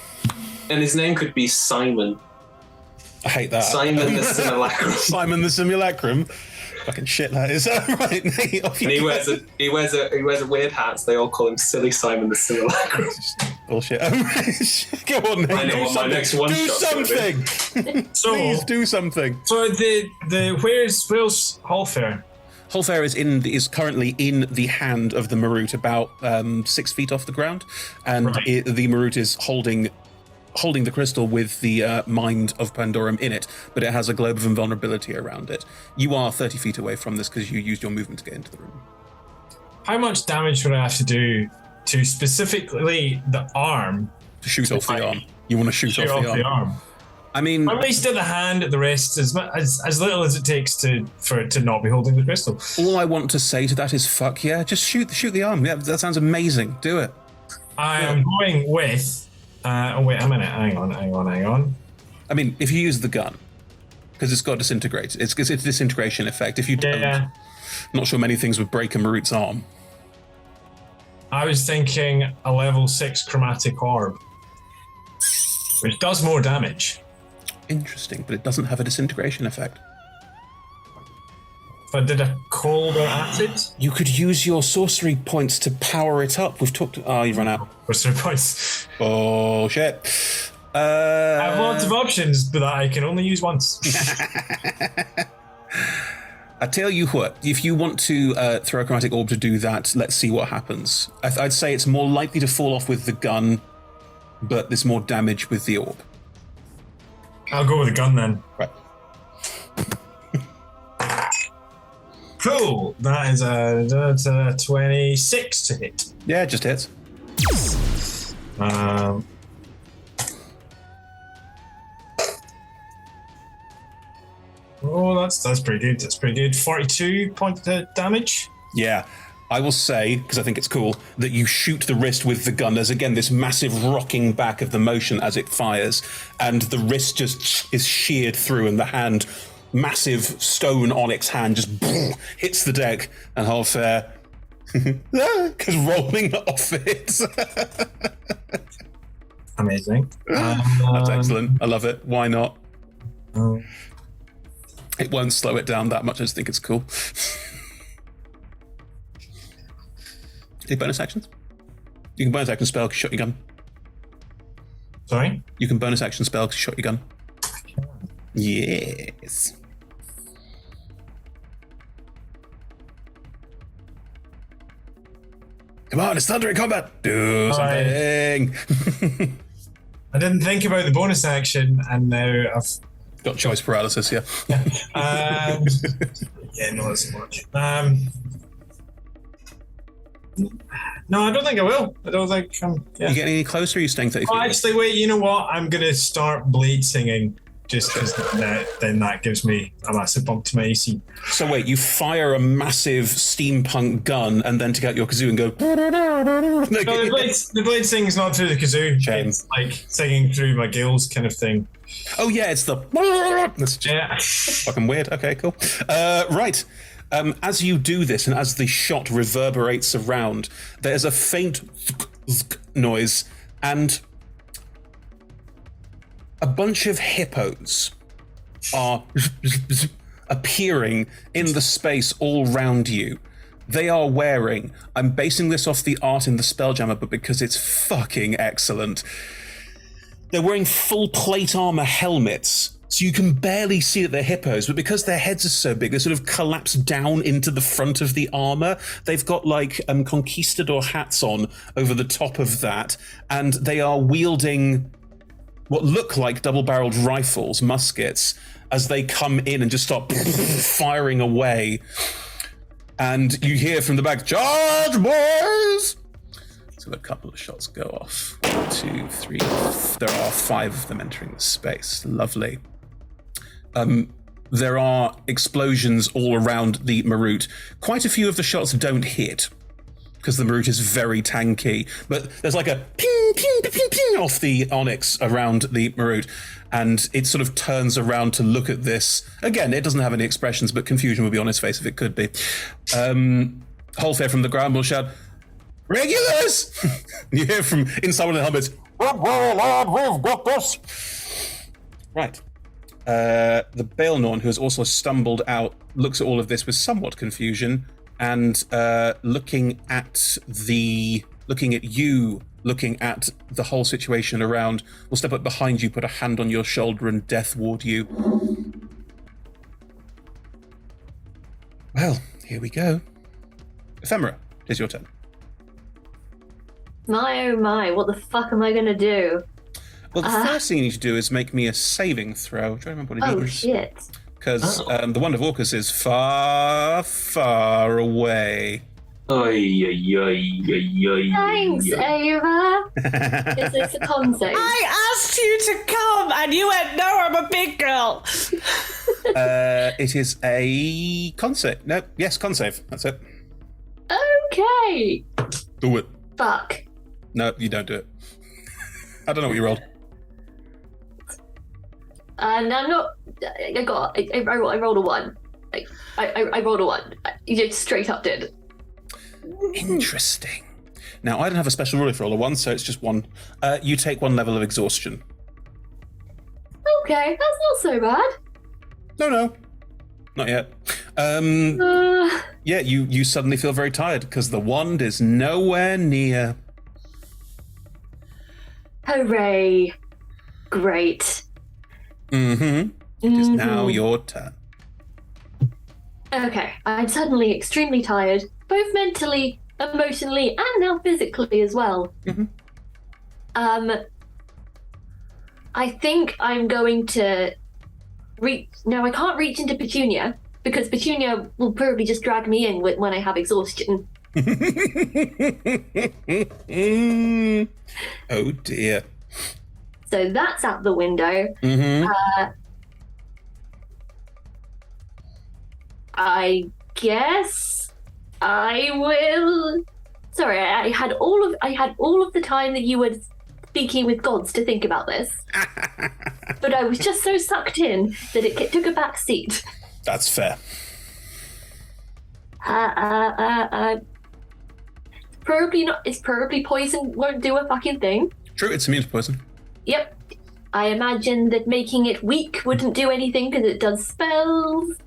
And his name could be Simon. I hate that. Simon the Simulacrum. Simon the Simulacrum. Fucking shit, that is. Right, Nate, off you And go. he wears a weird hat, so they all call him Silly Simon the Simulacrum. Bullshit. Go on, Nate. I know what my next one Do shot's gonna be. something. Please do something. So where's Hallfair? Hallfair is currently in the hand of the Marut, about 6 feet off the ground, and the Marut is holding the crystal with the mind of Pandorum in it, but it has a globe of invulnerability around it. You are 30 feet away from this because you used your movement to get into the room. How much damage would I have to do to specifically the arm? To shoot off the arm. You want to shoot off the arm. I mean, at least at the hand, at the wrist, as little as it takes for it to not be holding the crystal. All I want to say to that is fuck yeah, just shoot the arm. Yeah, that sounds amazing. Do it. I am going with. Wait a minute. Hang on. I mean, if you use the gun, because it's got disintegrate. It's a disintegration effect. If you don't, not sure many things would break a Marut's arm. I was thinking a level 6 chromatic orb, which does more damage. Interesting, but it doesn't have a disintegration effect. But did a cold or acid? You could use your sorcery points to power it up. We've talked. Oh, you've run out. Sorcery points. Oh shit. I have lots of options, but I can only use once. I tell you what, if you want to throw a chromatic orb to do that, let's see what happens. I'd say it's more likely to fall off with the gun, but there's more damage with the orb. I'll go with the gun then. Right. Cool. That is a 26 to hit. Yeah, it just hits. Oh, that's pretty good. That's pretty good. 42 point damage. Yeah. I will say, because I think it's cool, that you shoot the wrist with the gun. There's again this massive rocking back of the motion as it fires, and the wrist just is sheared through, and the hand, massive stone onyx hand, just hits the deck, and Hallfair because rolling off it. Amazing. That's excellent. I love it. Why not? It won't slow it down that much. I just think it's cool. Any bonus actions? You can bonus action spell because you shot your gun. Sorry? You can bonus action spell because you shot your gun. Yes. Come on, it's thundering combat. Do something. I didn't think about the bonus action, and now I've got choice paralysis. Yeah. Yeah, no, that's much. No, I don't think I will. I don't think. Yeah. You getting any closer? Or are you staying 30 feet? Oh, actually, wait. You know what? I'm gonna start blade singing. Just because then that gives me a massive bump to my AC. So wait, you fire a massive steampunk gun and then take out your kazoo and go... No, the blade singing's not through the kazoo. Shame. It's like singing through my gills kind of thing. Oh yeah, it's the... That's just fucking weird. Okay, cool. Right. As you do this and as the shot reverberates around, there's a faint noise and... a bunch of hippos are appearing in the space all round you. They are wearing, I'm basing this off the art in the Spelljammer, but because it's fucking excellent, they're wearing full plate armor helmets, so you can barely see that they're hippos, but because their heads are so big, they sort of collapse down into the front of the armor. They've got like conquistador hats on over the top of that, and they are wielding what look like double-barreled rifles, muskets, as they come in and just start firing away. And you hear from the back, "Charge, boys!" So a couple of shots go off. 1, 2, 3. There are 5 of them entering the space. Lovely. There are explosions all around the Marut. Quite a few of the shots don't hit, because the Marut is very tanky, but there's like a ping, ping, ping, ping off the onyx around the Marut, and it sort of turns around to look at this. Again, it doesn't have any expressions, but confusion would be on its face if it could be. Hallfair from the ground will shout, "Regulars!" You hear from inside one of the helmets, "Good boy, lad, we've got this." Right. The Baelnorn, who has also stumbled out, looks at all of this with somewhat confusion, and looking at you, looking at the whole situation around, will step up behind you, put a hand on your shoulder, and death ward you. Well, here we go. Ephemera, it is your turn. My oh my, what the fuck am I gonna do? Well, the first thing you need to do is make me a saving throw. I'm trying to remember what it is. Oh shit. Because the Wand of Orcus is far, far away. Thanks, Ava. Is this a con save? I asked you to come, and you went, no, I'm a big girl. It is a con save. No, yes, con save. That's it. Okay. Do it. Fuck. No, you don't do it. I don't know what you rolled. And I'm not. I rolled a 1. I rolled a 1. You just straight up did. Interesting. Now, I don't have a special rule for roll a 1, so it's just 1. You take 1 level of exhaustion. Okay, that's not so bad. No. Not yet. Yeah, you suddenly feel very tired because the wand is nowhere near. Hooray. Great. It is now your turn. Okay, I'm suddenly extremely tired, both mentally, emotionally, and now physically as well. I think I'm going to reach. Now, I can't reach into Petunia because Petunia will probably just drag me in when I have exhaustion. Oh dear. So that's out the window. I guess I will. Sorry, I had all of the time that you were speaking with gods to think about this, but I was just so sucked in that it took a back seat. That's fair. Probably not. It's probably poison won't do a fucking thing. True, it's immune to poison. Yep. I imagine that making it weak wouldn't do anything because it does spells.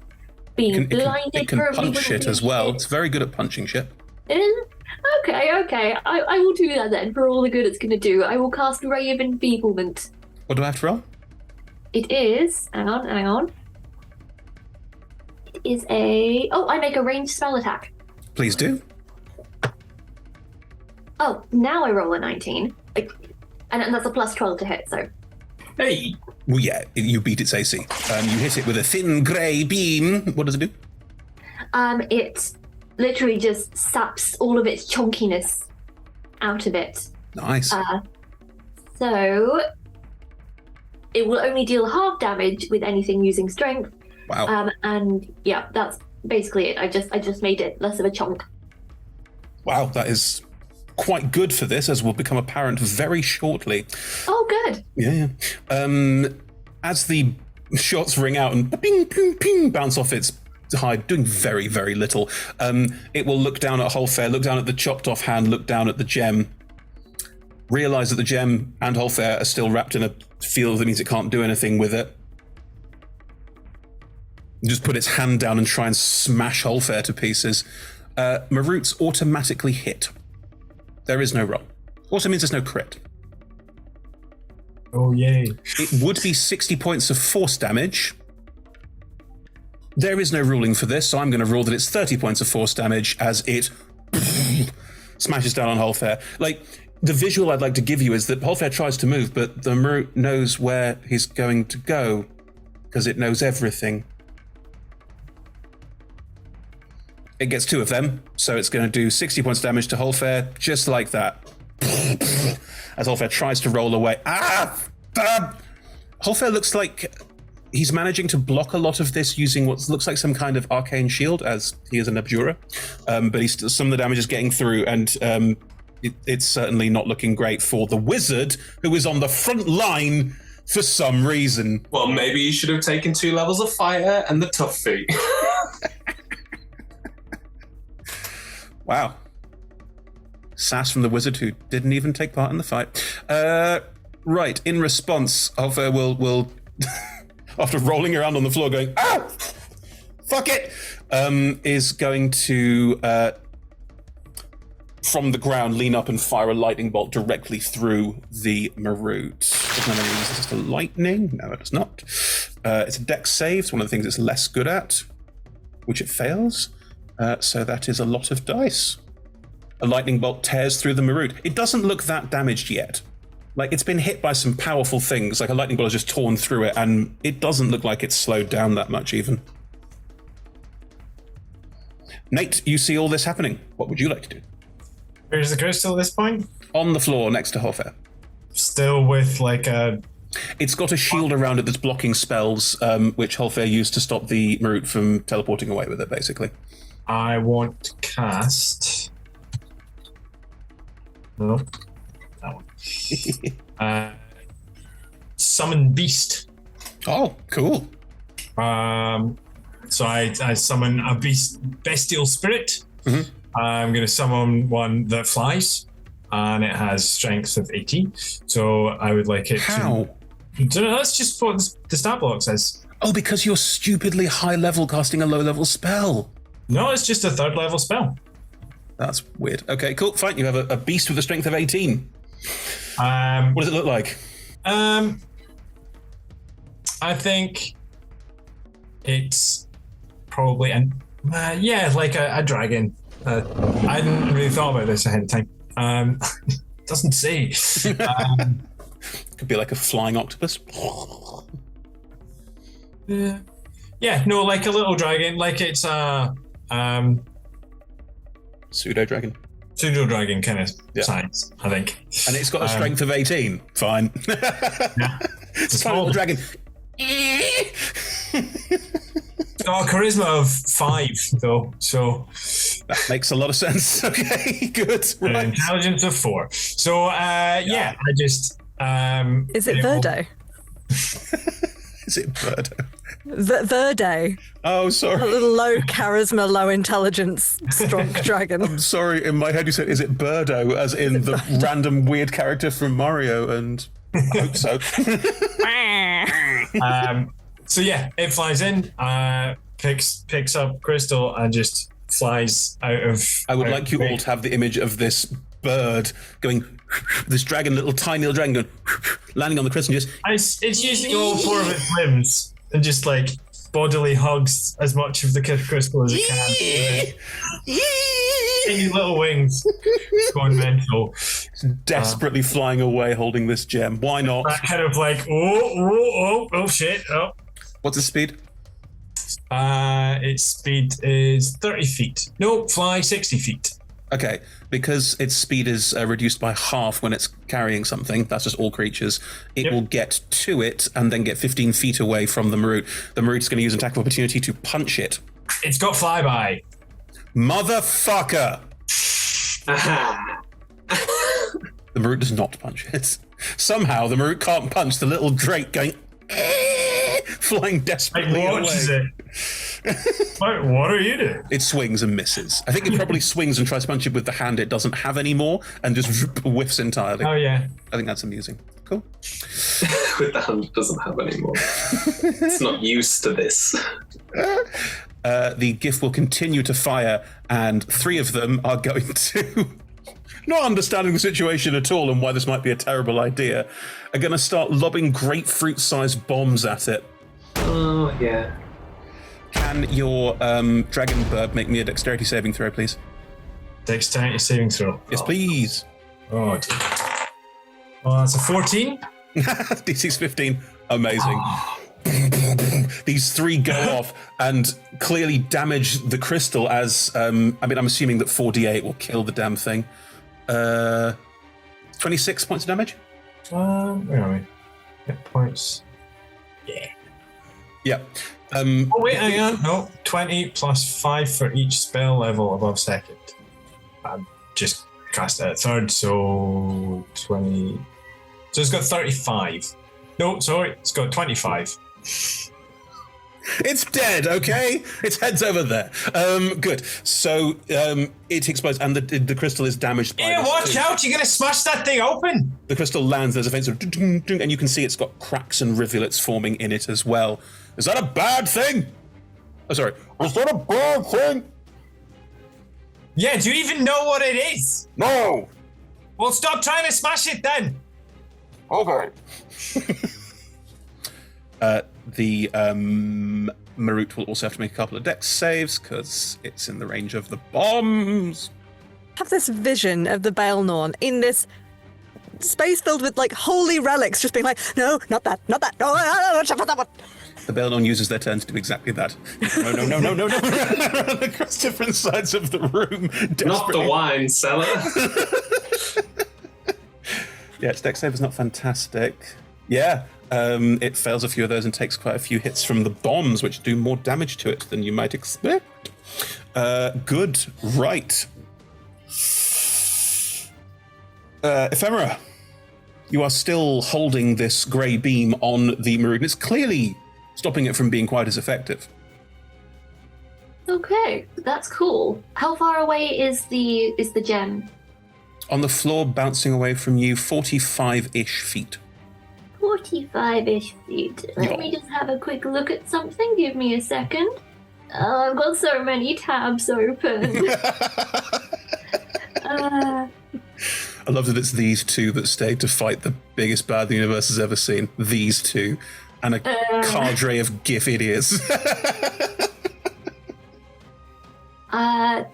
Being blinded it can probably punch shit as well. It's very good at punching shit. Okay. I will do that then for all the good it's going to do. I will cast Ray of Enfeeblement. What do I have to roll? It is. Hang on. It is a. Oh, I make a ranged spell attack. Please do. Oh, now I roll a 19. And that's a plus 12 to hit, so. Hey! Well, yeah, you beat its AC. You hit it with a thin grey beam. What does it do? It literally just saps all of its chunkiness out of it. Nice. So it will only deal half damage with anything using strength. Wow. And yeah, that's basically it. I just made it less of a chunk. Wow, that is quite good for this, as will become apparent very shortly. Oh, good. Yeah. As the shots ring out and ping, ping, ping bounce off its hide, doing very, very little, it will look down at Holfair, look down at the chopped off hand, look down at the gem, realise that the gem and Holfair are still wrapped in a field that means it can't do anything with it. Just put its hand down and try and smash Holfair to pieces. Marut's automatically hit. There is no roll. Also means there's no crit. Oh, yay. It would be 60 points of force damage. There is no ruling for this, so I'm going to rule that it's 30 points of force damage as it smashes down on Holfair. Like, the visual I'd like to give you is that Holfair tries to move, but the Marut knows where he's going to go because it knows everything. It gets 2 of them, so it's going to do 60 points of damage to Holfair, just like that. As Holfair tries to roll away. Holfair looks like he's managing to block a lot of this using what looks like some kind of arcane shield, as he is an abjurer. But some of the damage is getting through, and it's certainly not looking great for the wizard, who is on the front line for some reason. Well, maybe you should have taken 2 levels of fire and the tough feat. Wow. Sass from the wizard who didn't even take part in the fight. Right, in response, Holfair will after rolling around on the floor going, "Ah! Fuck it!" Is going to, from the ground, lean up and fire a lightning bolt directly through the Marut. Doesn't have any resistance to lightning. No, it does not. It's a dex save. It's one of the things it's less good at, which it fails. So that is a lot of dice. A lightning bolt tears through the Marut. It doesn't look that damaged yet. Like, it's been hit by some powerful things. Like, a lightning bolt has just torn through it, and it doesn't look like it's slowed down that much, even. Nate, you see all this happening. What would you like to do? Where's the crystal at this point? On the floor next to Holfair. Still with, like, a... It's got a shield around it that's blocking spells, which Holfair used to stop the Marut from teleporting away with it, basically. I want to cast... No. That one. Summon Beast. Oh, cool. So I summon a bestial spirit. Mm-hmm. I'm going to summon one that flies, and it has strength of 18. So I would like it How? to... That's just what the stat block says. Oh, because you're stupidly high level casting a low level spell. No, it's just a 3rd level spell. That's weird. Okay, cool, fine. You have a beast with a strength of 18. What does it look like? I think it's probably like a dragon. I hadn't really thought about this ahead of time. Doesn't say. Could be like a flying octopus. No, like a little dragon. Like it's a pseudo dragon. Pseudo dragon kind of size, I think. And it's got a strength of 18. Fine. Yeah. It's a small little dragon. Oh, charisma of 5 though, so that makes a lot of sense. Okay, good. Right. Intelligence of 4. So I just Is it Verdo? Is it Verdo? Verdo. Oh, sorry. A little low charisma, low intelligence, strong dragon. I'm sorry. In my head, you said, "Is it Birdo?" As in the random weird character from Mario, and I hope so. So yeah, it flies in, picks up Crystal, and just flies out of. I would like you all to have the image of this bird going, this dragon, tiny little dragon going, landing on the crystal, and just. It's using all 4 of its limbs and just like bodily hugs as much of the crystal as it can. Tiny little wings, going mental. Desperately flying away, holding this gem. Why not? That kind of like, oh shit, oh. What's its speed? Its speed is 30 feet. No, fly 60 feet. Okay, because its speed is reduced by half when it's carrying something, that's just all creatures, it will get to it and then get 15 feet away from the Marut. The Marut's going to use an attack of opportunity to punch it. It's got flyby. Motherfucker! The Marut does not punch it. Somehow the Marut can't punch the little drake going... flying desperately away. It. What are you doing? It swings and misses. I think it probably swings and tries to punch it with the hand it doesn't have anymore and just whiffs entirely. Oh, yeah. I think that's amusing. Cool. With the hand it doesn't have anymore. It's not used to this. The gift will continue to fire, and 3 of them are going to, not understanding the situation at all and why this might be a terrible idea, are going to start lobbing grapefruit-sized bombs at it. Oh, yeah. Can your dragon bird make me a dexterity saving throw, please? Dexterity saving throw? Yes, please. Oh, dear. Oh, that's a 14. D6 15. Amazing. These 3 go off and clearly damage the crystal as, I'm assuming that 4d8 will kill the damn thing. 26 points of damage? Where are we? Hit points. Yeah. Yeah. Oh, wait, hang on. No, 20 plus 5 for each spell level above 2nd. I'm just cast it at 3rd, so 20. So it's got 35. No, sorry, it's got 25. It's dead, okay? Its head's over there. Good. So it explodes, and the crystal is damaged by this watch too. out! You're gonna smash that thing open! The crystal lands, there's a faint sort of ding, ding, and you can see it's got cracks and rivulets forming in it as well. Is that a bad thing? Oh, sorry. Is that a bad thing? Yeah, do you even know what it is? No! Well, stop trying to smash it then! Okay. The Marut will also have to make a couple of dex saves because it's in the range of the bombs. I have this vision of the Baelnorn in this space filled with like holy relics, just being like, no, not that, no, that one. The Baelnorn uses their turn to do exactly that. No. Across different sides of the room. Not the wine cellar. Yeah, its dex save is not fantastic. Yeah. It fails a few of those and takes quite a few hits from the bombs, which do more damage to it than you might expect. Good. Right. Ephemera, you are still holding this grey beam on the Marut, and it's clearly stopping it from being quite as effective. Okay, that's cool. How far away is the gem? On the floor, bouncing away from you, 45-ish feet. 45-ish feet. Let me just have a quick look at something. Give me a second. Oh, I've got so many tabs open. I love that it's these two that stayed to fight the biggest bad the universe has ever seen. These two. And a cadre of GIF idiots. I've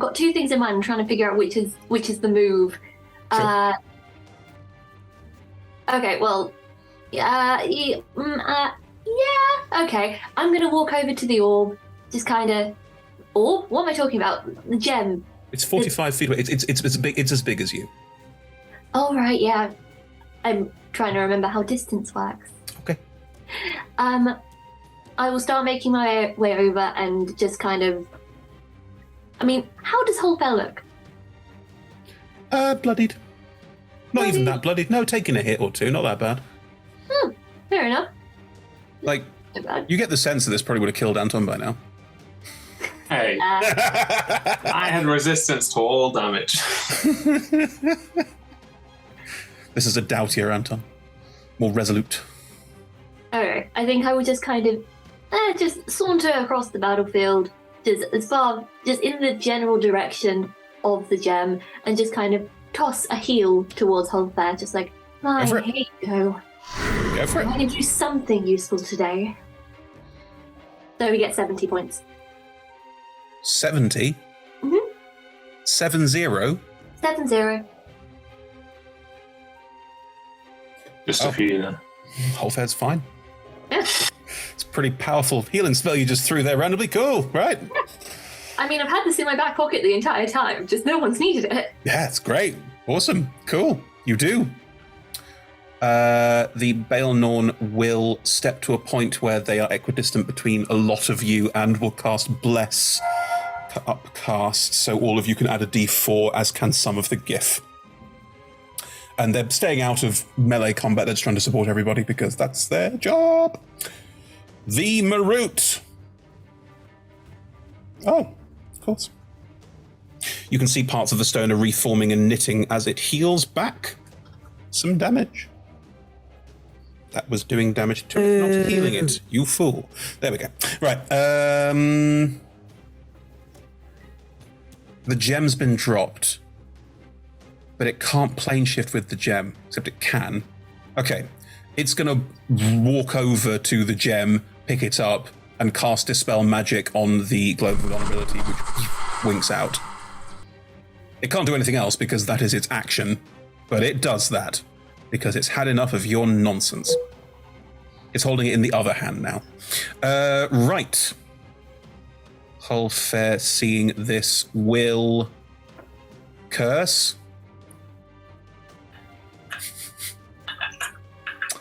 got two things in mind. I'm trying to figure out which is the move. Sure. Okay, well, okay. I'm gonna walk over to the orb. Just kind of orb. What am I talking about? The gem. It's 45 feet away. It's as big as you. Oh right, yeah. I'm trying to remember how distance works. Okay. I will start making my way over and just kind of. I mean, how does Holfell look? Bloodied. Not even that bloodied. No, taking a hit or two. Not that bad. Fair enough. Like, you get the sense that this probably would have killed Anton by now. Hey, I had resistance to all damage. This is a doubtier Anton. More resolute. Alright, I think I would just kind of just saunter across the battlefield, just in the general direction of the gem, and just kind of toss a heel towards Holfair, just like, here you go. Go for it. I can do something useful today. So we get 70 points. 70? Mm-hmm. 7-0? 7-0. Just a few then. Holfair's fine. Yeah. It's a pretty powerful healing spell you just threw there randomly. Cool, right? I mean, I've had this in my back pocket the entire time, just no one's needed it. Yeah, it's great. Awesome. Cool. You do. The Baelnorn will step to a point where they are equidistant between a lot of you and will cast Bless upcast, so all of you can add a d4, as can some of the GIF. And they're staying out of melee combat. They're just trying to support everybody because that's their job. The Marut. Oh, of course. You can see parts of the stone are reforming and knitting as it heals back some damage. That was doing damage to it, not healing it. You fool. There we go. Right. The gem's been dropped, but it can't plane shift with the gem, except it can. Okay. It's going to walk over to the gem, pick it up, and cast Dispel Magic on the Globe of Vulnerability, which winks out. It can't do anything else because that is its action, but it does that because it's had enough of your nonsense. It's holding it in the other hand now. Right. Holfair, seeing this, will curse.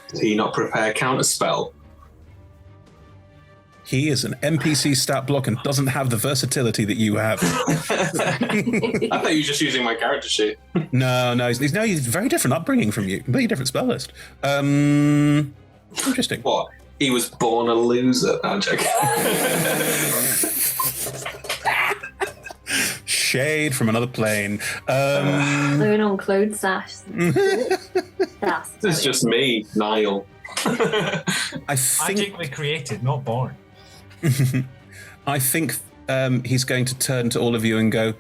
Did he not prepare counterspell? He is an NPC stat block and doesn't have the versatility that you have. I thought you were just using my character sheet. No, he's very different upbringing from you. Completely different spell list. Interesting. What? He was born a loser. No, I'm joking. Shade from another plane. Learn on clothes sash. It's just me, Niall. I think magically created, not born. I think he's going to turn to all of you and go,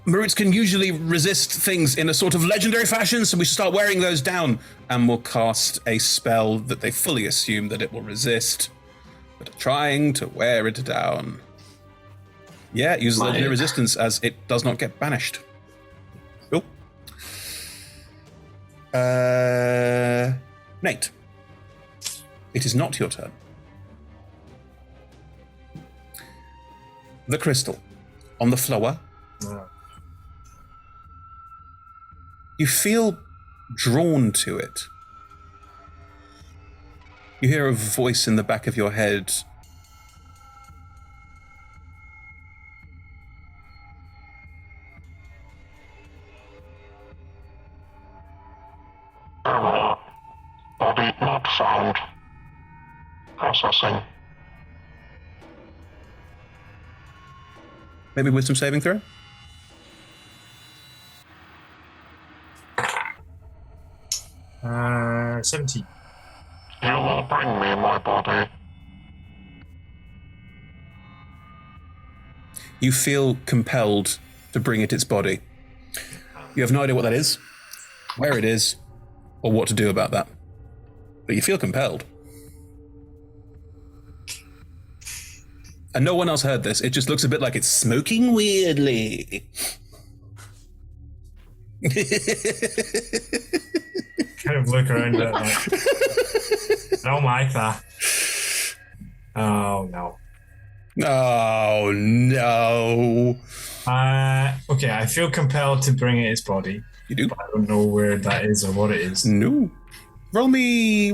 Maroots can usually resist things in a sort of legendary fashion, so we should start wearing those down. And we'll cast a spell that they fully assume that it will resist, but are trying to wear it down. Yeah, it uses legendary resistance as it does not get banished. Cool. Nate, it is not your turn. The crystal on the floor. You feel drawn to it. You hear a voice in the back of your head. Body not found. Processing. Maybe wisdom saving throw? Uh, 17. You will bring me my body. You feel compelled to bring it its body. You have no idea what that is, where it is, or what to do about that. But you feel compelled. And no one else heard this. It just looks a bit like it's smoking weirdly. Kind of look around at like, I don't like that. Oh no. Oh no. Okay, I feel compelled to bring it its body. You do? But I don't know where that is or what it is. No. Roll me.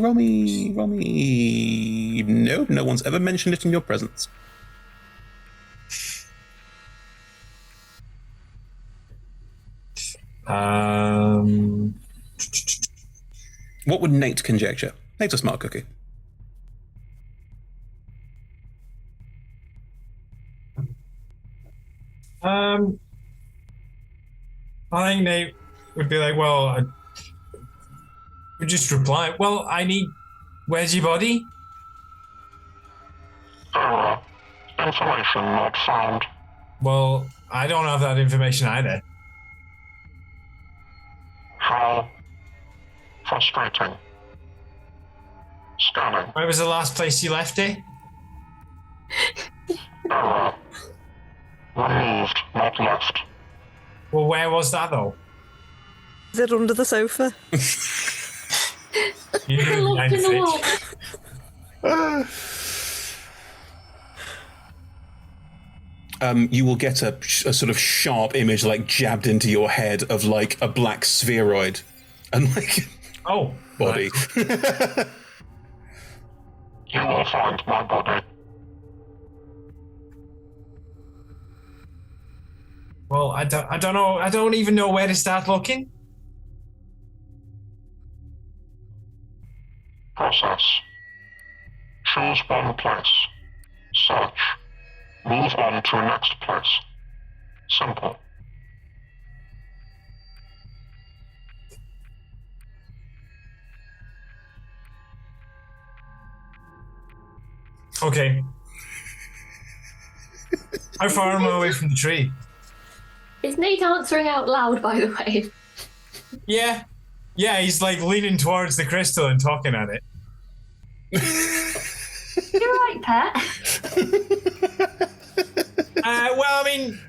No, no one's ever mentioned it in your presence. What would Nate conjecture? Nate's a smart cookie. I think Nate would be like, well, I would just reply, well, where's your body? Information not found. Well, I don't have that information either. How frustrating. Scanning. Where was the last place you left it? Removed, not left. Well, where was that though? Is it under the sofa? Behind the fridge. You will get a sort of sharp image like jabbed into your head of like a black spheroid and like body. You will find my body. Well, I don't know. I don't even know where to start looking. Process. Choose one place. Search. Move on to next place. Simple. Okay. How far am I away from the tree? Is Nate answering out loud, by the way? Yeah. Yeah, he's like leaning towards the crystal and talking at it. You're right, Pet. Well, I mean,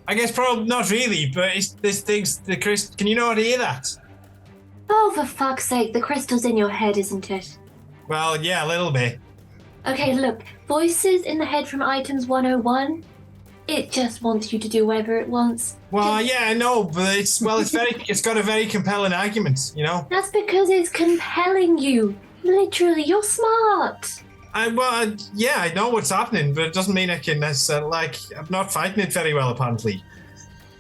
I guess probably not really, but this thing's the crystal. Can you not hear that? Oh, for fuck's sake, the crystal's in your head, isn't it? Well, yeah, a little bit. Okay, look, voices in the head from items 101. It just wants you to do whatever it wants. Well, yeah, I know, but it's got a very compelling argument, you know? That's because it's compelling you. Literally, you're smart. Yeah, I know what's happening, but it doesn't mean I can, I'm not fighting it very well, apparently.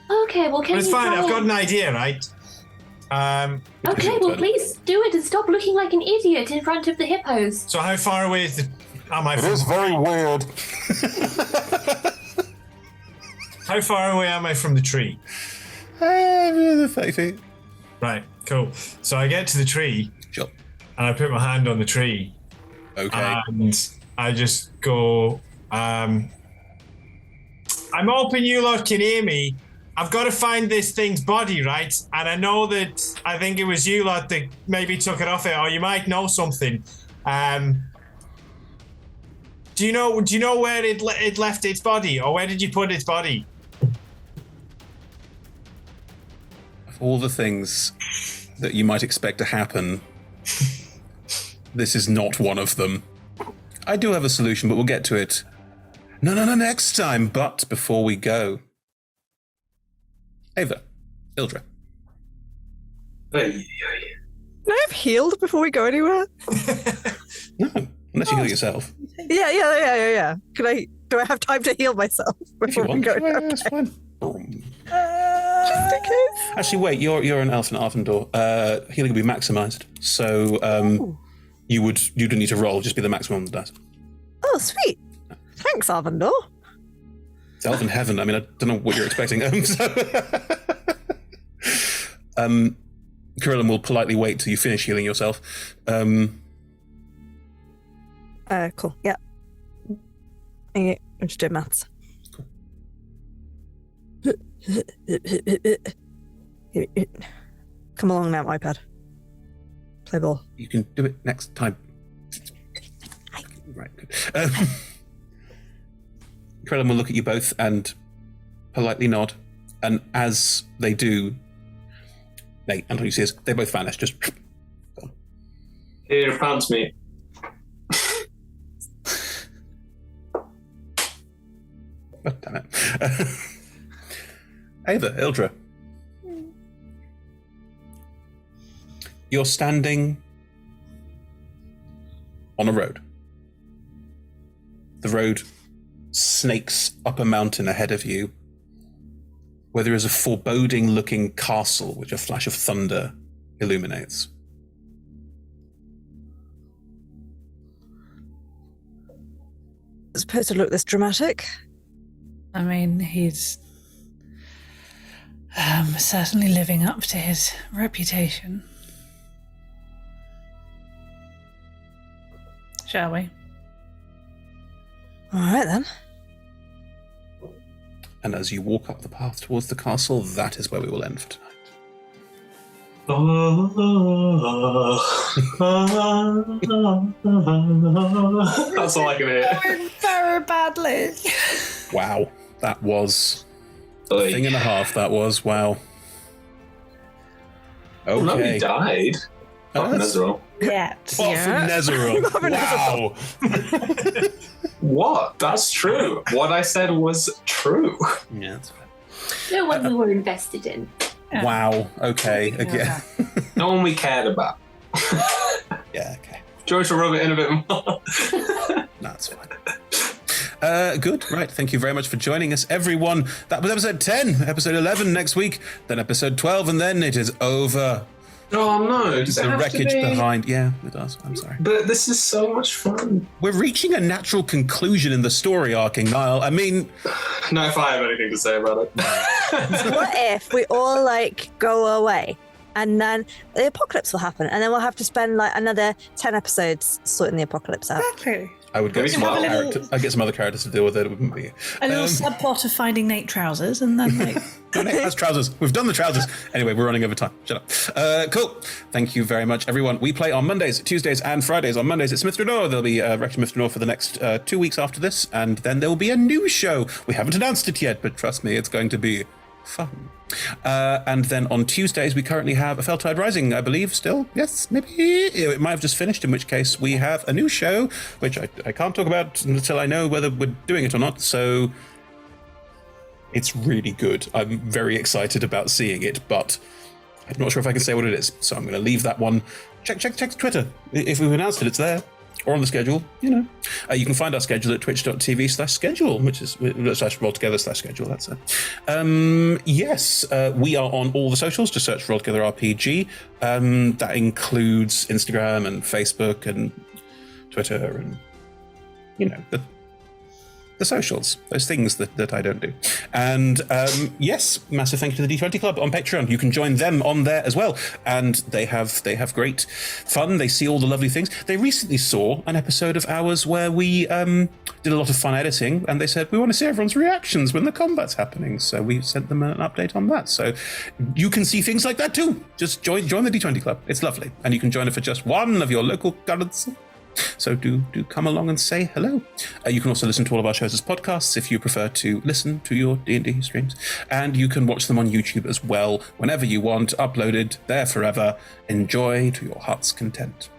Okay, well, But it's fine, I've got an idea, right? Okay, well, please do it and stop looking like an idiot in front of the hippos. So how far away am I It from... is very weird. How far away am I from the tree? 30 feet. Right, cool. So I get to the tree. Sure. And I put my hand on the tree. Okay. And I just go, I'm hoping you lot can hear me. I've got to find this thing's body, right? And I know that I think it was you lot that maybe took it off it, or you might know something. Do you know where it left its body, or where did you put its body? Of all the things that you might expect to happen, this is not one of them. I do have a solution, but we'll get to it. No, next time. But before we go, Ava, Ildra. Can I have healed before we go anywhere? No, unless you heal yourself. Yeah. Do I have time to heal myself before we go? Yeah, that's fine. Just in case. Actually, wait. You're an elf in Arvandor. Healing will be maximized, so you wouldn't need to roll. Just be the maximum on the dice. Oh, sweet. Thanks, Arvandor. It's elf in heaven. I mean, I don't know what you're expecting. Corellin will politely wait till you finish healing yourself. Cool. Yeah. Okay, I'm just doing maths. Come along now, iPad. Play ball. You can do it next time. Right, good. Corellin will look at you both and politely nod. And as they do, Anthony says, they both vanish. Just gone. Here, pants me. Oh, damn it. Ava, Ildra. You're standing on a road. The road snakes up a mountain ahead of you, where there is a foreboding-looking castle which a flash of thunder illuminates. It's supposed to look this dramatic. I mean, he's certainly living up to his reputation. Shall we? All right, then. And as you walk up the path towards the castle, that is where we will end for tonight. That's all I can hear. Going very badly. Wow, that was a thing and a half. That was, wow. Oh, no, he Okay. died. Oh, Nezeril. Yeah. Apart from Nezeril. Wow. What? That's true. What I said was true. Yeah, that's fine. No one we were invested in. Wow. Okay. Again. No one we cared about. Yeah. Okay. George will rub it in a bit more. That's fine. Good. Right. Thank you very much for joining us, everyone. That was episode 10, episode 11 next week, then episode 12, and then it is over. Oh no! Does it The have wreckage to be? behind. Yeah, it does. I'm sorry. But this is so much fun. We're reaching a natural conclusion in the story arcing, Niall. I mean, not if I have anything to say about it. What if we all go away and then the apocalypse will happen and then we'll have to spend another 10 episodes sorting the apocalypse out? Exactly. I would get Maybe some other smart. characters. I'd get some other characters to deal with it. It wouldn't be A little subplot of finding Nate trousers, and then No, Nate has trousers. We've done the trousers. Anyway, we're running over time. Shut up. Cool. Thank you very much, everyone. We play on Mondays, Tuesdays, and Fridays. On Mondays, it's Myth Drannor. There'll be Wreckage Myth Drannor for the next 2 weeks after this, and then there will be a new show. We haven't announced it yet, but trust me, it's going to be fun. And then on Tuesdays, we currently have a Feltide Rising, I believe, still. Yes, maybe. It might have just finished, in which case we have a new show, which I can't talk about until I know whether we're doing it or not. So it's really good. I'm very excited about seeing it, but I'm not sure if I can say what it is. So I'm going to leave that one. Check Twitter. If we've announced it, it's there. or on the schedule, you know. You can find our schedule at twitch.tv/schedule, which is /rolltogether/schedule. That's it. Yes, we are on all the socials. Just search for Roll Together RPG. That includes Instagram and Facebook and Twitter and, you know, the socials, those things that I don't do. And yes, massive thank you to the D20 Club on Patreon. You can join them on there as well. And they have great fun. They see all the lovely things. They recently saw an episode of ours where we did a lot of fun editing, and they said, we want to see everyone's reactions when the combat's happening. So we sent them an update on that. So you can see things like that too. Just join the D20 Club. It's lovely. And you can join it for just one of your local currency. So do come along and say hello. You can also listen to all of our shows as podcasts if you prefer to listen to your D&D streams. And you can watch them on YouTube as well whenever you want, uploaded there forever. Enjoy to your heart's content.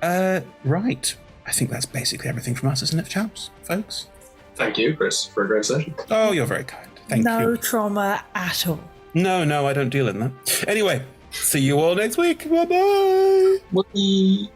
Right. I think that's basically everything from us, isn't it, chaps, folks? Thank you, Chris, for a great session. Oh, you're very kind. Thank you. No trauma at all. No, I don't deal in that. Anyway, see you all next week. Bye-bye. Bye.